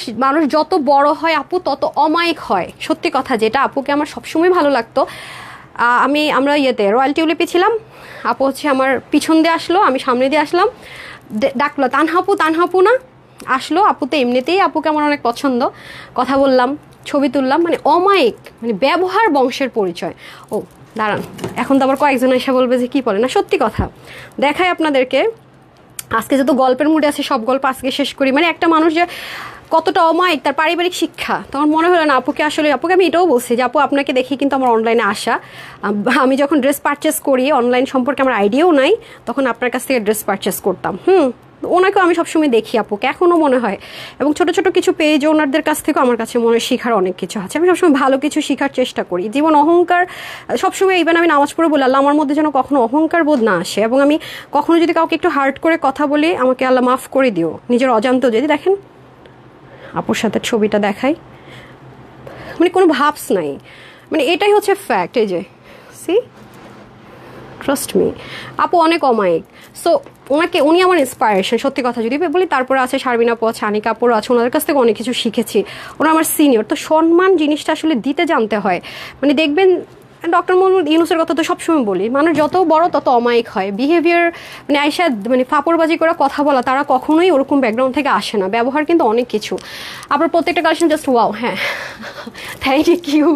যত বড় হয় আপু তত অমায়িক হয়, সত্যি কথা। যেটা আপুকে আমার সবসময় ভালো লাগতো, আমরা রয়্যাল টিউলিপে ছিলাম, আপু হচ্ছে আমার পিছন দিয়ে আসলো, আমি সামনে দিয়ে আসলাম, ডাকলো তানহাপু না, আসলো। আপু তো এমনিতেই আপুকে আমার অনেক পছন্দ, কথা বললাম, ছবি তুললাম, মানে অমায়িক, মানে ব্যবহার বংশের পরিচয়। ও দাঁড়ান, এখন তো আবার কয়েকজন এসে বলবে যে কি বলে না, সত্যি কথা। দেখাই আপনাদেরকে, আজকে যত গল্পের মুডে আছে সব গল্প আজকে শেষ করি। মানে একটা মানুষ যে কতটা অমায়িক, তার পারিবারিক শিক্ষা, তখন মনে হলো না আপুকে আমি এটাও বলছি যে আপু আপনাকে দেখি কিন্তু আমার অনলাইনে আসা, আমি যখন ড্রেস পারচেস করি অনলাইন সম্পর্কে আমার আইডিয়াও নাই, তখন আপনার কাছ থেকে ড্রেস পারচেস করতাম। ওনাকেও আমি সবসময় দেখি আপুকে, এখনও মনে হয়, এবং ছোট ছোট কিছু পেজ ওনারদের কাছ থেকেও আমার কাছে মনে হয় শেখার অনেক কিছু আছে। আমি সবসময় ভালো কিছু শেখার চেষ্টা করি। জীবন অহংকার সবসময়, ইভেন আমি নামাজ পড়ে বলি আল্লাহ আমার মধ্যে যেন কখনো অহংকার বোধ না আসে, এবং আমি কখনো যদি কাউকে একটু হার্ট করে কথা বলি আমাকে আল্লাহ মাফ করে দিও, নিজের অজান্ত। যদি দেখেন আপুর সাথে ছবিটা দেখাই, মানে কোনো ভাবস নাই, মানে এটাই হচ্ছে ফ্যাক্ট। এই যে সি, ট্রাস্ট মি, আপু অনেক অমায়িক। সো উনি আমার ইন্সপায়ারেশন, সত্যি কথা যদি বলি। তারপরে আছে শারমিন আপু আছে, আনিকা আপুর আছে, ওনাদের কাছ থেকে অনেক কিছু শিখেছি। ওরা আমার সিনিয়র, তো সম্মান জিনিসটা আসলে দিতে জানতে হয়। মানে দেখবেন ডক্টর মোহাম্মদ ইউনুসের কথা তো সবসময় বলি, মানুষ যত বড় তত অমায়িক হয়। বিহেভিয়ার মানে আইসা মানে ফাপড়বাজি করে কথা বলা, তারা কখনোই ওরকম ব্যাকগ্রাউন্ড থেকে আসে না। ব্যবহার কিন্তু অনেক কিছু। আপনার প্রত্যেকটা কালেকশন জাস্ট ওয়াও। হ্যাঁ, থ্যাংক ইউ।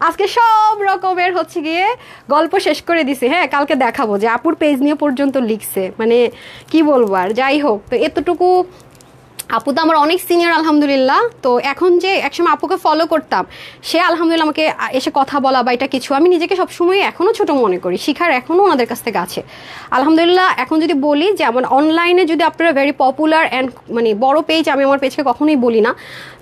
আজকে সব রকমের হচ্ছে গিয়ে গল্প শেষ করে দিছি। হ্যাঁ, কালকে দেখাবো যে আপুর পেজ নিয়ে পর্যন্ত লিখছে, মানে কি বলবো আর। যাই হোক, তো এতটুকু আপু তো আমার অনেক সিনিয়র আলহামদুলিল্লাহ। তো এখন যে একসময় আপুকে ফলো করতাম, সে আলহামদুলিল্লাহ আমাকে এসে কথা বলা বা এটা কিছু, আমি নিজেকে সবসময় এখনও ছোট মনে করি, শিখার এখনও ওনাদের কাছ থেকে আছে আলহামদুলিল্লাহ। এখন যদি বলি যে আমার অনলাইনে যদি আপনারা ভেরি পপুলার অ্যান্ড মানে বড় পেজ, আমি আমার পেজকে কখনোই বলি না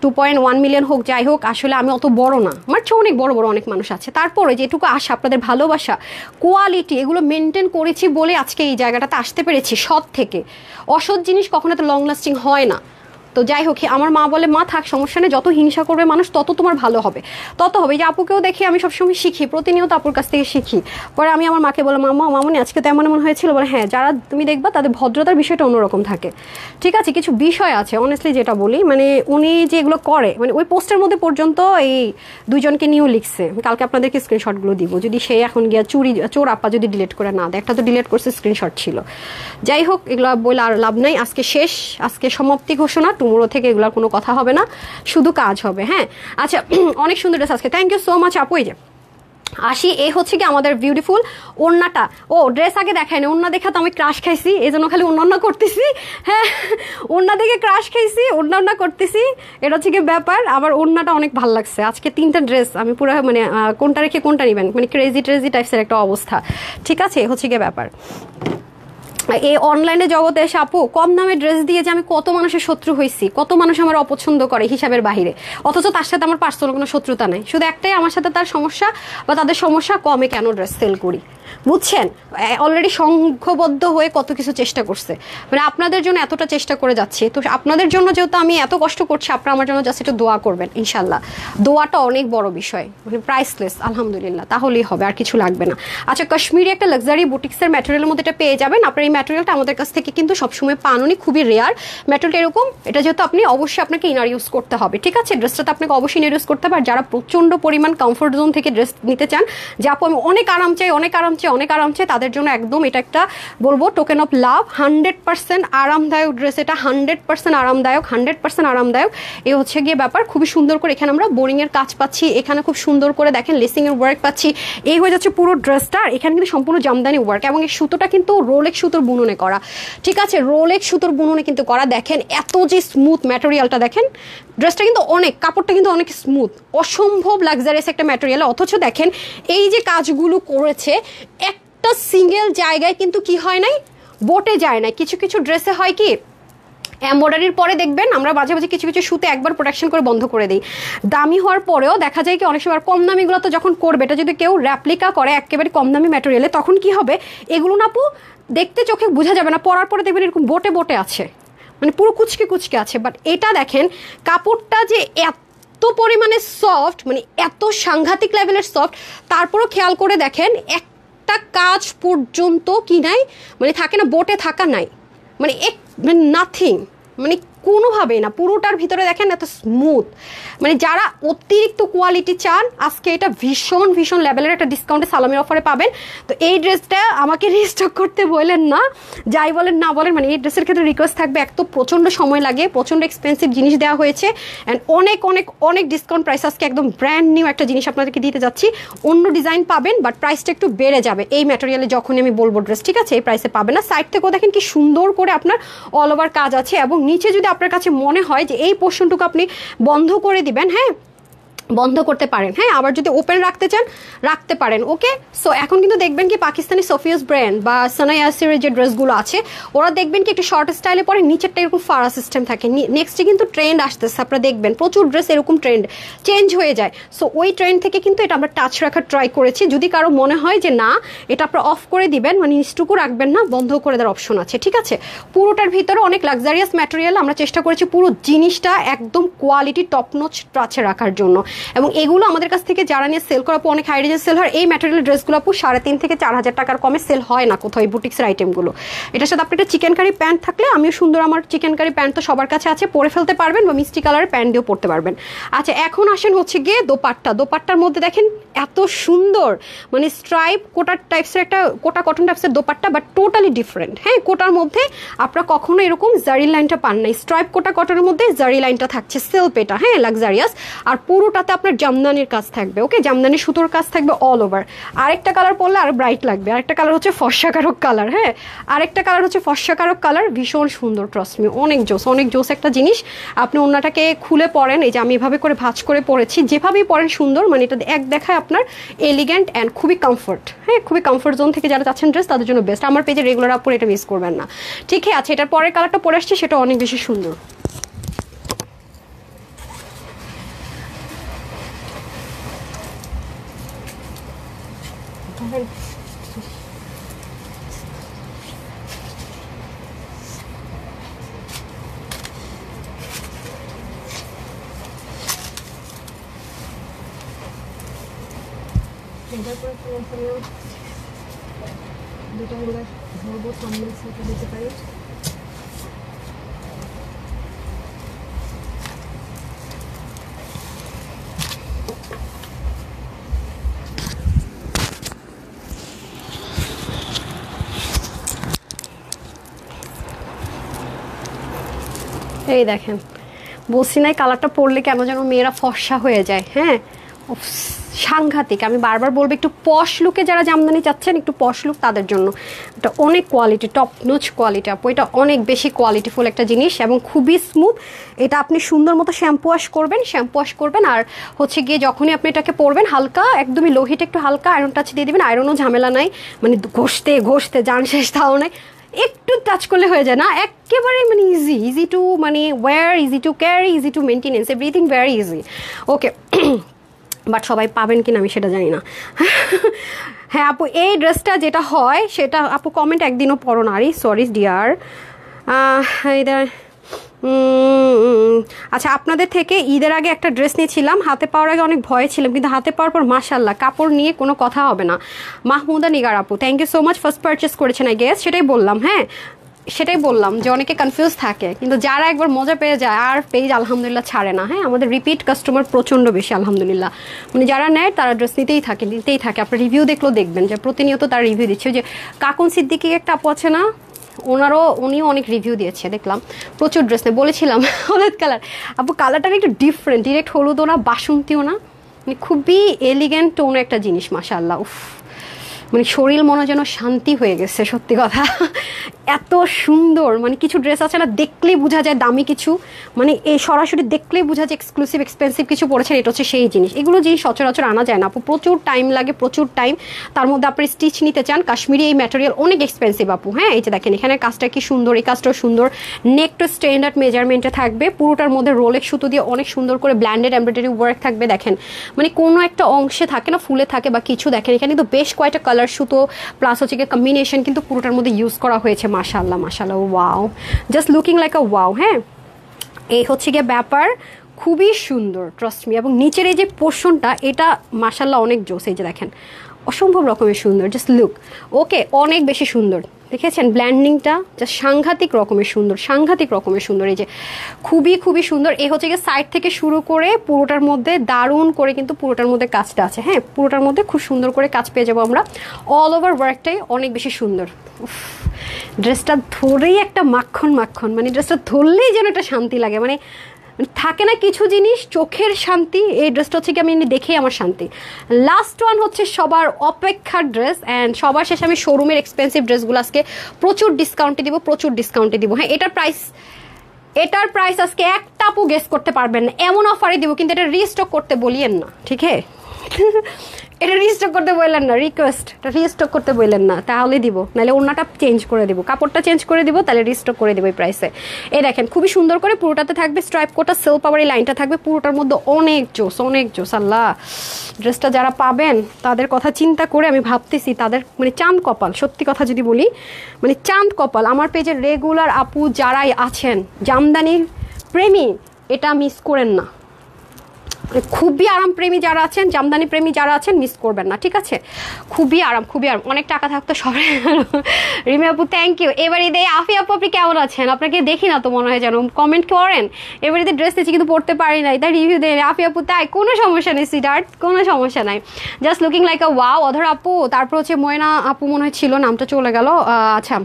2.1 মিলিয়ন হোক যাই হোক, আসলে আমি অত বড় না, আমার চেয়ে অনেক বড় বড় অনেক মানুষ আছে। তারপরে যেটুকু আসা, আপনাদের ভালোবাসা, কোয়ালিটি, এগুলো মেনটেন করেছি বলে আজকে এই জায়গাটাতে আসতে পেরেছি। সৎ থেকে অসৎ জিনিস কখনো তো লং লাস্টিং হয় না। তো যাই হোক, আমার মা বলে মা থাক সমস্যা নেই, যত হিংসা করবে মানুষ তত তোমার ভালো হবে, তত হবে। যে আপুকেও দেখি আমি সবসময় শিখি, প্রতিনিয়ত আপুর কাছ থেকে শিখি। পরে আমি আমার মাকে বললাম মামনি আজকে তো এমন হয়েছিল, বলে হ্যাঁ, যারা তুমি দেখবা তাদের ভদ্রতার বিষয়টা অন্যরকম থাকে। ঠিক আছে, কিছু বিষয় আছে অনেস্টলি যেটা বলি, মানে উনি যে এগুলো করে, মানে ওই পোস্টের মধ্যে পর্যন্ত এই দুইজনকে নিয়েও লিখছে। কালকে আপনাদেরকে স্ক্রিনশটগুলো দিব, যদি সে এখন গিয়া চোর আপা যদি ডিলিট করে না দেয়, একটা তো ডিলিট করছে, স্ক্রিনশট ছিল। যাই হোক, এগুলো বলে আর লাভ নাই, আজকে শেষ, আজকে সমাপ্তি ঘোষণা। টুমোরো থেকে এগুলোর কোনো কথা হবে না, শুধু কাজ হবে। হ্যাঁ, আচ্ছা, অনেক সুন্দর ড্রেস আজকে, থ্যাংক ইউ সো মাচ আপু। এই যে আসি, এই হচ্ছে কি আমাদের বিউটিফুল ওড়নাটা। ও ড্রেস আগে দেখায় না, ওড়না দেখা তো আমি ক্রাশ খাইছি, এই জন্য খালি ওড়না করতেছি। হ্যাঁ, ওড়না দেখে ক্রাশ খাইছি, ওড়না করতেছি, এটা হচ্ছে কি ব্যাপার। আমার ওড়নাটা অনেক ভালো লাগছে আজকে। 3টা ড্রেস আমি পুরো মানে কোনটা রেখে কোনটা নিবেন, মানে ক্রেজি টাইপসের একটা অবস্থা। ঠিক আছে, হচ্ছে কি ব্যাপার। এই অনলাইনে জগতে এসে আপু কম দামে ড্রেস দিয়ে যে আমি কত মানুষের শত্রু হয়েছি, কত মানুষ আমার অপছন্দ করে হিসাবের বাহিরে, অথচ তার সাথে আমার পার্সোনাল কোনো শত্রুতা নাই। শুধু একটাই, আমার সাথে তার সমস্যা বা তাদের সমস্যা, কমে কেন ড্রেস সেল করি, বুঝছেন। অলরেডি সংঘবদ্ধ হয়ে কত কিছু চেষ্টা করছে, মানে আপনাদের জন্য এতটা চেষ্টা করে যাচ্ছি। তো আপনাদের জন্য যেহেতু আমি এত কষ্ট করছি, আপনারা আমার জন্য জাস্ট একটু দোয়া করবেন ইনশাল্লাহ। দোয়াটা অনেক বড় বিষয়, মানে প্রাইসলেস আলহামদুলিল্লাহ, তাহলেই হবে, আর কিছু লাগবে না। আচ্ছা, কাশ্মীরি একটা লাক্সারি বুটিক্সের ম্যাটেরিয়ালের মধ্যে এটা পেয়ে যাবেন। আপনার এই ম্যাটেরিয়ালটা আমাদের কাছ থেকে কিন্তু সবসময় পানুনি, খুবই রেয়ার ম্যাটেরিয়ালটা এরকম। এটা যেহেতু আপনি অবশ্যই আপনাকে ইনার ইউজ করতে হবে, ঠিক আছে। ড্রেসটাতে আপনাকে অবশ্যই ইনার ইউজ করতে হবে। আর যারা প্রচণ্ড পরিমাণ কমফোর্ট জোন থেকে ড্রেস নিতে চান, যে আপু আমি অনেক আরাম চাই, তাদের জন্য একদম এটা একটা বলবো টোকেন অফ লাভ। 100% আরামদায়ক ড্রেস, এটা 100% আরামদায়ক। এই হচ্ছে গিয়ে ব্যাপার। খুবই সুন্দর করে এখানে আমরা বোরিং এর কাজ পাচ্ছি, এখানে খুব সুন্দর করে দেখেন লেসিং এর ওয়ার্ক পাচ্ছি। এই হয়ে যাচ্ছে পুরো ড্রেসটা। এখানে কিন্তু সম্পূর্ণ জামদানি ওয়ার্ক, এবং এই সুতোটা কিন্তু রোলেক্স সুতোর বুননে করা, ঠিক আছে, রোলেক্স সুতোর বুননে কিন্তু করা। দেখেন এত যে স্মুথ ম্যাটেরিয়ালটা, দেখেন ড্রেসটা কিন্তু অনেক, কাপড়টা কিন্তু অনেক স্মুথ, অসম্ভব লাক্সারিয়াস একটা ম্যাটেরিয়াল। অথচ দেখেন এই যে কাজগুলো করেছে, একটা সিঙ্গেল জায়গায় কিন্তু কি হয় নাই, বটে যায় না। কিছু কিছু ড্রেসে হয় কি, এমব্রয়ডারির পরে দেখবেন আমরা মাঝে মাঝে কিছু কিছু সুতে একবার প্রোটেকশন করে বন্ধ করে দিই, দামি হওয়ার পরেও দেখা যায় কি অনেক সময় কম দামিগুলো তো যখন করবে, এটা যদি কেউ র্যাপ্লিকা করে একেবারে কম দামি ম্যাটেরিয়ালে, তখন কি হবে, এগুলো না আপু দেখতে চোখে বোঝা যাবে না, পরার পরে দেখবেন এরকম বটে বটে আছে, মানে পুরো কুচকে আছে। বাট এটা দেখেন কাপড়টা যে এত পরিমাণে সফট, মানে এত সাংঘাতিক লেভেলের সফট, তারপরও খেয়াল করে দেখেন পুরোটা কাজ পর্যন্ত কি নাই, মানে থাকে না বোটে থাকা নাই, মানে নাথিং, মানে কোনোভাবেই না। পুরোটার ভিতরে দেখেন এত স্মুথ, মানে যারা অতিরিক্ত কোয়ালিটি চান আজকে এটা ভীষণ ভীষণ লেভেলের একটা ডিসকাউন্টে সালামের অফারে পাবেন। তো এই ড্রেসটা আমাকে রিস্টক করতে বললেন না, যাই বলেন না বলেন, মানে এই ড্রেসের ক্ষেত্রে রিকোয়েস্ট থাকবে, এক তো প্রচণ্ড সময় লাগে, প্রচণ্ড এক্সপেন্সিভ জিনিস দেওয়া হয়েছে, অ্যান্ড অনেক অনেক অনেক ডিসকাউন্ট প্রাইস, আজকে একদম ব্র্যান্ড নিউ একটা জিনিস আপনাদেরকে দিতে যাচ্ছি। অন্য ডিজাইন পাবেন বাট প্রাইসটা একটু বেড়ে যাবে এই ম্যাটেরিয়ালে যখনই আমি বলবো ড্রেস, ঠিক আছে? এই প্রাইসে পাবে না। সাইড থেকেও দেখেন কি সুন্দর করে আপনার অল ওভার কাজ আছে, এবং নিচে যদি আপনার কাছে মনে হয় যে এই পোর্শনটুকু আপনি বন্ধ করে দিবেন, হ্যাঁ বন্ধ করতে পারেন, হ্যাঁ আবার যদি ওপেন রাখতে চান রাখতে পারেন। ওকে, সো এখন কিন্তু দেখবেন কি পাকিস্তানি সোফিয়াস ব্র্যান্ড বা সানা ইয়াসিরের যে ড্রেসগুলো আছে ওরা দেখবেন কি একটু শর্ট স্টাইলে পরে নিচেরটা এরকম ফাড়া সিস্টেম থাকে। নেক্সটে কিন্তু ট্রেন্ড আসতেছে, আপনারা দেখবেন প্রচুর ড্রেস এরকম ট্রেন্ড চেঞ্জ হয়ে যায়। সো ওই ট্রেন্ড থেকে কিন্তু এটা আমরা টাচ রাখার ট্রাই করেছি। যদি কারো মনে হয় যে না এটা আপনারা অফ করে দিবেন, মানে নিচটুকু রাখবেন না, বন্ধ করে দেওয়ার অপশন আছে, ঠিক আছে? পুরোটার ভিতরে অনেক লাক্সারিয়াস ম্যাটেরিয়াল, আমরা চেষ্টা করেছি পুরো জিনিসটা একদম কোয়ালিটি টপ নচ টাচে রাখার জন্য। এবং এগুলো আমাদের কাছ থেকে যারা নিয়ে সেল করা অনেক হাই রেঞ্জের সেল হয়। এই ম্যাটেরিয়াল ড্রেসগুলো 3,500 থেকে 4,000 টাকার কমে সেল হয় না কোথাও এই বুটিক্সের আইটেমগুলো। এটার সাথে আপনি একটা চিকেন কারি প্যান্ট থাকলে, আমিও সুন্দর আমার চিকেন কারি প্যান্ট তো সবার কাছে আছে, পরে ফেলতে পারবেন, বা মিষ্টি কালারের প্যান্ট দিয়েও পরতে পারবেন। আচ্ছা এখন আসেন হচ্ছে গিয়ে দোপাট্টা। দোপাট্টার মধ্যে দেখেন এত সুন্দর, মানে স্ট্রাইপ কোটার টাইপসের একটা কোটা কটন টাইপসের দোপাট্টা, বাট টোটালি ডিফারেন্ট। হ্যাঁ কোটার মধ্যে আপনারা কখনো এরকম জারি লাইনটা পান নাই, স্ট্রাইপ কোটা কটনের মধ্যে জারি লাইনটা থাকছে, সেলফ এটা, হ্যাঁ লাক্সারিয়াস। আর পুরোটাতে আপনার জামদানির কাজ থাকবে, ওকে জামদানি সুতোর কাজ থাকবে অল ওভার। আরেকটা কালার পরলে আর ব্রাইট লাগবে, আরেকটা কালার হচ্ছে ফর্সাকারক কালার, হ্যাঁ আরেকটা কালার হচ্ছে ফর্সাকারক কালার, ভীষণ সুন্দর, ট্রাস্ট মি অনেক জোস, অনেক জোস একটা জিনিস। আপনি ওনাটাকে খুলে পরেন, এই যে আমি এভাবে করে ভাঁজ করে পরেছি, যেভাবেই পরেন সুন্দর, মানে এটা এক দেখায় আপনার এলিগেন্ট অ্যান্ড খুবই কমফর্ট, হ্যাঁ খুবই কমফর্ট জোন থেকে যারা চাচ্ছেন ড্রেস তাদের জন্য বেস্ট। আমার পেজে রেগুলার আপনি এটা মিস করবেন না, ঠিক আছে? এটার পরের কালারটা পরে আসছে, সেটা অনেক বেশি সুন্দর। দিতে পারি। এই দেখেন বলছি নাই কালারটা পরলে কেন যেন মেয়েরা ফর্সা হয়ে যায়, হ্যাঁ সাংঘাতিক। আমি বারবার বলবো একটু পশ লুকে যারা জামদানি চাচ্ছেন, একটু পশ লুক তাদের জন্য এটা অনেক কোয়ালিটি, টপ নোচ কোয়ালিটি আপু, এটা অনেক বেশি কোয়ালিটিফুল একটা জিনিস এবং খুবই স্মুথ। এটা আপনি সুন্দর মতো শ্যাম্পু ওয়াশ করবেন, আর হচ্ছে গিয়ে যখনই আপনি এটাকে পরবেন হালকা একদমই লো হিটে একটু হালকা আয়রন টাচ দিয়ে দিবেন। আয়রনও ঝামেলা নাই, মানে ঘষতে জান শেষ তাও নাই, একটু টাচ করলে হয়ে যায় না, একেবারে মানে ইজি টু মানে wear, easy to carry, easy to maintenance, everything very easy. Okay, but সবাই পাবেন কিনা আমি সেটা জানি না। হ্যাঁ আপু এই ড্রেসটা যেটা হয় সেটা আপু কমেন্ট একদিনও পড়ো না, সরি ডিয়ার। এটা আচ্ছা আপনাদের থেকে ঈদের আগে একটা ড্রেস নিয়েছিলাম, হাতে পাওয়ার আগে অনেক ভয় ছিলাম, কিন্তু হাতে পাওয়ার পর মাশাল্লাহ কাপড় নিয়ে কোনো কথা হবে না। মাহমুদা নিগার আপু thank you so much, first purchase করেছেন আই গেস, সেটাই বললাম। হ্যাঁ সেটাই বললাম যে অনেকে কনফিউজ থাকে, কিন্তু যারা একবার মজা পেয়ে যায় আর পেজ আলহামদুলিল্লাহ ছাড়ে না। হ্যাঁ আমাদের রিপিট কাস্টমার প্রচণ্ড বেশি আলহামদুলিল্লাহ, মানে যারা নেয় তারা ড্রেস নিতেই থাকে। আপনার রিভিউ দেখলেও দেখবেন যে প্রতিনিয়ত তারা রিভিউ দিচ্ছে। যে কাকুন সিদ্দিকি একটা আপু আছে না, উনিও অনেক রিভিউ দিয়েছে, দেখলাম প্রচুর ড্রেস নেই। বলেছিলাম হলুদ কালার আপু, কালারটা একটু ডিফারেন্ট, ডিরেক্ট হলুদও না বাসন্তীও না, মানে খুবই এলিগেন্ট টোন একটা জিনিস মাশাআল্লাহ। উফ মানে শরীর মনে যেন শান্তি হয়ে গেছে, সত্যি কথা এত সুন্দর। মানে কিছু ড্রেস আছে না দেখলেই বোঝা যায় দামি কিছু, মানে এই সরাসরি দেখলেই বোঝা যায় এক্সক্লুসিভ এক্সপেন্সিভ কিছু পড়েছেন, এটা হচ্ছে সেই জিনিস। এগুলো জিনিস সচরাচর আনা যায় না আপু, প্রচুর টাইম লাগে, প্রচুর টাইম। তার মধ্যে আপনি স্টিচ নিতে চান, কাশ্মীরি এই ম্যাটেরিয়াল অনেক এক্সপেন্সিভ আপু। হ্যাঁ এই যে দেখেন এখানে কাজটা কি সুন্দর, এই কাজটাও সুন্দর, নেকটা স্ট্যান্ডার্ড মেজারমেন্টে থাকবে, পুরোটার মধ্যে রোলেক্স সুতো দিয়ে অনেক সুন্দর করে ব্ল্যান্ডেড এমব্রয়ডারি ওয়ার্ক থাকবে। দেখেন মানে কোনো একটা অংশে থাকে না ফুলে থাকে বা কিছু, দেখেন এখানে কিন্তু বেশ কয়েকটা কালার সুতো প্লাস হচ্ছে কি কম্বিনেশন কিন্তু পুরোটার মধ্যে ইউজ করা হয়েছে। মাশাআল্লাহ মাশাআল্লাহ, wow, just looking like a wow. হ্যাঁ এই হচ্ছে গিয়ে ব্যাপার, খুবই সুন্দর ট্রাস্ট মি। এবং নিচের এই যে পোর্শনটা এটা মাশাআল্লাহ অনেক জোস, এই যে দেখেন অসম্ভব রকমের সুন্দর, জাস্ট লুক। ওকে, অনেক বেশি সুন্দর, দেখেছেন ব্ল্যান্ডিংটা জাস্ট সাংঘাতিক রকমের সুন্দর, সাংঘাতিক রকমের সুন্দর। এই যে খুবই খুবই সুন্দর। এই হচ্ছে গিয়ে সাইড থেকে শুরু করে পুরোটার মধ্যে দারুণ করে কিন্তু পুরোটার মধ্যে কাজটা আছে। হ্যাঁ, পুরোটার মধ্যে খুব সুন্দর করে কাজ পেয়ে যাবো আমরা। অল ওভার ওয়ার্কটাই অনেক বেশি সুন্দর। ড্রেসটা ধরেই একটা মাখন মাখন, মানে ড্রেসটা ধরলেই যেন একটা শান্তি লাগে। মানে থাকে না কিছু জিনিস চোখের শান্তি, এই ড্রেসটা হচ্ছে কি আমি দেখেই আমার শান্তি। লাস্ট ওয়ান হচ্ছে সবার অপেক্ষার ড্রেস, অ্যান্ড সবার শেষে আমি শোরুমের এক্সপেন্সিভ ড্রেসগুলো আজকে প্রচুর ডিসকাউন্টে দিব, প্রচুর ডিসকাউন্টে দিব। হ্যাঁ, এটার প্রাইস আজকে একটা আপু গেস করতে পারবেন না, এমন অফারে দিব। কিন্তু এটা রিস্টক করতে বলিয়েন না, ঠিক আছে? এটা রিস্টক করতে বললেন না, রিকোয়েস্ট, এটা রিস্টক করতে বললেন না, তাহলে দিব। নাহলে ওনাটা চেঞ্জ করে দিব, কাপড়টা চেঞ্জ করে দিব, তাহলে রিস্টক করে দিব এই প্রাইসে। এই দেখেন খুবই সুন্দর করে পুরোটাতে থাকবে স্ট্রাইপ কোটা, সেল পাওয়ার এই লাইনটা থাকবে পুরোটার মধ্যে। অনেক জোস, অনেক জোস। আল্লাহ, ড্রেসটা যারা পাবেন তাদের কথা চিন্তা করে আমি ভাবতেছি তাদের মানে চাঁদ কপাল। সত্যি কথা যদি বলি, মানে চাঁদ কপাল। আমার পেজের রেগুলার আপু যারাই আছেন, জামদানির প্রেমী, এটা মিস করেন না। খুবই আরাম প্রেমী যারা আছেন, জামদানি প্রেমী যারা আছেন, মিস করবেন না, ঠিক আছে? খুবই আরাম, খুবই আরাম। অনেক টাকা থাকতো সবাই। রিমি আপু থ্যাংক ইউ। এবার ঈদে আফি আপু আপনি কেমন আছেন? আপনাকে দেখি না তো মনে হয় যেন, কমেন্ট করেন। এবার ঈদের ড্রেস নিয়েছি কিন্তু পড়তে পারি নাই, তাই রিভিউ দেন। আফি আপু তাই কোনো সমস্যা নেই সুইটহার্ট, কোনো সমস্যা নাই। Just looking like a wow. Adhar আপু, তারপর হচ্ছে ময়না আপু মনে হয় ছিল, নামটা চলে গেল। আচ্ছা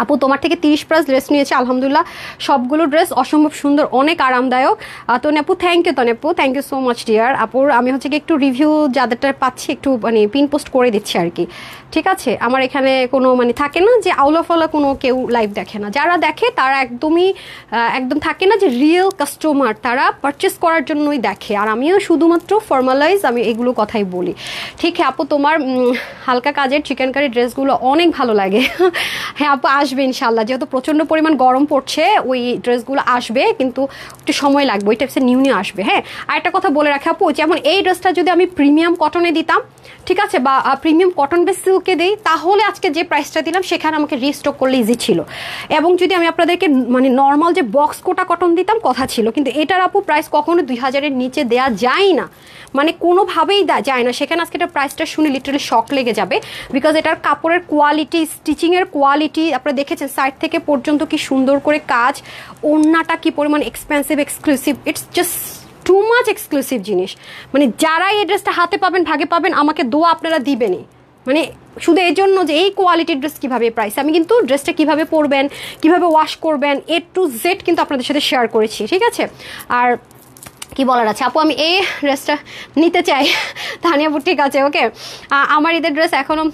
আপু, তোমার থেকে 30+ ড্রেস নিয়েছে, আলহামদুলিল্লাহ সবগুলো ড্রেস অসম্ভব সুন্দর, অনেক আরামদায়ক। তনি আপু থ্যাংক ইউ, তনি আপু thank you so much dear. আপুর আমি হচ্ছে কি একটু রিভিউ যাদেরটা পাচ্ছি একটু মানে পিন পোস্ট করে দিচ্ছি আর কি, ঠিক আছে? আমার এখানে কোনো মানে থাকে না যে আউলা ফলা কোনো কেউ লাইভ দেখে না, যারা দেখে তারা একদমই একদম থাকে না যে রিয়েল কাস্টমার, তারা পারচেস করার জন্যই দেখে। আর আমিও শুধুমাত্র ফর্মালাইজ আমি এগুলো কথাই বলি, ঠিক আপু? তোমার হালকা কাজের চিকেন কারি ড্রেসগুলো অনেক ভালো লাগে। হ্যাঁ আপু, আসবে ইনশাল্লাহ, যেহেতু প্রচণ্ড পরিমাণ গরম পড়ছে ওই ড্রেসগুলো আসবে, কিন্তু একটু সময় লাগবে, ওই টাইপসের নিউ আসবে। হ্যাঁ, আর একটা কথা বলে রাখি আপু, যেমন এই ড্রেসটা যদি আমি প্রিমিয়াম কটনে দিতাম, ঠিক আছে, বা প্রিমিয়াম কটন বেস সিল্কে দিই, তাহলে আজকে যে প্রাইসটা দিলাম সেখানে আমাকে রিস্টক করলে ইজি ছিল। এবং যদি আমি আপনাদেরকে মানে নর্মাল যে বক্স কোটা কটন দিতাম কথা ছিল, কিন্তু এটার আপু প্রাইস কখনো 2000-এর নিচে দেওয়া যায় না, মানে কোনোভাবেই যায় না। সেখানে আজকে এটার প্রাইসটা শুনে লিটারালি শক লেগে যাবে, বিকজ এটার কাপড়ের কোয়ালিটি, স্টিচিংয়ের কোয়ালিটি আপনারা দেখেছেন, সাইড থেকে পর্যন্ত কি সুন্দর করে কাজ, ওড়নাটা কি পরিমাণ expensive, exclusive, it's just too much exclusive জিনিস। মানে যারা এই ড্রেসটা হাতে পাবেন, ভাগে পাবেন, আমাকে দোয়া আপনারা দিবেনই, মানে শুধু এই জন্য যে এই কোয়ালিটির ড্রেস কীভাবে প্রাইস, আমি কিন্তু ড্রেসটা কীভাবে পরবেন, কীভাবে ওয়াশ করবেন, A to Z কিন্তু আপনাদের সাথে শেয়ার করেছি, ঠিক আছে? আর কি বলার আছে আপু, আমি এই ড্রেসটা নিতে চাই। তানিয়া আপু ঠিক আছে, ওকে। আমার ঈদের ড্রেস এখনও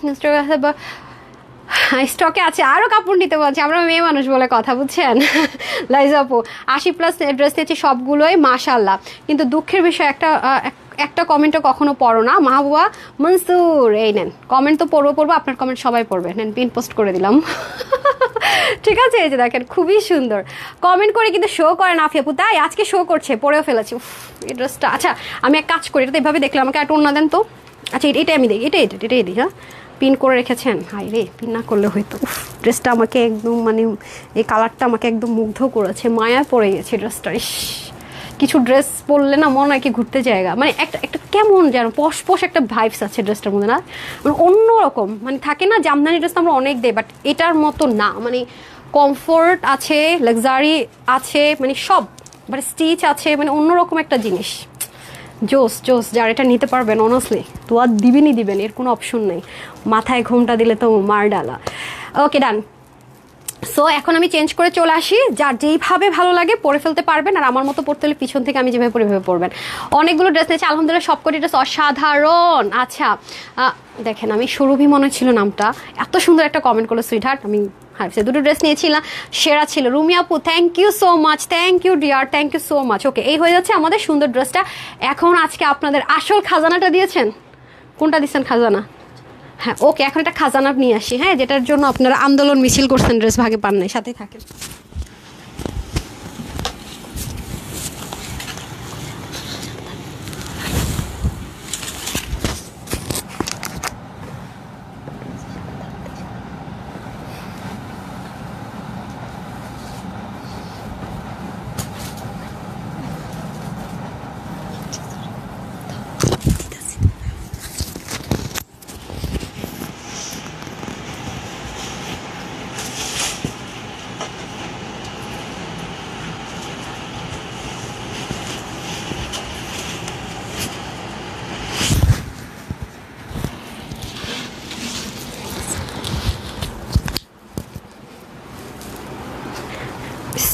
স্টকে আছে, আরও কাপড় নিতে বলছে, আমরা মেয়ে মানুষ বলে কথা, বুঝছেন? লাইজা আপু 80+ ড্রেস নিয়েছি, সবগুলোই মাশাআল্লাহ, কিন্তু দুঃখের বিষয় একটা কমেন্টও কখনো পড়ো না। মাহবুবা মনসুর, এই নেন কমেন্ট তো পড়বো, আপনার কমেন্ট সবাই পড়বে, নেন পিন পোস্ট করে দিলাম। ঠিক আছে, এই যে দেখেন খুবই সুন্দর কমেন্ট করে কিন্তু শো করে না আফি আপু, তাই আজকে শো করছে, পরেও ফেলেছি। এই ড্রেসটা, আচ্ছা আমি এক কাজ করি, এটা তো এভাবে দেখলাম, আমাকে একটা অন্য দেন তো। আচ্ছা এটাই আমি দিই, এটাই দিই। হ্যাঁ, পিন করে রেখেছেন, হাই রে, পিন না করলে হয়তো। ড্রেসটা আমাকে একদম মানে এই কালারটা আমাকে একদম মুগ্ধ করেছে, মায়া পড়ে গেছে ড্রেসটা। কিছু ড্রেস পরলে না মনে হয় কি ঘুরতে জায়গা, মানে একটা কেমন যেন পশ একটা ভাইবস আছে ড্রেসটার মধ্যে, না মানে অন্যরকম, মানে থাকে না জামদানি ড্রেস তো আমরা অনেক দেই, বাট এটার মতো না, মানে কমফোর্ট আছে, লাক্সারি আছে, মানে সব, মানে স্টিচ আছে, মানে অন্যরকম একটা জিনিস। জোস, যারা এটা নিতে পারবেন অনেস্টলি তো আর দিবেন, এর কোনো অপশন নেই, মাথায় ঘুমটা দিলে তো মার ডালা। ওকে ডান। সো এখন আমি চেঞ্জ করে চলে আসি, যার যেইভাবে ভালো লাগে পরে ফেলতে পারবেন, আর আমার মতো পড়তে হলে পিছন থেকে আমি যেভাবে পরে ভেবে পড়বেন। অনেকগুলো ড্রেস নিয়েছি আলহামদুলিল্লাহ, সবকটি ড্রেস অসাধারণ। আচ্ছা দেখেন, আমি সুরভি মনে ছিল নামটা, এত সুন্দর একটা কমেন্ট করলো সুইটহার্ট, আমি সে দুটো ড্রেস নিয়েছিলাম, সেরা ছিল। রুমি আপু thank you so much, thank you dear, thank you so much. Okay, এই হয়ে যাচ্ছে আমাদের সুন্দর ড্রেসটা। এখন আজকে আপনাদের আসল খাজানাটা দিয়েছেন, কোনটা দিচ্ছেন খাজানা? হ্যাঁ ওকে, এখন একটা খাজানা নিয়ে আসি, হ্যাঁ, যেটার জন্য আপনারা আন্দোলন মিছিল করছেন, ড্রেস ভাগে পান নাই, সাথে থাকেন।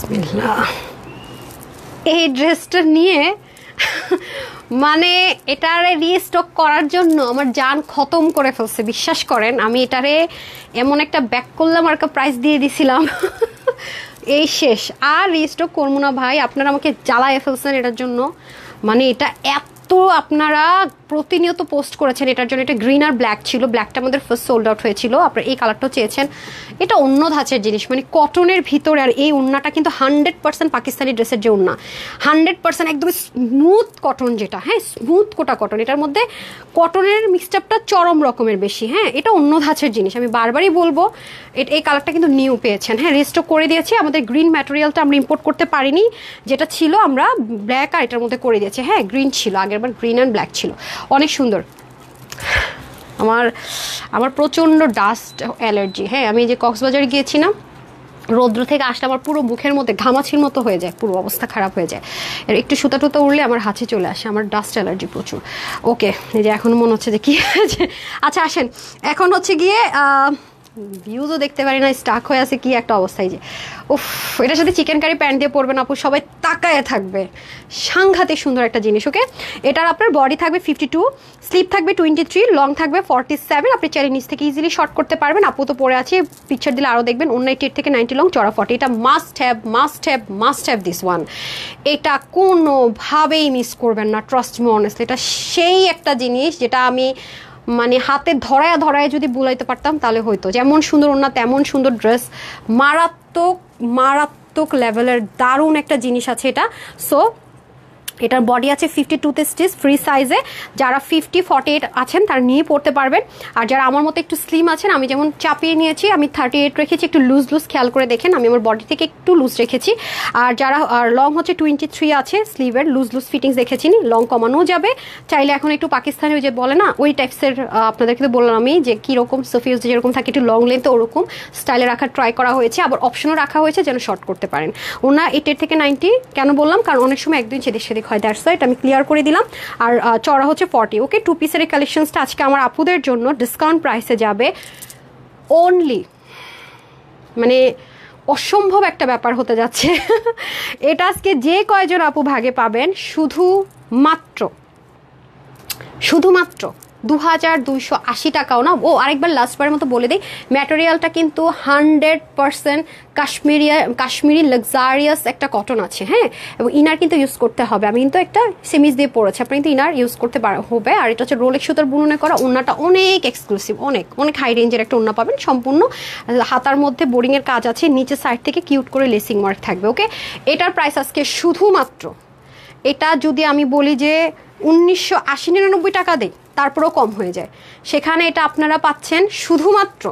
বিসমিল্লাহ। এই ড্রেসটা নিয়ে মানে এটারে রিস্টক করার জন্য আমার জান খতম করে ফেলছে, বিশ্বাস করেন। আমি এটারে এমন একটা ব্যাক করলাম আর একটা প্রাইস দিয়ে দিছিলাম, এই শেষ, আর রিস্টক করবো না ভাই। আপনারা আমাকে জ্বালায় ফেলছেন এটার জন্য, মানে এটা এত আপনারা প্রতিনিয়ত পোস্ট করেছেন এটার জন্য। এটা গ্রিন আর ব্ল্যাক ছিল, ব্ল্যাকটা আমাদের ফার্স্ট সোল্ড আউট হয়েছিল, আপনারা এই কালারটাও চেয়েছেন। এটা অন্য ধাঁচের জিনিস, মানে কটনের ভিতরে। আর এই উন্নাটা কিন্তু 100% পাকিস্তানি ড্রেসের যে উন্না, 100% একদম স্মুথ কটন, যেটা হ্যাঁ স্মুথ কোটা কটন। এটার মধ্যে কটনের মিক্সচারটা চরম রকমের বেশি। হ্যাঁ, এটা অন্য ধাঁচের জিনিস, আমি বারবারই বলবো। এই কালারটা কিন্তু নিউ পেয়েছেন, হ্যাঁ রেস্টক করে দিয়েছি। আমাদের গ্রিন ম্যাটেরিয়ালটা আমরা ইম্পোর্ট করতে পারিনি, যেটা ছিল আমরা ব্ল্যাক আর এটার মধ্যে করে দিয়েছি। হ্যাঁ, গ্রিন ছিল আগেরবার, গ্রিন অ্যান্ড ব্ল্যাক ছিল, অনেক সুন্দর। আমার প্রচণ্ড ডাস্ট অ্যালার্জি। হ্যাঁ, আমি যে কক্সবাজারে গিয়েছিলাম, রৌদ্র থেকে আসলে আমার পুরো মুখের মধ্যে ঘামাচির মতো হয়ে যায়, পুরো অবস্থা খারাপ হয়ে যায়। আর একটু সুতা টুতা উড়লে আমার হাঁচি চলে আসে, আমার ডাস্ট অ্যালার্জি প্রচুর। ওকে, এই যে এখন মনে হচ্ছে যে কি আছে। আচ্ছা আসেন, এখন হচ্ছে গিয়ে ভিউজও দেখতে পারি না, স্টাক হয়ে আছে, কি একটা অবস্থায় যে উফ। এটার সাথে চিকেন কারি প্যান্ট দিয়ে পরবেন আপু, সবাই তাকায় থাকবে, সাংঘাতিক সুন্দর একটা জিনিস। ওকে, এটার আপনার বডি থাকবে 52, স্লিপ থাকবে 23, লং থাকবে 47। আপনি চাইলে নিচ থেকে ইজিলি শর্ট করতে পারবেন। আপু তো পরে আছে, পিকচার দিলে আরও দেখবেন। 198 থেকে 90 লং, চড়া 40। এটা মাস্ট হ্যাভ দিস ওয়ান। এটা কোনোভাবেই মিস করবেন না, ট্রাস্ট মি অনেস্টলি। এটা সেই একটা জিনিস যেটা আমি মানে হাতে ধরায় যদি বুলাইতে পারতাম তাহলে হয়তো। যেমন সুন্দর ওড়না তেমন সুন্দর ড্রেস, মারাত্মক লেভেলের দারুণ একটা জিনিস আছে এটা। সো এটার বডি আছে 52তে স্টিচ, ফ্রি সাইজে। যারা 50, 48 আছেন তারা নিয়ে পড়তে পারবেন। আর যারা আমার মতো একটু স্লিম আছেন, আমি যেমন চাপিয়ে নিয়েছি, আমি 38 রেখেছি, একটু লুজ খেয়াল করে দেখেন, আমি আমার বডি থেকে একটু লুজ রেখেছি। আর যারা লং হচ্ছে 23 আছে, স্লিভের লুজ ফিটিংস দেখেছি, লং কমানোও যাবে চাইলে। এখন একটু পাকিস্তানি ওই যে বলে না, ওই টাইপসের আপনাদেরকে তো বললাম আমি যে কীরকম সফিউজ যেরকম থাকে একটু লং লেন্থ, ওরকম স্টাইলে রাখার ট্রাই করা হয়েছে। আবার অপশনও রাখা হয়েছে যেন শর্ট করতে পারেন। ওনা 88 থেকে 90 কেন বললাম, কারণ অনেক সময় 1-2 ইঞ্চি সেদিক হয়, দ্যাটস ওয়াই এটা আমি ক্লিয়ার করে দিলাম। আর চড়া হচ্ছে 40। ওকে, 2 পিসের এই কালেকশনসটা আজকে আমার আপুদের জন্য ডিসকাউন্ট প্রাইসে যাবে অনলি, মানে অসম্ভব একটা ব্যাপার হতে যাচ্ছে। এটা আজকে যে কয়জন আপু ভাগে পাবেন, শুধুমাত্র 2280 টাকাও না। ও আরেকবার লাস্টবারের মতো বলে দিই, ম্যাটেরিয়ালটা কিন্তু 100% কাশ্মীরি লাক্সারিয়াস একটা কটন আছে। হ্যাঁ, এবং ইনার কিন্তু ইউজ করতে হবে। আমি কিন্তু একটা সেমিজ দিয়ে পড়েছি, আপনি কিন্তু ইনার ইউজ করতে হবে। আর এটা হচ্ছে রোলেক্স সুতার বুননে করা। ওড়নাটা অনেক এক্সক্লুসিভ, অনেক হাই রেঞ্জের একটা ওড়না পাবেন। সম্পূর্ণ হাতার মধ্যে বোরিংয়ের কাজ আছে, নিচের সাইড থেকে কিউট করে লেসিং ওয়ার্ক থাকবে। ওকে, এটার প্রাইস আজকে শুধুমাত্র, এটা যদি আমি বলি যে 1980-99 টাকা দেই তারপরেও কম হয়ে যায়, সেখানে এটা আপনারা পাচ্ছেন শুধুমাত্র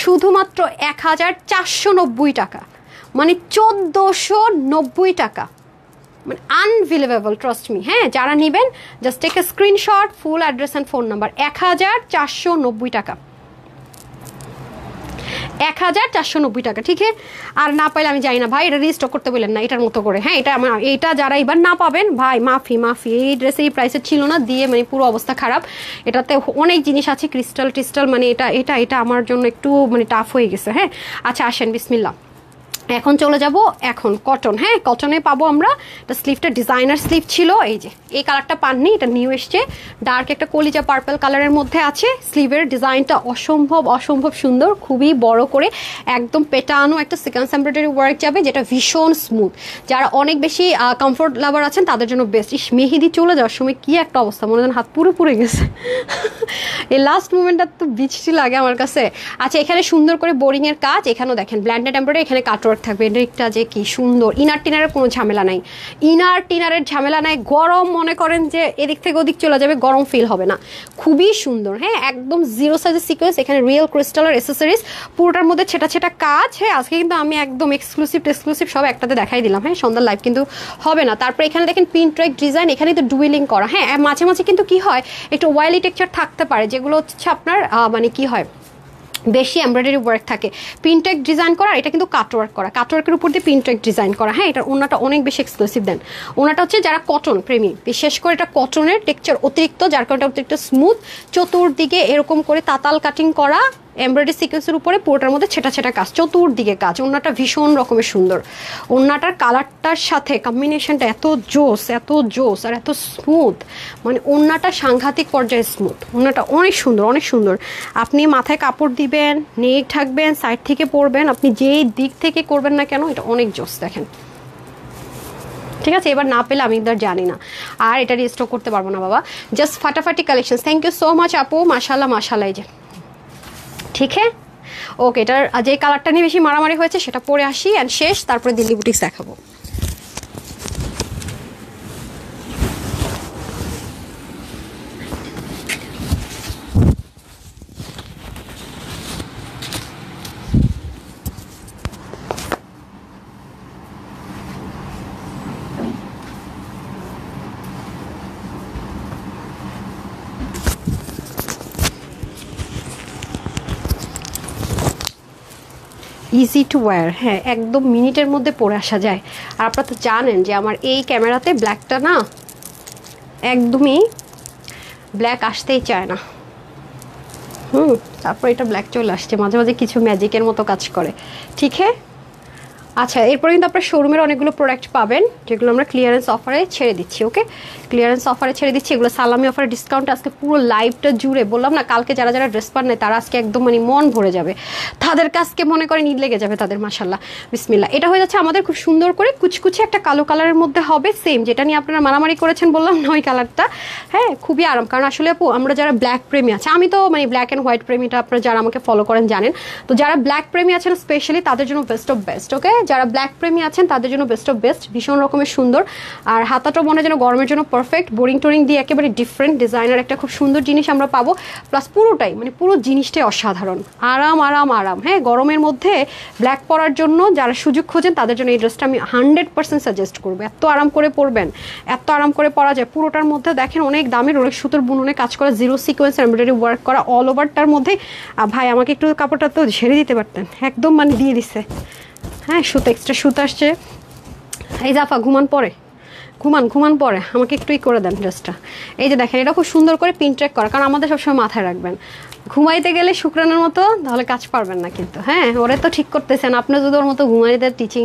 1490 টাকা, মানে 1490 টাকা, মানে আনবিলিভেবল, ট্রাস্ট মি। হ্যাঁ, যারা নেবেন just take a screenshot, full address and phone number. 1490 টাকা, 1490 টাকা, ঠিক আছে। আর না পাইলে আমি যাই না ভাই, এটা রিস্টক করতে বললেন না এটার মতো করে। হ্যাঁ, এটা যারা এবার না পাবেন ভাই, মাফি। এই ড্রেসের এই প্রাইসের ছিল না, দিয়ে মানে পুরো অবস্থা খারাপ। এটাতে অনেক জিনিস আছে, ক্রিস্টাল, মানে এটা আমার জন্য একটু মানে টাফ হয়ে গেছে। হ্যাঁ, আচ্ছা আসেন, বিসমিল্লাহ। এখন চলে যাব এখন কটন। হ্যাঁ, কটনে পাবো আমরা। এটা স্লিভটা ডিজাইনার স্লিভ ছিল, এই যে এই কালারটা পাননি, এটা নিউ এসছে, ডার্ক একটা কলিজা পার্পল কালারের মধ্যে আছে। স্লিভের ডিজাইনটা অসম্ভব সুন্দর, খুবই বড় করে একদম পেটানো একটা সিকোয়েন্স এমব্রয়ডারি ওয়ার্ক যাবে, যেটা ভীষণ স্মুথ। যারা অনেক বেশি কমফোর্ট লাভার আছেন তাদের জন্য বেস্ট। মেহেদি চলে যাওয়ার সময় কি একটা অবস্থা, মনে হয় হাত পুরো গেছে। এই লাস্ট মুভমেন্টটা তো বিচ্ছিরি লাগে আমার কাছে। আচ্ছা, এখানে সুন্দর করে বোরিংয়ের কাজ, এখানেও দেখেন ব্ল্যান্ডেড এমব্রয়ডারি, এখানে কাটওয়ার্ক থাকবে। এদিকটা যে কি সুন্দর, ইনার টিনারের কোনো ঝামেলা নাই, গরম মনে করেন যে এদিক থেকে ওদিক চলে যাবে, গরম ফিল হবে না, খুবই সুন্দর। হ্যাঁ, একদম 0 সাইজের সিকোয়েন্স, এখানে রিয়েল ক্রিস্টালের অ্যাসেসরিজ, পুরোটার মধ্যে ছেটা কাজ। হ্যাঁ, আজকে কিন্তু আমি একদম এক্সক্লুসিভ সব একটাতে দেখাই দিলাম। হ্যাঁ, সন্ধ্যার লাইভ কিন্তু হবে না। তারপরে এখানে দেখেন পিন ট্র্যাক ডিজাইন, এখানে তো ডুয়েলিং করা। হ্যাঁ, মাঝে কিন্তু কি হয়, একটু ওয়াইলি টেক্সচার থাকতে পারে, যেগুলো হচ্ছে আপনার মানে কি হয়, বেশি এমব্রয়ডারি ওয়ার্ক থাকে। পিনটেক ডিজাইন করা, এটা কিন্তু কাটওয়ার্ক করা, কাটওয়ার্কের উপর দিয়ে পিনটেক ডিজাইন করা। হ্যাঁ, এটার ওনাটা অনেক বেশি এক্সক্লুসিভ দেন। ওনাটা হচ্ছে যারা কটন প্রেমী, বিশেষ করে এটা কটনের টেক্সচার অতিরিক্ত, যার কারণে অতিরিক্ত স্মুথ, চতুর্দিকে এরকম করে তাতাল কাটিং করা, এমব্রয়ডারি সিকোয়েন্সের উপরে পুরোটার মধ্যে ছেটা ছেটা কাজ, চতুর্দিকে কাজ। ওড়নাটা ভীষণ রকমের সুন্দর, ওড়নাটার কালারটার সাথে কম্বিনেশনটা এত জোস, এত জোস আর এত স্মুথ, মানে ওড়নাটা সাংঘাতিক পর্যায়ে স্মুথ। ওড়নাটা অনেক সুন্দর, অনেক সুন্দর। আপনি মাথায় কাপড় দিবেন, নেক ঢাকবেন, সাইড থেকে পরবেন, আপনি যেই দিক থেকে করবেন না কেন এটা অনেক জোস। দেখেন, ঠিক আছে, এবার না পেলে আমি ইদার জানি না, আর এটা রিস্টক করতে পারবো না বাবা। জাস্ট ফাটাফাটি collection. Thank you so much আপু, মাশাল্লাহ মাশাল্লাহ। এই যে ঠিক হ্যাঁ, ওকে, এটার যে কালারটা নিয়ে বেশি মারামারি হয়েছে সেটা পরে আসি অ্যান্ড শেষ, তারপরে দিল্লি বুটিক্স দেখাবো। ইজি টু ওয়্যার, হ্যাঁ একদম মিনিটের মধ্যে পরে আসা যায়। আর আপনারা তো জানেন যে আমার এই ক্যামেরাতে ব্ল্যাকটা না একদমই ব্ল্যাক আসতেই চায় না। তারপর এটা ব্ল্যাক চলে আসছে, মাঝে মাঝে কিছু ম্যাজিকের মতো কাজ করে। ঠিক হ্যাঁ, আচ্ছা এরপরে কিন্তু আপনার শোরুমের অনেকগুলো প্রোডাক্ট পাবেন যেগুলো আমরা ক্লিয়ারেন্স অফারে ছেড়ে দিচ্ছি। ওকে, ক্লিয়ারেন্স অফারে ছেড়ে দিচ্ছি, এগুলো সালামি অফারে ডিসকাউন্ট আজকে পুরো লাইভটা জুড়ে। বললাম না, কালকে যারা যারা ড্রেস পান নাই তারা আজকে একদম মানে মন ভরে যাবে, তাদের কাছকে মনে করে নিদ লেগে যাবে তাদের। মাশাল্লাহ, বিসমিল্লাহ। এটা হয়ে যাচ্ছে আমাদের খুব সুন্দর করে কুচকুচে একটা কালো কালারের মধ্যে হবে, সেম যেটা নিয়ে আপনারা মারামারি করেছেন বললাম না ওই কালারটা। হ্যাঁ, খুবই আরাম, কারণ আসলে আপু আমরা যারা ব্ল্যাক প্রেমী আছে, আমি তো মানে ব্ল্যাক অ্যান্ড হোয়াইট প্রেমীটা আপনারা যারা আমাকে ফলো করেন জানেন, তো যারা ব্ল্যাক প্রেমী আছেন স্পেশালি তাদের জন্য বেস্ট অফ বেস্ট। ওকে, যারা ব্ল্যাক প্রেমী আছেন তাদের জন্য বেস্ট অফ বেস্ট, ভীষণ রকমের সুন্দর। আর হাতাটাও মনে হয় যেন গরমের জন্য পারফেক্ট, বোরিং টোরিং দিয়ে একেবারে ডিফারেন্ট ডিজাইনার একটা খুব সুন্দর জিনিস আমরা পাবো। প্লাস পুরোটাই মানে পুরো জিনিসটাই অসাধারণ, আরাম আরাম আরাম। হ্যাঁ, গরমের মধ্যে ব্ল্যাক পরার জন্য যারা সুযোগ খোঁজেন তাদের জন্য এই ড্রেসটা আমি 100% সাজেস্ট করবো। এত আরাম করে পরবেন, এত আরাম করে পরা যায়। পুরোটার মধ্যে দেখেন অনেক দামের, অনেক সুতোর বুননে কাজ করা, জিরো সিকোয়েন্স এমব্রয়ডারি ওয়ার্ক করা অল ওভারটার মধ্যে। ভাই আমাকে একটু কাপড়টা তো ঝেড়ে দিতে পারতেন, একদম মানে দিয়ে দিছে। হ্যাঁ, সুতো এক্সট্রা সুতো আসছে। এই জাফা ঘুমান পরে, ঘুমান পরে আমাকে একটু করে দেন ড্রেসটা। এই যে দেখেন, এটা খুব সুন্দর করে পিন ট্র্যাক করা, কারণ আমাদের সবসময় মাথায় রাখবেন ঘুমাইতে গেলে শুক্রানের মতো তাহলে কাজ পারবেন না কিন্তু। হ্যাঁ, ওরে তো ঠিক করতেছেন, আপনি যদি ওর মতো ঘুমাইতে টিচিং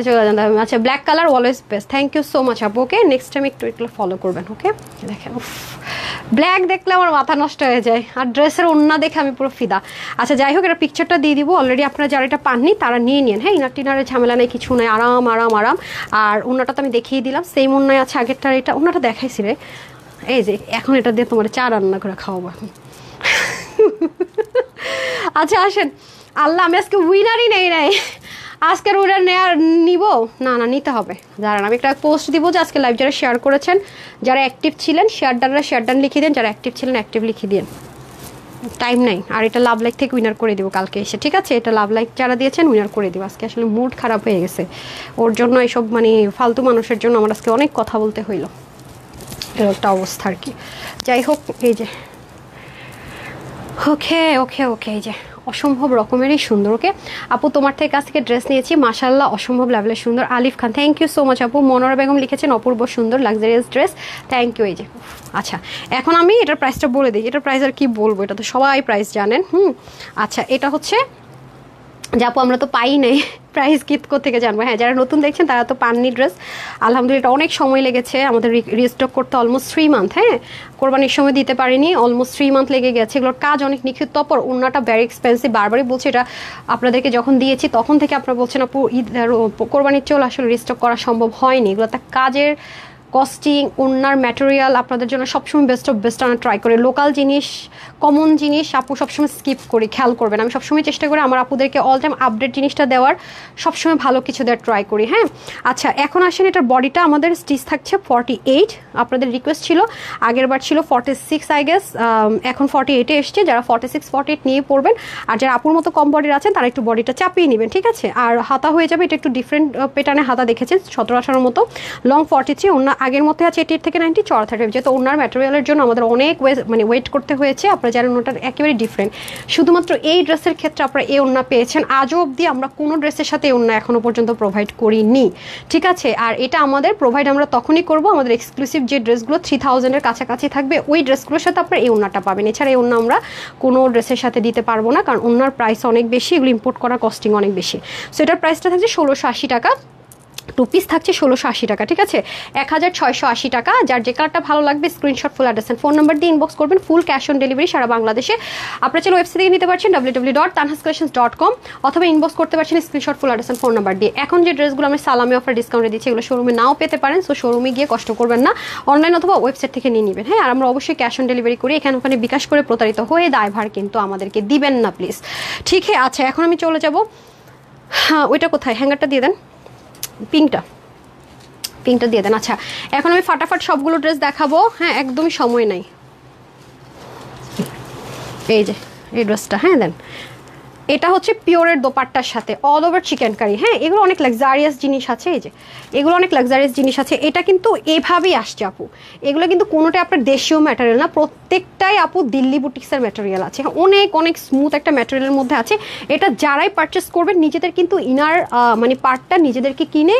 চলে যান। আচ্ছা, black colour always best. Thank you so much আপু। ওকে, নেক্সট টাইম একটু এগুলো ফলো করবেন। ওকে, দেখেন ব্ল্যাক দেখলে আমার মাথা নষ্ট হয়ে যায়, আর ড্রেসের ওড়না দেখে আমি পুরো ফিদা। আচ্ছা যাই হোক, এটা পিকচারটা দিয়ে দিব। অলরেডি আপনারা যারা এটা পাননি তারা নিয়ে নিন। হ্যাঁ, ইনার টিনারের ঝামেলা নেই, কিছু নেই, আরাম আরাম আরাম। আর ওড়নাটা তো আমি দেখিয়ে দিলাম, সেম ওড়নায় আছে আগেরটার। এটা ওড়নাটা দেখাইছি রে, এই যে এখন এটা দিয়ে তোমার চা রান্না করে খাওয়াবো এখন। আচ্ছা আসেন, আল্লাহ আমি আজকে উইনারই নেই নাই, আজকের উইনার নিব না, নিতে হবে। দাঁড়ান আমি একটা পোস্ট দিব যে আজকে লাইভ যারা শেয়ার করেছেন, যারা অ্যাক্টিভ ছিলেন শেয়ার ডান লিখিয়ে দেন, যারা অ্যাক্টিভ ছিলেন অ্যাক্টিভ লিখিয়ে দিন। টাইম নাই, আর এটা লাভ লাইক থেকে উইনার করে দিব কালকে এসে। ঠিক আছে, এটা লাভ লাইক যারা দিয়েছেন উইনার করে দিব আজকে। আসলে মুড খারাপ হয়ে গেছে ওর জন্য, এইসব মানে ফালতু মানুষের জন্য আমার আজকে অনেক কথা বলতে হইলো, এর একটা অবস্থা আর কি। যাই হোক, এই যে ওকে ওকে ওকে, এই যে অসম্ভব রকমেরই সুন্দর। ওকে আপু, তোমার কাছ থেকে ড্রেস নিয়েছি, মাশাল্লাহ অসম্ভব লেভেলের সুন্দর। আলিফ খান, থ্যাংক ইউ সো মাচ আপু। মনোরা বেগম লিখেছেন অপূর্ব সুন্দর লাক্সারিয়াস ড্রেস, থ্যাংক ইউ। এই যে আচ্ছা, এখন আমি এটার প্রাইসটা বলে দিই। এটার প্রাইস আর কি বলবো, এটা তো সবাই প্রাইস জানেন। আচ্ছা, এটা হচ্ছে যে আপু আমরা তো পাই নাই, প্রাইস কি থেকে জানবো? হ্যাঁ, যারা নতুন দেখছেন তারা তো পাননি ড্রেস। আলহামদুলিল্লাহ অনেক সময় লেগেছে আমাদের রিস্টক করতে, অলমোস্ট 3 মান্থ। হ্যাঁ, কোরবানির সময় দিতে পারিনি, অলমোস্ট 3 মান্থ লেগে গেছে। এগুলোর কাজ অনেক নিখুঁত, তপর ওড়নাটা ভেরি এক্সপেন্সিভ। বারবারই বলছি, এটা আপনাদেরকে যখন দিয়েছি তখন থেকে আপনারা বলছেন আপু ঈদ কোরবানির চলে আসলে রিস্টক করা সম্ভব হয়নি। এগুলো তার কাজের কস্টিং, ওড়নার ম্যাটেরিয়াল আপনাদের জন্য সবসময় বেস্ট অফ বেস্ট আনা ট্রাই করে। লোকাল জিনিস, কমন জিনিস আপু সবসময় স্কিপ করি, খেয়াল করবেন। আমি সবসময় চেষ্টা করি আমার আপুদেরকে অল টাইম আপডেট জিনিসটা দেওয়ার, সবসময় ভালো কিছু দেওয়ার ট্রাই করি। হ্যাঁ, আচ্ছা এখন আসেন, এটার বডিটা আমাদের স্টিচ থাকছে 48। আপনাদের রিকোয়েস্ট ছিল, আগের বার ছিল 46 আই গেস, এখন 48-এ এসছে। যারা 46 48 নিয়ে পড়বেন, আর যারা আপুর মতো কম বডির আছেন তারা একটু বডিটা চাপিয়ে নেবেন। ঠিক আছে, আর হাতা হয়ে যাবে এটা একটু ডিফারেন্ট প্যাটার্নে হাতা দেখেছেন, 17-18 মতো, লং 43, ওড়না আগের মধ্যে আছে 88 থেকে 90 চড়া 35। যেহেতু ওনার ম্যাটেরিয়ালের জন্য আমাদের অনেক ওয়েট করতে হয়েছে, আপনারা জানেন ওনাটা একেবারে ডিফারেন্ট। শুধুমাত্র এই ড্রেসের ক্ষেত্রে আপনারা এই ওড়না পেয়েছেন। আজও অবধি আমরা কোনো ড্রেসের সাথে এই ওড়না এখনো পর্যন্ত প্রোভাইড করিনি, ঠিক আছে। আর এটা আমাদের প্রোভাইড আমরা তখনই করব আমাদের এক্সক্লুসিভ যে ড্রেসগুলো 3000 এর কাছাকাছি থাকবে, ওই ড্রেসগুলোর সাথে আপনারা এই ওড়নাটা পাবেন। এছাড়া এই ওড়না আমরা কোনো ড্রেসের সাথে দিতে পারবো না, কারণ ওড়নার প্রাইস অনেক বেশি, এগুলো ইম্পোর্ট করা কস্টিং অনেক বেশি। সো এটার প্রাইসটা থাকছে 1680 টাকা, 2 পিস থাকছে 1680 টাকা, ঠিক আছে, 1680 টাকা। যার যে কালারটা ভালো লাগবে screenshot full address and phone number দিয়ে ইনবক্স করবেন। ফুল ক্যাশ অন ডেলিভারি সারা বাংলাদেশে। আপনারা চলো ওয়েবসাইট থেকে নিতে পারছেন www.tanhascollections.com, অথবা ইনবক্স করতে পারছেন screenshot full address and phone number দিয়ে। এখন যে ড্রেসগুলো আমি সালামি অফার ডিসকাউন্টে দিচ্ছি এগুলো শোরুমে নাও পেতে পারেন, সো শোরুমে গিয়ে কষ্ট করবেন না, অনলাইন অথবা ওয়েবসাইট থেকে নিয়ে নেবেন। হ্যাঁ, আর আমরা অবশ্যই ক্যাশ অন ডেলিভারি করি, এখানে ওখানে বিকাশ করে প্রতারিত হয়ে দায়ভার কিন্তু আমাদেরকে দিবেন না প্লিজ, ঠিক আছে। আচ্ছা, এখন আমি চলে যাব, হ্যাঁ ওইটা কোথায়, হ্যাঙ্গারটা দিয়ে দেন, পিঙ্কটা দিয়ে দেন। আচ্ছা, এখন আমি ফাটাফাট সবগুলো ড্রেস দেখাবো, হ্যাঁ একদমই সময় নাই। এই যে এই ড্রেসটা, হ্যাঁ দেন, এটা হচ্ছে পিওরের দোপাট্টার সাথে অল ওভার চিকেন কারি। হ্যাঁ, এগুলো অনেক লাক্সারিয়াস জিনিস আছে, এই যে এগুলো অনেক লাক্সারিয়াস জিনিস আছে। এটা কিন্তু এভাবেই আসছে আপু, এগুলো কিন্তু কোনোটাই আপনার দেশীয় ম্যাটেরিয়াল না, প্রত্যেকটাই আপু দিল্লি বুটিক্সের ম্যাটেরিয়াল আছে, অনেক অনেক স্মুথ একটা ম্যাটেরিয়ালের মধ্যে আছে। এটা যারাই পারচেস করবেন নিজেদের কিন্তু ইনার মানে পার্টটা নিজেদেরকে কিনে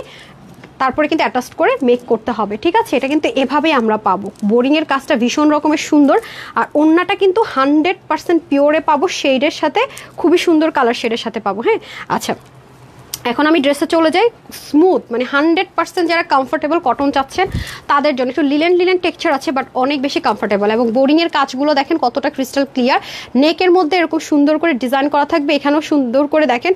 তারপরে কিন্তু অ্যাটাচ করে মেক করতে হবে, ঠিক আছে। এটা কিন্তু এভাবেই আমরা পাবো। বোরিংয়ের কাজটা ভীষণ রকমের সুন্দর, আর ওড়নাটা কিন্তু 100% পিওরে পাবো, শেডের সাথে খুবই সুন্দর কালার শেডের সাথে পাবো। হ্যাঁ, আচ্ছা এখন আমি ড্রেসে চলে যাই। স্মুথ মানে 100% যারা কমফোর্টেবল কটন চাচ্ছেন তাদের জন্য, একটু লিলেন টেক্সচার আছে বাট অনেক বেশি কমফোর্টেবল, এবং বোরিংয়ের কাজগুলো দেখেন কতটা ক্রিস্টাল ক্লিয়ার। নেকের মধ্যে এরকম সুন্দর করে ডিজাইন করা থাকবে, এখানেও সুন্দর করে দেখেন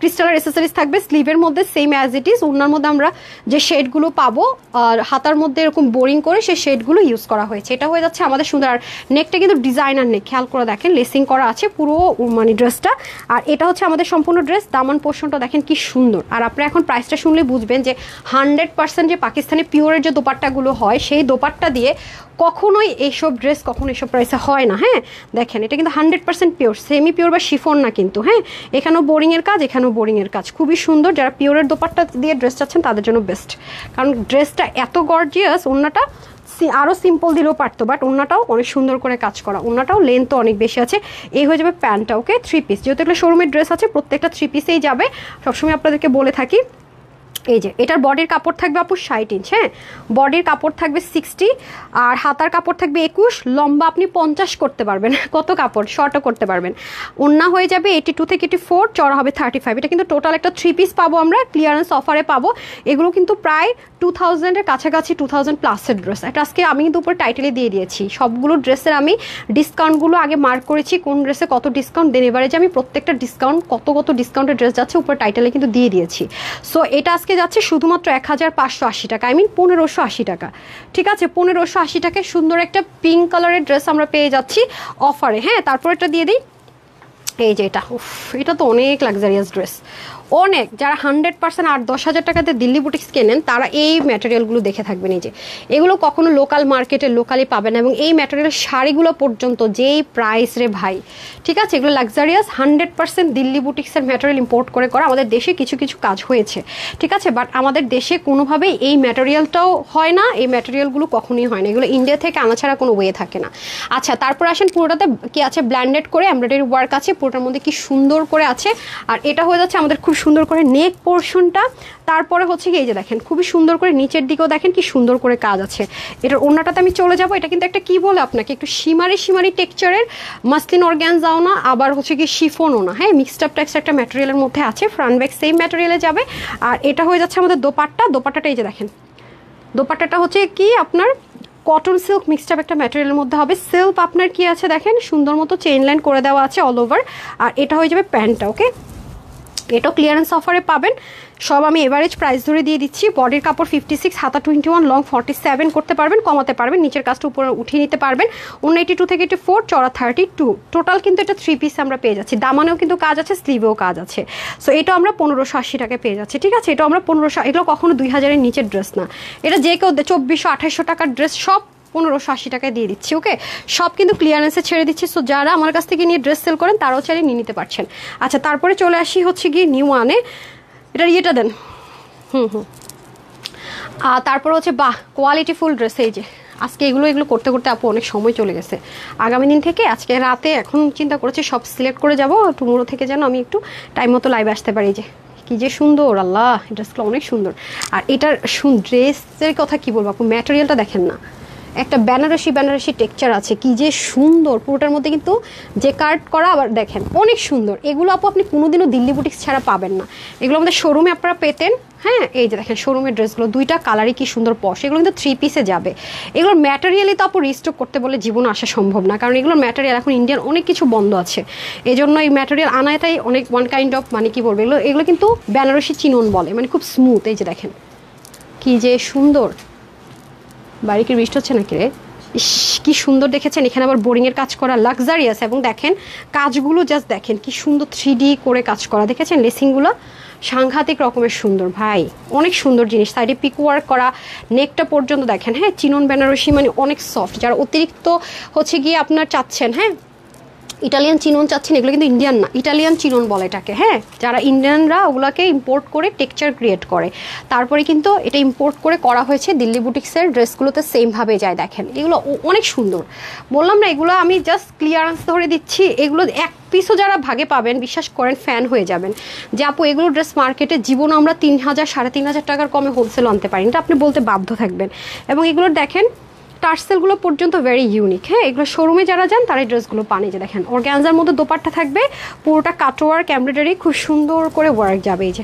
ক্রিস্টালের অ্যাসেসরিজ থাকবে। স্লিভের মধ্যে সেম অ্যাজ ইট ইজ, ওনার মধ্যে আমরা যে শেডগুলো পাবো আর হাতার মধ্যে এরকম বোরিং করে সেই শেডগুলো ইউজ করা হয়েছে। এটা হয়ে যাচ্ছে আমাদের সুন্দর। আর নেকটা কিন্তু ডিজাইনার নেক, খেয়াল করে দেখেন লেসিং করা আছে পুরো মানে ড্রেসটা। আর এটা হচ্ছে আমাদের সম্পূর্ণ ড্রেস, দামান পোর্শনটা দেখেন কি সুন্দর। আর আপনারা এখন প্রাইসটা শুনলে বুঝবেন যে 100% যে পাকিস্তানি পিওরের যে দোপাট্টাগুলো হয় সেই দোপাট্টা দিয়ে কখনোই এইসব ড্রেস কখনো এইসব প্রাইসে হয় না। হ্যাঁ দেখেন, এটা কিন্তু 100% পিওর, সেমি পিওর বা শিফন না কিন্তু। হ্যাঁ, এখানেও বোরিংয়ের কাজ, এখানেও বোরিংয়ের কাজ, খুবই সুন্দর। যারা পিওরের দোপাট্টা দিয়ে ড্রেস চাচ্ছেন তাদের জন্য বেস্ট, কারণ ড্রেসটা এত গর্জিয়াস। ওড়নাটা আরও সিম্পল দিলেও পারতো, বাট ওড়নাটাও অনেক সুন্দর করে কাজ করা, ওড়নাটাও লেন্থও অনেক বেশি আছে। এই হয়ে যাবে প্যান্টটা, ওকে 3 পিস। যেহেতু এগুলো শোরুমের ড্রেস আছে প্রত্যেকটা 3 পিসেই যাবে, সবসময় আপনাদেরকে বলে থাকি। এই যে এটার বডির কাপড় থাকবে আপু 60 ইঞ্চ। হ্যাঁ, বডির কাপড় থাকবে 60, আর হাতার কাপড় থাকবে 21, লম্বা আপনি 50 করতে পারবেন, কত কাপড় শর্টও করতে পারবেন। ওড়না হয়ে যাবে 82 থেকে 84, চড়া হবে 35। এটা কিন্তু টোটাল একটা 3 পিস পাবো আমরা, ক্লিয়ারেন্স অফারে পাবো। এগুলো কিন্তু প্রায় 2000 এর কাছাকাছি, 2000 প্লাসের ড্রেস। এটা আজকে আমি কিন্তু উপরে টাইটেলে দিয়ে দিয়েছি, সবগুলো ড্রেসের আমি ডিসকাউন্টগুলো আগে মার্ক করেছি, কোন ড্রেসে কত ডিসকাউন্ট দেন। এবারে যে আমি প্রত্যেকটা ডিসকাউন্ট কত ডিসকাউন্টের ড্রেস যাচ্ছে উপরে টাইটেলে কিন্তু দিয়ে দিয়েছি। সো এটা আজকে যাচ্ছে শুধুমাত্র 1580 টাকা, আই মিন 1580 টাকা, ঠিক আছে। 1580 টাকায় সুন্দর একটা পিঙ্ক কালারের ড্রেস আমরা পেয়ে যাচ্ছি অফারে। হ্যাঁ, তারপর এটা দিয়ে দিই, এই যে এটা, এটা তো অনেক লাক্সারিয়াস ড্রেস, অনেক। যারা 100% 8-10 হাজার টাকাতে দিল্লি বুটিক্স কেনেন তারা এই ম্যাটেরিয়ালগুলো দেখে থাকবেন। এই যে এগুলো কখনো লোকাল মার্কেটে লোকালি পাবেন না, এবং এই ম্যাটেরিয়ালের শাড়িগুলো পর্যন্ত যেই প্রাইস রে ভাই, ঠিক আছে। এগুলো লাক্সারিয়াস 100% দিল্লি বুটিক্সের ম্যাটেরিয়াল ইম্পোর্ট করে করা। আমাদের দেশে কিছু কিছু কাজ হয়েছে, ঠিক আছে, বাট আমাদের দেশে কোনোভাবেই এই ম্যাটেরিয়ালটাও হয় না, এই ম্যাটেরিয়ালগুলো কখনোই হয় না, এগুলো ইন্ডিয়া থেকে আনা ছাড়া কোনো ওয়ে থাকে না। আচ্ছা, তারপর আসেন পুরোটাতে কি আছে, ব্ল্যান্ডেড করে এমব্রয়ডারি ওয়ার্ক আছে, পুরোটার মধ্যে কি সুন্দর করে আছে। আর এটা হয়ে যাচ্ছে আমাদের খুব সুন্দর করে নেক পোর্শনটা। তারপরে হচ্ছে কি এই যে দেখেন খুবই সুন্দর করে নিচের দিকেও দেখেন কি সুন্দর করে কাজ আছে। এটার ওড়নাটাতে আমি চলে যাব, এটা কিন্তু একটা কি বলে আপনাকে, একটু সীমারি টেক্সচারের মাসলিন অর্গানজাও না, আবার হচ্ছে কি শিফনও না। হ্যাঁ, মিক্সড আপ টেক্সচার একটা ম্যাটেরিয়ালের মধ্যে আছে, ফ্রন্ট ব্যাক সেম ম্যাটেরিয়ালে যাবে। আর এটা হয়ে যাচ্ছে আমাদের দোপাট্টাটা এই যে দেখেন, দোপাট্টাটা হচ্ছে কি আপনার কটন সিল্ক মিক্সড আপ একটা ম্যাটেরিয়ালের মধ্যে হবে। সিল্ক আপনার কি আছে দেখেন, সুন্দর মতো চেইন লাইন করে দেওয়া আছে অল ওভার। আর এটা হয়ে যাবে প্যান্টটা, ওকে। এটাও ক্লিয়ারেন্স অফারে পাবেন, সব আমি এভারেজ প্রাইস ধরে দিয়ে দিচ্ছি। বডির কাপড় 56, হাতা 21, লং 47 করতে পারবেন, কমাতে পারবেন, নিচের কাজটা উপরে উঠিয়ে নিতে পারবেন। 82 থেকে 84, চড়া 32। টোটাল কিন্তু এটা 3 পিস আমরা পেয়ে যাচ্ছি, দামানেও কিন্তু কাজ আছে, স্লিভেও কাজ আছে। সো এটা আমরা 1580 টাকায় পেয়ে যাচ্ছি, ঠিক আছে। এটা আমরা 1500, এগুলো কখনো 2000-এর নিচের ড্রেস না, এটা যে কেউ 2400-2800 টাকার ড্রেস সব 1580 টাকায় দিয়ে দিচ্ছি, ওকে। সব কিন্তু ক্লিয়ারেন্সে ছেড়ে দিচ্ছি, সো যারা আমার কাছ থেকে নিয়ে ড্রেস সেল করেন তারাও চাইলে নিয়ে নিতে পারছেন। আচ্ছা, তারপরে চলে আসি হচ্ছে গিয়ে নিউ ওয়ানে, এটার ইয়েটা দেন, তারপর হচ্ছে বাহ কোয়ালিটিফুল ড্রেস। এই যে আজকে এগুলো করতে করতে আপু অনেক সময় চলে গেছে। আগামী দিন থেকে আজকে রাতে এখন চিন্তা করেছি সব সিলেক্ট করে যাব, টুমোরো থেকে যেন আমি একটু টাইম মতো লাইভে আসতে পারি। যে কি যে সুন্দর, আল্লাহ ড্রেসগুলো অনেক সুন্দর। আর এটার ড্রেসের কথা কি বলবো আপু, ম্যাটেরিয়ালটা দেখেন না, একটা বেনারসি টেক্সচার আছে, কি যে সুন্দর। পুরোটার মধ্যে কিন্তু যে কাট করা, আবার দেখেন অনেক সুন্দর। এগুলো আপু আপনি কোনোদিনও দিল্লি বুটিক্স ছাড়া পাবেন না, এগুলো আমাদের শোরুমে আপনারা পেতেন। হ্যাঁ এই যে দেখেন শোরুমের ড্রেসগুলো দুইটা কালারই কি সুন্দর পশ, এগুলো কিন্তু 3 পিসে যাবে। এগুলোর ম্যাটেরিয়ালই তো আপু রিস্টক করতে বলে জীবন আসা সম্ভব না, কারণ এগুলোর ম্যাটেরিয়াল এখন ইন্ডিয়ান অনেক কিছু বন্ধ আছে, এই জন্য এই ম্যাটেরিয়াল আনাটাই অনেক ওয়ান কাইন্ড অফ মানে কি বলবো, এগুলো কিন্তু বেনারসি চিনন বলে, মানে খুব স্মুথ। এই যে দেখেন কি যে সুন্দর। বাড়ি কি বৃষ্টি হচ্ছে নাকি রে? ইস কি সুন্দর দেখেছেন, এখানে আবার বোরিংয়ের কাজ করা, লাক্সারিয়াস। এবং দেখেন কাজগুলো জাস্ট দেখেন কি সুন্দর 3D করে কাজ করা, দেখেছেন লেসিংগুলো সাংঘাতিক রকমের সুন্দর ভাই, অনেক সুন্দর জিনিস। সাইডে পিক ওয়ার্ক করা, নেকটা পর্যন্ত দেখেন। হ্যাঁ চিনন বেনারসি মানে অনেক সফট, যারা অতিরিক্ত হচ্ছে গিয়ে আপনার চাচ্ছেন হ্যাঁ ইটালিয়ান চিনন চাচ্ছেন, এগুলো কিন্তু ইন্ডিয়ান না, ইটালিয়ান চিনন বলে এটাকে। হ্যাঁ যারা ইন্ডিয়ানরা ওগুলোকে ইম্পোর্ট করে টেক্সচার ক্রিয়েট করে, তারপরে কিন্তু এটা ইম্পোর্ট করে করা হয়েছে দিল্লি বুটিক্সের ড্রেসগুলোতে সেমভাবে যায়। দেখেন এগুলো অনেক সুন্দর, বললাম না এগুলো আমি জাস্ট ক্লিয়ারেন্স ধরে দিচ্ছি। এগুলো এক পিসও যারা ভাগে পাবেন বিশ্বাস করেন ফ্যান হয়ে যাবেন, যে আপু এগুলো ড্রেস মার্কেটে জীবন আমরা 3000 3,500 টাকার কমে হোলসেল আনতে পারি, এটা আপনি বলতে বাধ্য থাকবেন। এবং এগুলোর দেখেন টার্সেলগুলো পর্যন্ত ভেরি ইউনিক। হ্যাঁ এগুলো শোরুমে যারা যান তারা এই ড্রেসগুলো পান। যে দেখেন অর্গ্যানজার মধ্যে দোপাট্টা থাকবে, পুরোটা কাটওয়ার্ক এমব্রয়ডারি খুব সুন্দর করে ওয়ার্ক যাবে। এই যে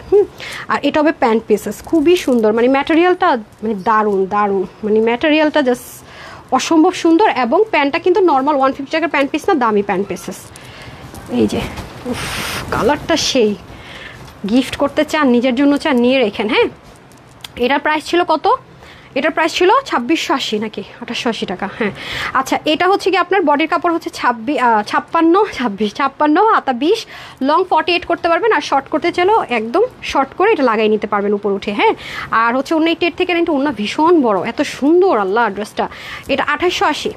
আর এটা হবে প্যান্ট পিসেস, খুবই সুন্দর, মানে ম্যাটেরিয়ালটা মানে দারুণ দারুণ, মানে ম্যাটেরিয়ালটা জাস্ট অসম্ভব সুন্দর। এবং প্যান্টটা কিন্তু নর্মাল 150 টাকার প্যান্ট পিস না, দামি প্যান্ট পিসেস। এই যে কালারটা সেই, গিফট করতে চান নিজের জন্য চান নিয়ে রেখেন। হ্যাঁ এটার প্রাইস ছিল কত? এটার প্রাইস ছিল 2680 নাকি 2880 টাকা। হ্যাঁ আচ্ছা এটা হচ্ছে কি আপনার বডির কাপড় হচ্ছে 56 হাতা 20, লং 48 করতে পারবেন, আর শর্ট করতে চাইলেও একদম শর্ট করে এটা লাগাই নিতে পারবেন উপর উঠে। হ্যাঁ আর হচ্ছে অন্য 88 থেকে এটা অন্য ভীষণ বড়, এত সুন্দর আল্লাহ ড্রেসটা। এটা 2880।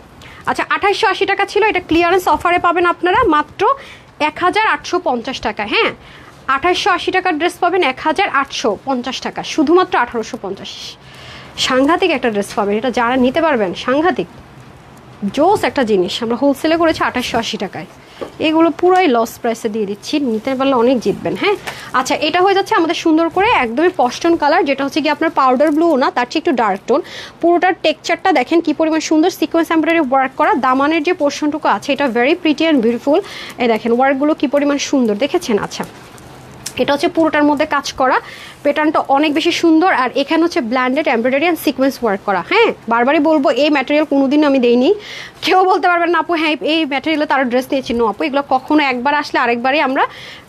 আচ্ছা 2880 টাকা ছিল, এটা ক্লিয়ারেন্স অফারে পাবেন আপনারা মাত্র 1850 টাকা। হ্যাঁ 2880 টাকার ড্রেস পাবেন 1850 টাকা, শুধুমাত্র 1850। সাংঘাতিক একটা ড্রেস পাবেন, এটা যারা নিতে পারবেন সাংঘাতিক জোস একটা জিনিস। আমরা হোলসেলে করেছি 2880 টাকায়, এগুলো পুরোই লস প্রাইসে দিয়ে দিচ্ছি, নিতে পারলে অনেক জিতবেন। হ্যাঁ আচ্ছা এটা হয়ে যাচ্ছে আমাদের সুন্দর করে একদমই পস্টন কালার, যেটা হচ্ছে কি আপনার পাউডার ব্লু না, তার চেয়ে একটু ডার্ক টোন। পুরোটার টেক্সচারটা দেখেন কি পরিমাণ সুন্দর, সিকোয়েন্স এমব্রয়ডারি ওয়ার্ক করা, দামানের যে পোর্শনটুকু আছে এটা ভেরি প্রিটি অ্যান্ড বিউটিফুল। এই দেখেন ওয়ার্কগুলো কি পরিমাণ সুন্দর দেখেছেন। আচ্ছা এটা হচ্ছে পুরোটার মধ্যে কাজ করা, প্যাটার্নটা অনেক বেশি সুন্দর। আর এখানে হচ্ছে blended embroidery and sequence work করা। হ্যাঁ বারবারই বলবো এই ম্যাটেরিয়াল কোনোদিন আমি দেইনি, কেউ বলতে পারবেন না আপু হ্যাঁ এই ম্যাটেরিয়ালে তারা ড্রেস নিয়েছি। নো আপু, এগুলো কখনো একবার আসলে আরেকবারই আমরা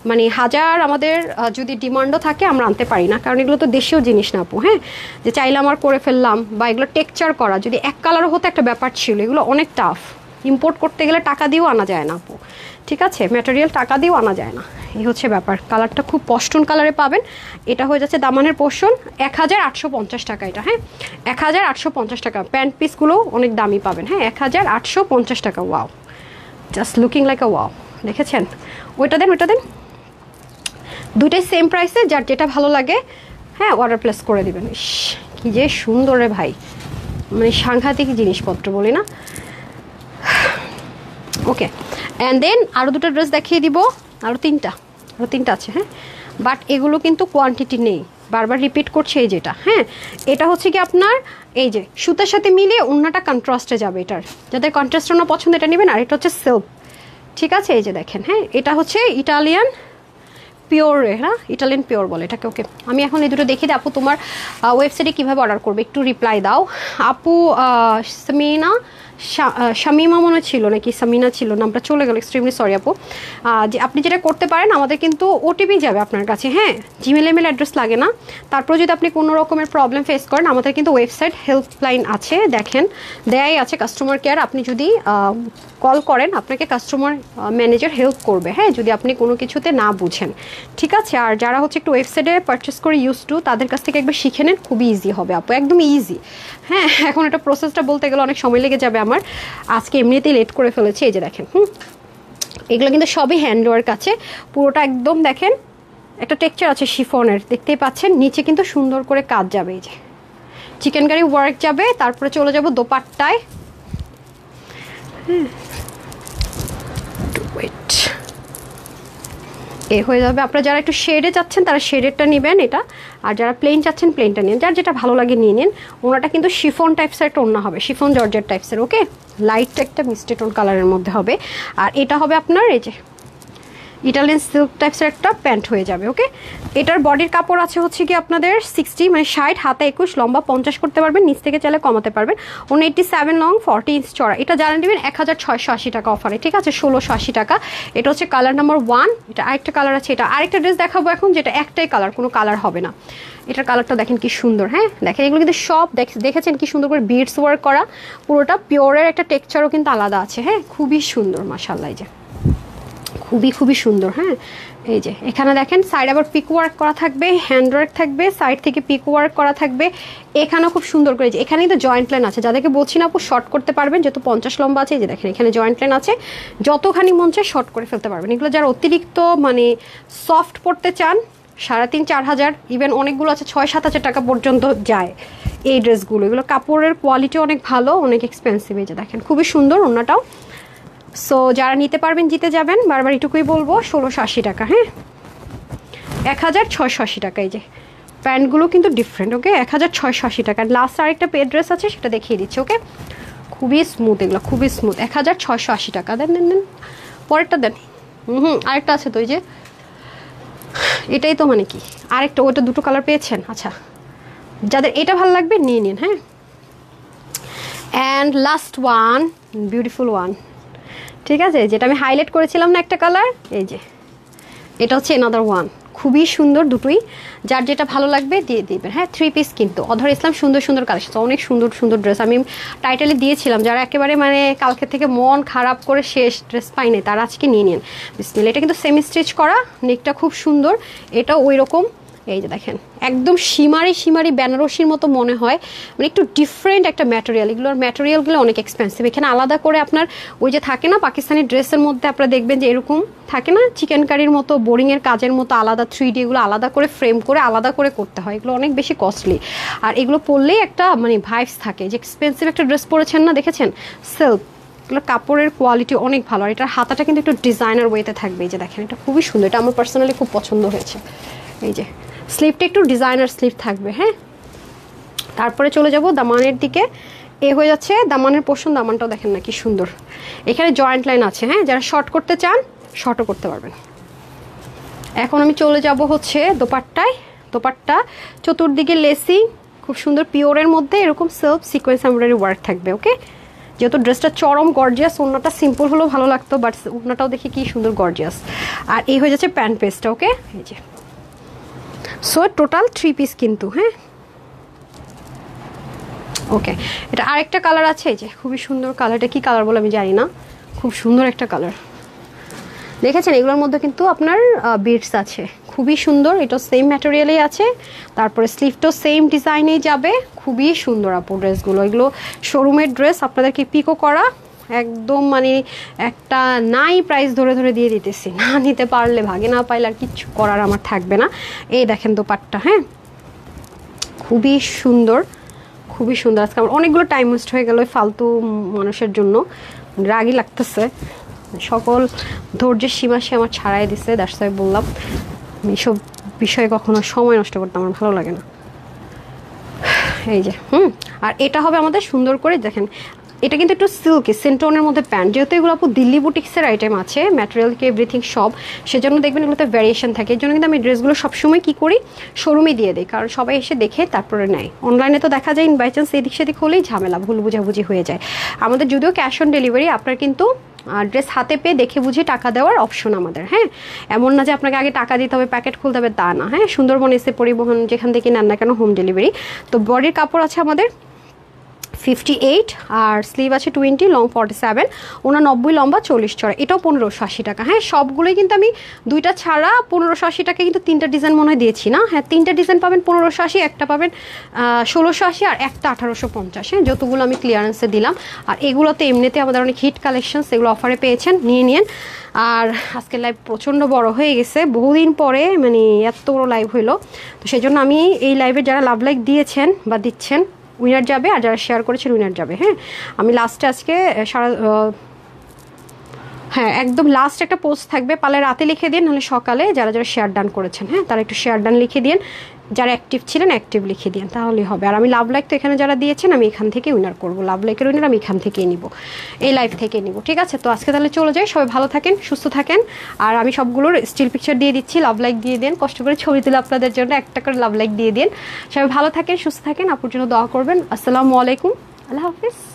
মানে হাজার আমাদের যদি ডিমান্ডও থাকে আমরা আনতে পারি না, কারণ এগুলো তো দেশীয় জিনিস না আপু। হ্যাঁ যে চাইলে আমার করে ফেললাম, বা এগুলো টেক্সচার করা যদি এক কালারও হতো একটা ব্যাপার ছিল, এগুলো অনেক টাফ, ইম্পোর্ট করতে গেলে টাকা দিয়েও আনা যায় না আপু, ঠিক আছে ম্যাটেরিয়াল টাকা দিয়েও আনা যায় না, এই হচ্ছে ব্যাপার। কালারটা খুব পস্টন কালারে পাবেন, এটা হয়ে যাচ্ছে দামানের পোর্শন 1850 টাকা এটা। হ্যাঁ 1850 টাকা, প্যান্ট পিসগুলো অনেক দামি পাবেন। হ্যাঁ 1850 টাকা। Wow just looking like a wow, দেখেছেন? ওইটা দেন ওইটা দেন, দুইটাই সেম প্রাইসে, যার যেটা ভালো লাগে হ্যাঁ অর্ডার প্লেস করে দিবেন। ইস কি যে সুন্দর রে ভাই, মানে সাংঘাতিক জিনিসপত্র বলি না। ওকে অ্যান্ড দেন আরও দুটো ড্রেস দেখিয়ে দিব, আরও তিনটা আছে। হ্যাঁ বাট এগুলো কিন্তু কোয়ান্টিটি নেই, বারবার রিপিট করছে এই যেটা। হ্যাঁ এটা হচ্ছে কি আপনার এই যে সুতার সাথে মিলিয়ে অন্যটা কন্ট্রাস্টে যাবে, এটার যাদের কন্ট্রাস্ট না পছন্দ এটা নেবেন। আর এটা হচ্ছে সিল্ক, ঠিক আছে এই যে দেখেন। হ্যাঁ এটা হচ্ছে ইটালিয়ান পিওর, হ্যাঁ ইটালিয়ান পিওর বলে এটাকে। ওকে আমি এখন এই দুটো দেখিয়ে দিই। আপু তোমার ওয়েবসাইটে কীভাবে অর্ডার করবে একটু রিপ্লাই দাও। আপু শামিমা মনে ছিল নাকি সামিনা ছিল, নামটা চলে গেল, এক্সট্রিমলি সরি আপু। যে আপনি যেটা করতে পারেন, আমাদের কিন্তু ওটিপি যাবে আপনার কাছে। হ্যাঁ জিমেল ইমেল অ্যাড্রেস লাগে না। তারপর যদি আপনি কোনো রকমের প্রবলেম ফেস করেন, আমাদের কিন্তু ওয়েবসাইট হেল্পলাইন আছে, দেখেন দেয়াই আছে কাস্টমার কেয়ার। আপনি যদি কল করেন আপনাকে কাস্টমার ম্যানেজার হেল্প করবে। হ্যাঁ যদি আপনি কোনো কিছুতে না বুঝেন, ঠিক আছে। আর যারা হচ্ছে একটু ওয়েবসাইটে পারচেস করে ইউজ টু, তাদের কাছ থেকে একবার শিখে নেন, খুবই ইজি হবে আপু, একদম ইজি। হ্যাঁ এখন এটা প্রসেসটা বলতে গেলে অনেক সময় লেগে যাবে আমার, আজকে এমনিতেই লেট করে ফেলেছি। এই যে দেখেন এগুলো কিন্তু সবই হ্যান্ডওয়ার্ক আছে, পুরোটা একদম দেখেন একটা টেক্সচার আছে শিফনের, দেখতেই পাচ্ছেন। নিচে কিন্তু সুন্দর করে কাজ যাবে, এই যে চিকেন কারি ওয়ার্ক যাবে। তারপরে চলে যাব দোপাট্টায়। ওয়েট, এ হয়ে যাবে। আপনারা যারা একটু শেডে চাচ্ছেন তারা শেডেরটা নেবেন এটা, আর যারা প্লেন চাচ্ছেন প্লেনটা নিন, যার যেটা ভালো লাগে নিয়ে নিন। ওনাটা কিন্তু শিফন টাইপসের একটা ওড়না হবে, শিফন জর্জেট টাইপসের। ওকে, লাইট একটা মিষ্টি টোন কালারের মধ্যে হবে। আর এটা হবে আপনার এই যে ইটালিয়ান সিল্ক টাইপসের একটা প্যান্ট হয়ে যাবে। ওকে, এটার বডির কাপড় আছে হচ্ছে কি আপনাদের 60 মানে 60, হাতে 21, লম্বা 50 করতে পারবেন, নিচ থেকে চাইলে কমাতে পারবেন। 187 লং, 40 ইঞ্চ চড়া। এটা জানেন নেবেন 1680 টাকা অফারে, ঠিক আছে, 1680 টাকা। এটা হচ্ছে কালার নাম্বার 1। এটা আরেকটা কালার আছে, এটা আরেকটা ড্রেস দেখাবো এখন, যেটা একটাই কালার, কোনো কালার হবে না। এটার কালারটা দেখেন কি সুন্দর। হ্যাঁ দেখেন, এগুলো কিন্তু সব দেখেছেন কি সুন্দর করে বিডস ওয়ার্ক করা, পুরোটা পিওরের একটা টেক্সচারও কিন্তু আলাদা আছে। হ্যাঁ, খুবই সুন্দর মাশাআল্লাহ, এই যে খুবই সুন্দর। হ্যাঁ, এই যে এখানে দেখেন সাইড আবার পিক ওয়ার্ক করা থাকবে, হ্যান্ড ওয়ার্ক থাকবে, সাইড থেকে পিক ওয়ার্ক করা থাকবে। এখানেও খুব সুন্দর করে, যে এখানেই তো জয়েন্ট লাইন আছে, যাদেরকে বলছি না আপু শর্ট করতে পারবেন, যেহেতু 50 লম্বা আছে। এই যে দেখেন এখানে জয়েন্ট লাইন আছে, যতখানি মন চায় শর্ট করে ফেলতে পারবেন। এগুলো যারা অতিরিক্ত মানে সফট পড়তে চান, 3500-4000 হাজার, ইভেন অনেকগুলো আছে 6-7 হাজার টাকা পর্যন্ত যায় এই ড্রেসগুলো। এগুলো কাপড়ের কোয়ালিটি অনেক ভালো, অনেক এক্সপেন্সিভ। এই যে দেখেন খুবই সুন্দর ওড়নাটাও। সো যারা নিতে পারবেন জিতে যাবেন, বারবার এটুকুই বলবো। 1680 টাকা, হ্যাঁ 1680 টাকা। এই যে প্যান্টগুলো কিন্তু ডিফারেন্ট। ওকে, 1680 টাকা। লাস্ট আরেকটা পেড ড্রেস আছে, সেটা দেখিয়ে দিচ্ছি। ওকে, খুবই স্মুথ, এগুলো খুবই স্মুথ। 1680 টাকা। দেন দেন দেন, পরেরটা দেন। আরেকটা আছে তো, এই যে এটাই তো মানে কি আরেকটা, ওইটা দুটো কালার পেয়েছেন। আচ্ছা, যাদের এটা ভালো লাগবে নিয়ে নিন। হ্যাঁ, and last one, beautiful one, ঠিক আছে, যেটা আমি হাইলাইট করেছিলাম না একটা কালার, এই যে এটা হচ্ছে এনাদার ওয়ান। খুবই সুন্দর দুটোই, যার যেটা ভালো লাগবে দিয়ে দিবেন। হ্যাঁ, 3 পিস কিন্তু অধর ইসলাম, সুন্দর সুন্দর কালেকশন, অনেক সুন্দর সুন্দর ড্রেস। আমি টাইটেলে দিয়েছিলাম, যারা একেবারে মানে কালকে থেকে মন খারাপ করে শেষ ড্রেস পাইনি, তারা আজকে নিয়ে নিন বিসমিল্লাহ। এটা কিন্তু সেমি স্টিচ করা, নেকটা খুব সুন্দর। এটা ওই রকম, এই যে দেখেন একদম সীমারি বেনারসির মতো মনে হয়, মানে একটু ডিফারেন্ট একটা ম্যাটেরিয়াল। এগুলোর ম্যাটেরিয়ালগুলো অনেক এক্সপেন্সিভ। এখানে আলাদা করে আপনার ওই যে থাকে না পাকিস্তানি ড্রেসের মধ্যে আপনারা দেখবেন যে এরকম থাকে না, চিকেন কারির মতো বোরিংয়ের কাজের মতো আলাদা 3D, এগুলো আলাদা করে ফ্রেম করে আলাদা করে করতে হয়। এগুলো অনেক বেশি কস্টলি, আর এগুলো পরলেই একটা মানে ভাইবস থাকে যে এক্সপেন্সিভ একটা ড্রেস পরেছেন না, দেখেছেন সিল্ক, এগুলোর কাপড়ের কোয়ালিটি অনেক ভালো। আর এটার হাতাটা কিন্তু একটু ডিজাইনার ওয়েতে থাকবে। এই যে দেখেন, এটা খুবই সুন্দর, এটা আমার পার্সোনালি খুব পছন্দ হয়েছে। এই যে স্লিভটা একটু ডিজাইনার স্লিভ থাকবে। হ্যাঁ, তারপরে চলে যাব দামানের দিকে। এ হয়ে যাচ্ছে দামানের পোর্শন। দামানটাও দেখেন না কি সুন্দর, এখানে জয়েন্ট লাইন আছে। হ্যাঁ, যারা শর্ট করতে চান শর্টও করতে পারবেন। এখন আমি চলে যাব হচ্ছে দোপাট্টায়। দোপাট্টা চতুর্দিকে লেসিং, খুব সুন্দর পিওরের মধ্যে এরকম সেলফ সিকোয়েন্স এমব্রয়ডারি ওয়ার্ক থাকবে। ওকে, যেহেতু ড্রেসটা চরম গর্জিয়াস, ওড়নাটা সিম্পল হলেও ভালো লাগতো, বাট ওড়নাটাও দেখে কি সুন্দর গর্জিয়াস। আর এই হয়ে যাচ্ছে প্যান্ট পেস্টটা। ওকে, এই যে সো টোটাল 3 পিস কিন্তু। হ্যাঁ, ওকে, এটা আরেকটা কালার আছে, এই যে খুবই সুন্দর কালারটা, কি কালার বলে আমি জানি না, খুব সুন্দর একটা কালার। দেখেছেন এগুলোর মধ্যে কিন্তু আপনার বিডস আছে, খুবই সুন্দর। এটা সেম ম্যাটেরিয়ালেই আছে, তারপরে স্লিভটাও সেম ডিজাইনেই যাবে। খুবই সুন্দর আপু ড্রেসগুলো, এগুলো শোরুমের ড্রেস, আপনাদেরকে পিকও করা একদম মানে একটা নাই প্রাইস ধরে ধরে দিয়ে দিতেছি। না নিতে পারলে ভাগে, না পাইলে আর কিচ্ছু করার আমার থাকবে না। এই দেখেন দোপাট্টা, হ্যাঁ খুবই সুন্দর, খুবই সুন্দর। আজকে আমার অনেকগুলো টাইম ওয়েস্ট হয়ে গেল ফালতু মানুষের জন্য, রাগই লাগতেছে। সকল ধৈর্যের সীমা সে আমার ছাড়াই দিচ্ছে, দ্যাটস ওয়াই বললাম এইসব বিষয়ে কখনো সময় নষ্ট করতে আমার ভালো লাগে না। এই যে আর এটা হবে আমাদের সুন্দর করে দেখেন, এটা কিন্তু একটু সিল্কি সেন্টোনের মধ্যে প্যান্ট, যেহেতু এগুলো আপু দিল্লি বুটিক্সের আইটেম আছে, ম্যাটেরিয়ালকে এভরিথিং সব, সেজন্য দেখবেন এগুলোতে ভ্যারিয়েশন থাকে। এই জন্য কিন্তু আমি ড্রেসগুলো সবসময় কী করি, শোরুমে দিয়ে দিই, কারণ সবাই এসে দেখে তারপরে নেয়। অনলাইনে তো দেখা যায় বাই চান্স এদিক সেদিক হলেই ঝামেলা, ভুল বুঝাবুঝি হয়ে যায়। আমাদের যদিও ক্যাশ অন ডেলিভারি, আপনার কিন্তু ড্রেস হাতে পেয়ে দেখে বুঝে টাকা দেওয়ার অপশন আমাদের। হ্যাঁ, এমন না যে আপনাকে আগে টাকা দিতে হবে, প্যাকেট খুলতে হবে, তা না। হ্যাঁ, সুন্দরবন এসে পরিবহন যেখান থেকে নেন না কেন হোম ডেলিভারি। তো বডির কাপড় আছে আমাদের 58 আর স্লিভ আছে 20, লং 47, 89 লম্বা 40 চড়া। এটাও 1580 টাকা। হ্যাঁ, সবগুলোই কিন্তু আমি দুইটা ছাড়া 1580 টাকা কিন্তু তিনটা ডিজাইন মনে হয় দিয়েছি না। হ্যাঁ, তিনটা ডিজাইন পাবেন 1580, একটা পাবেন 1680 আর একটা 1850। হ্যাঁ, যতগুলো আমি ক্লিয়ারেন্সে দিলাম। আর এগুলোতে এমনিতে আমাদের অনেক হিট কালেকশন, সেগুলো অফারে পেয়েছেন, নিয়ে নিন। আর আজকের লাইভ প্রচণ্ড বড় হয়ে গেছে, বহুদিন পরে মানে এত বড় লাইভ হইলো, তো সেই জন্য আমি এই লাইভে যারা লাভ লাইক দিয়েছেন বা দিচ্ছেন উইনার যাবে, আর যারা শেয়ার করেছেন উইনার যাবে। হ্যাঁ, আমি লাস্টে আজকে হ্যাঁ একদম লাস্ট একটা পোস্ট থাকবে, পারলে রাতে লিখে দিন, নাহলে সকালে যারা যারা শেয়ার ডান করেছেন, হ্যাঁ তারা একটু শেয়ার ডান লিখে দিন, যারা অ্যাক্টিভ ছিলেন অ্যাক্টিভ লিখে দিন, তাহলেই হবে। আর আমি লাভ লাইক তো এখানে যারা দিয়েছেন আমি এখান থেকে উইনার করবো, লাভ লাইকের উইনার আমি এখান থেকেই নিব, এই লাইভ থেকে নিব। ঠিক আছে, তো আজকে তাহলে চলে যাই, সবাই ভালো থাকেন, সুস্থ থাকেন। আর আমি সবগুলোর স্টিল পিকচার দিয়ে দিচ্ছি, লাভ লাইক দিয়ে দিন, কষ্ট করে ছবি তুলে আপনাদের জন্য একটা করে লাভ লাইক দিয়ে দিন। সবাই ভালো থাকেন, সুস্থ থাকেন, আপুর জন্য দোয়া করবেন। আসসালামু আলাইকুম, আল্লাহ হাফিজ।